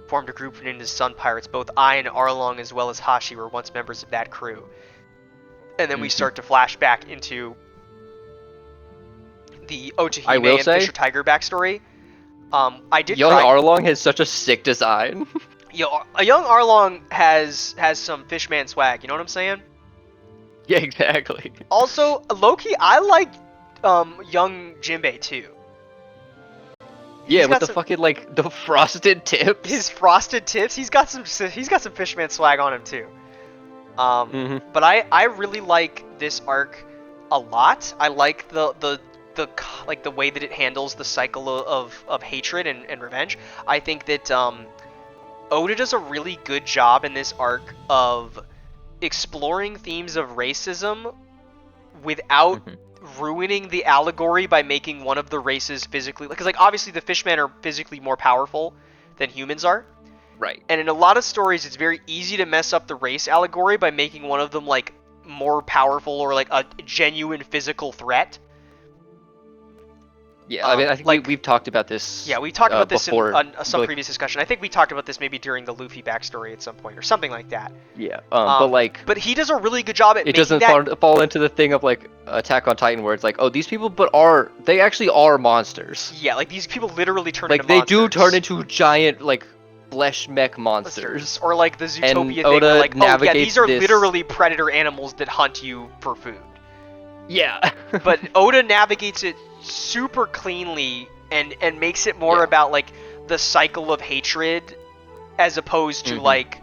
formed a group named the Sun Pirates. Both I and Arlong, as well as Hashi, were once members of that crew. And then we start to flash back into the Otohime and Fisher Tiger backstory. I did. Young Arlong has such a sick design. A young Arlong has some Fishman swag. You know what I'm saying? Yeah, exactly. Also, low-key, I like young Jinbei too. Yeah, with the fucking like the frosted tips. His frosted tips. He's got some Fishman swag on him too. But I really like this arc a lot. I like the way that it handles the cycle of hatred and revenge. I think that Oda does a really good job in this arc of exploring themes of racism without ruining the allegory by making one of the races physically, because like obviously the Fishmen are physically more powerful than humans are, Right. And in a lot of stories, it's very easy to mess up the race allegory by making one of them like more powerful or like a genuine physical threat. Yeah, I mean, I think we've talked about this. Yeah, we talked about this before, in some previous discussion. I think we talked about this maybe during the Luffy backstory at some point or something like that. Yeah, but like, but he does a really good job at it making doesn't that fall into the thing of like Attack on Titan, where it's like, oh, these people, they actually are monsters. Yeah, like these people literally turn like into they monsters. do turn into giant like flesh mech monsters. Or like the Zootopia And thing, Oda where like, oh yeah, these are navigates this- literally predator animals that hunt you for food. Yeah. But Oda navigates it super cleanly and makes it more about like the cycle of hatred as opposed to like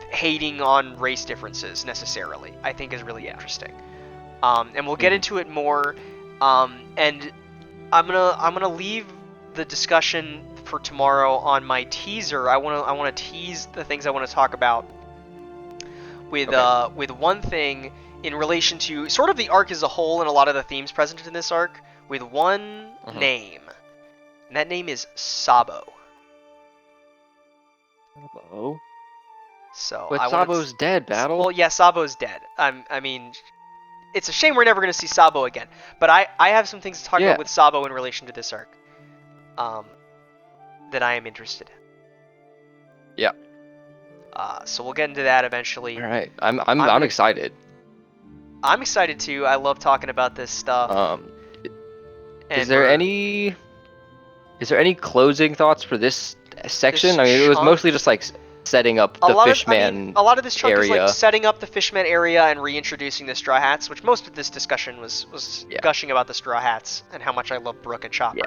hating on race differences necessarily. I think is really interesting. And we'll get into it more. And I'm gonna leave the discussion for tomorrow on my teaser. I wanna tease the things I want to talk about with one thing in relation to sort of the arc as a whole and a lot of the themes presented in this arc with one name. And that name is Sabo. Sabo? So But Sabo's dead, Battle. Well, yeah, Sabo's dead. I mean, it's a shame we're never going to see Sabo again. But I have some things to talk about with Sabo in relation to this arc. That I am interested in. Yeah. So we'll get into that eventually. All right. I'm excited. I'm excited too. I love talking about this stuff. Is there any closing thoughts for this section? I mean, it was mostly just like setting up the Fishman a lot of this chunk area. is like setting up the Fishman area and reintroducing the Straw Hats, which most of this discussion was gushing about the Straw Hats and how much I love Brook and Chopper.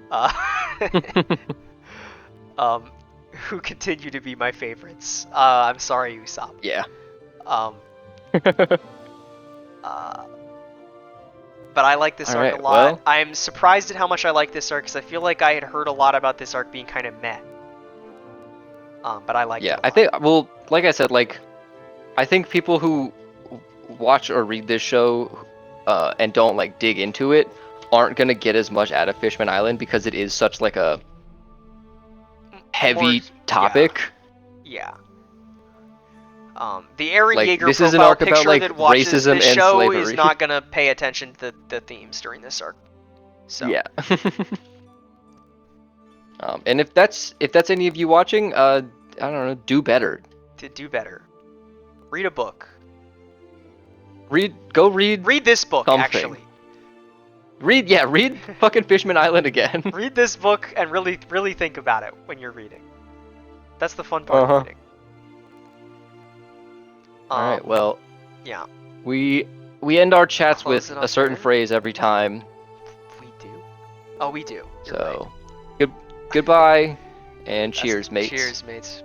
Yeah. Who continue to be my favorites. I'm sorry, Usopp. Yeah. But I like this arc a lot. Well, I'm surprised at how much I like this arc because I feel like I had heard a lot about this arc being kind of meh. But I like it a lot. I think, well, like I said, like, I think people who watch or read this show and don't like dig into it aren't gonna get as much out of Fishman Island because it is such like a heavy topic. Yeah. The Eren like, Yeager this is an profile arc about, picture like, that watches racism this and show slavery. is not gonna pay attention to the themes during this arc. So. Yeah. And if that's any of you watching, I don't know, do better. To do better. Read a book. Read this book, something. actually. Read fucking Fishman Island again. Read this book and really think about it when you're reading. That's the fun part of reading. Alright, well, yeah. We end our chats with a certain phrase every time. We do? Oh, we do. So, goodbye, and cheers, mates. Cheers, mates.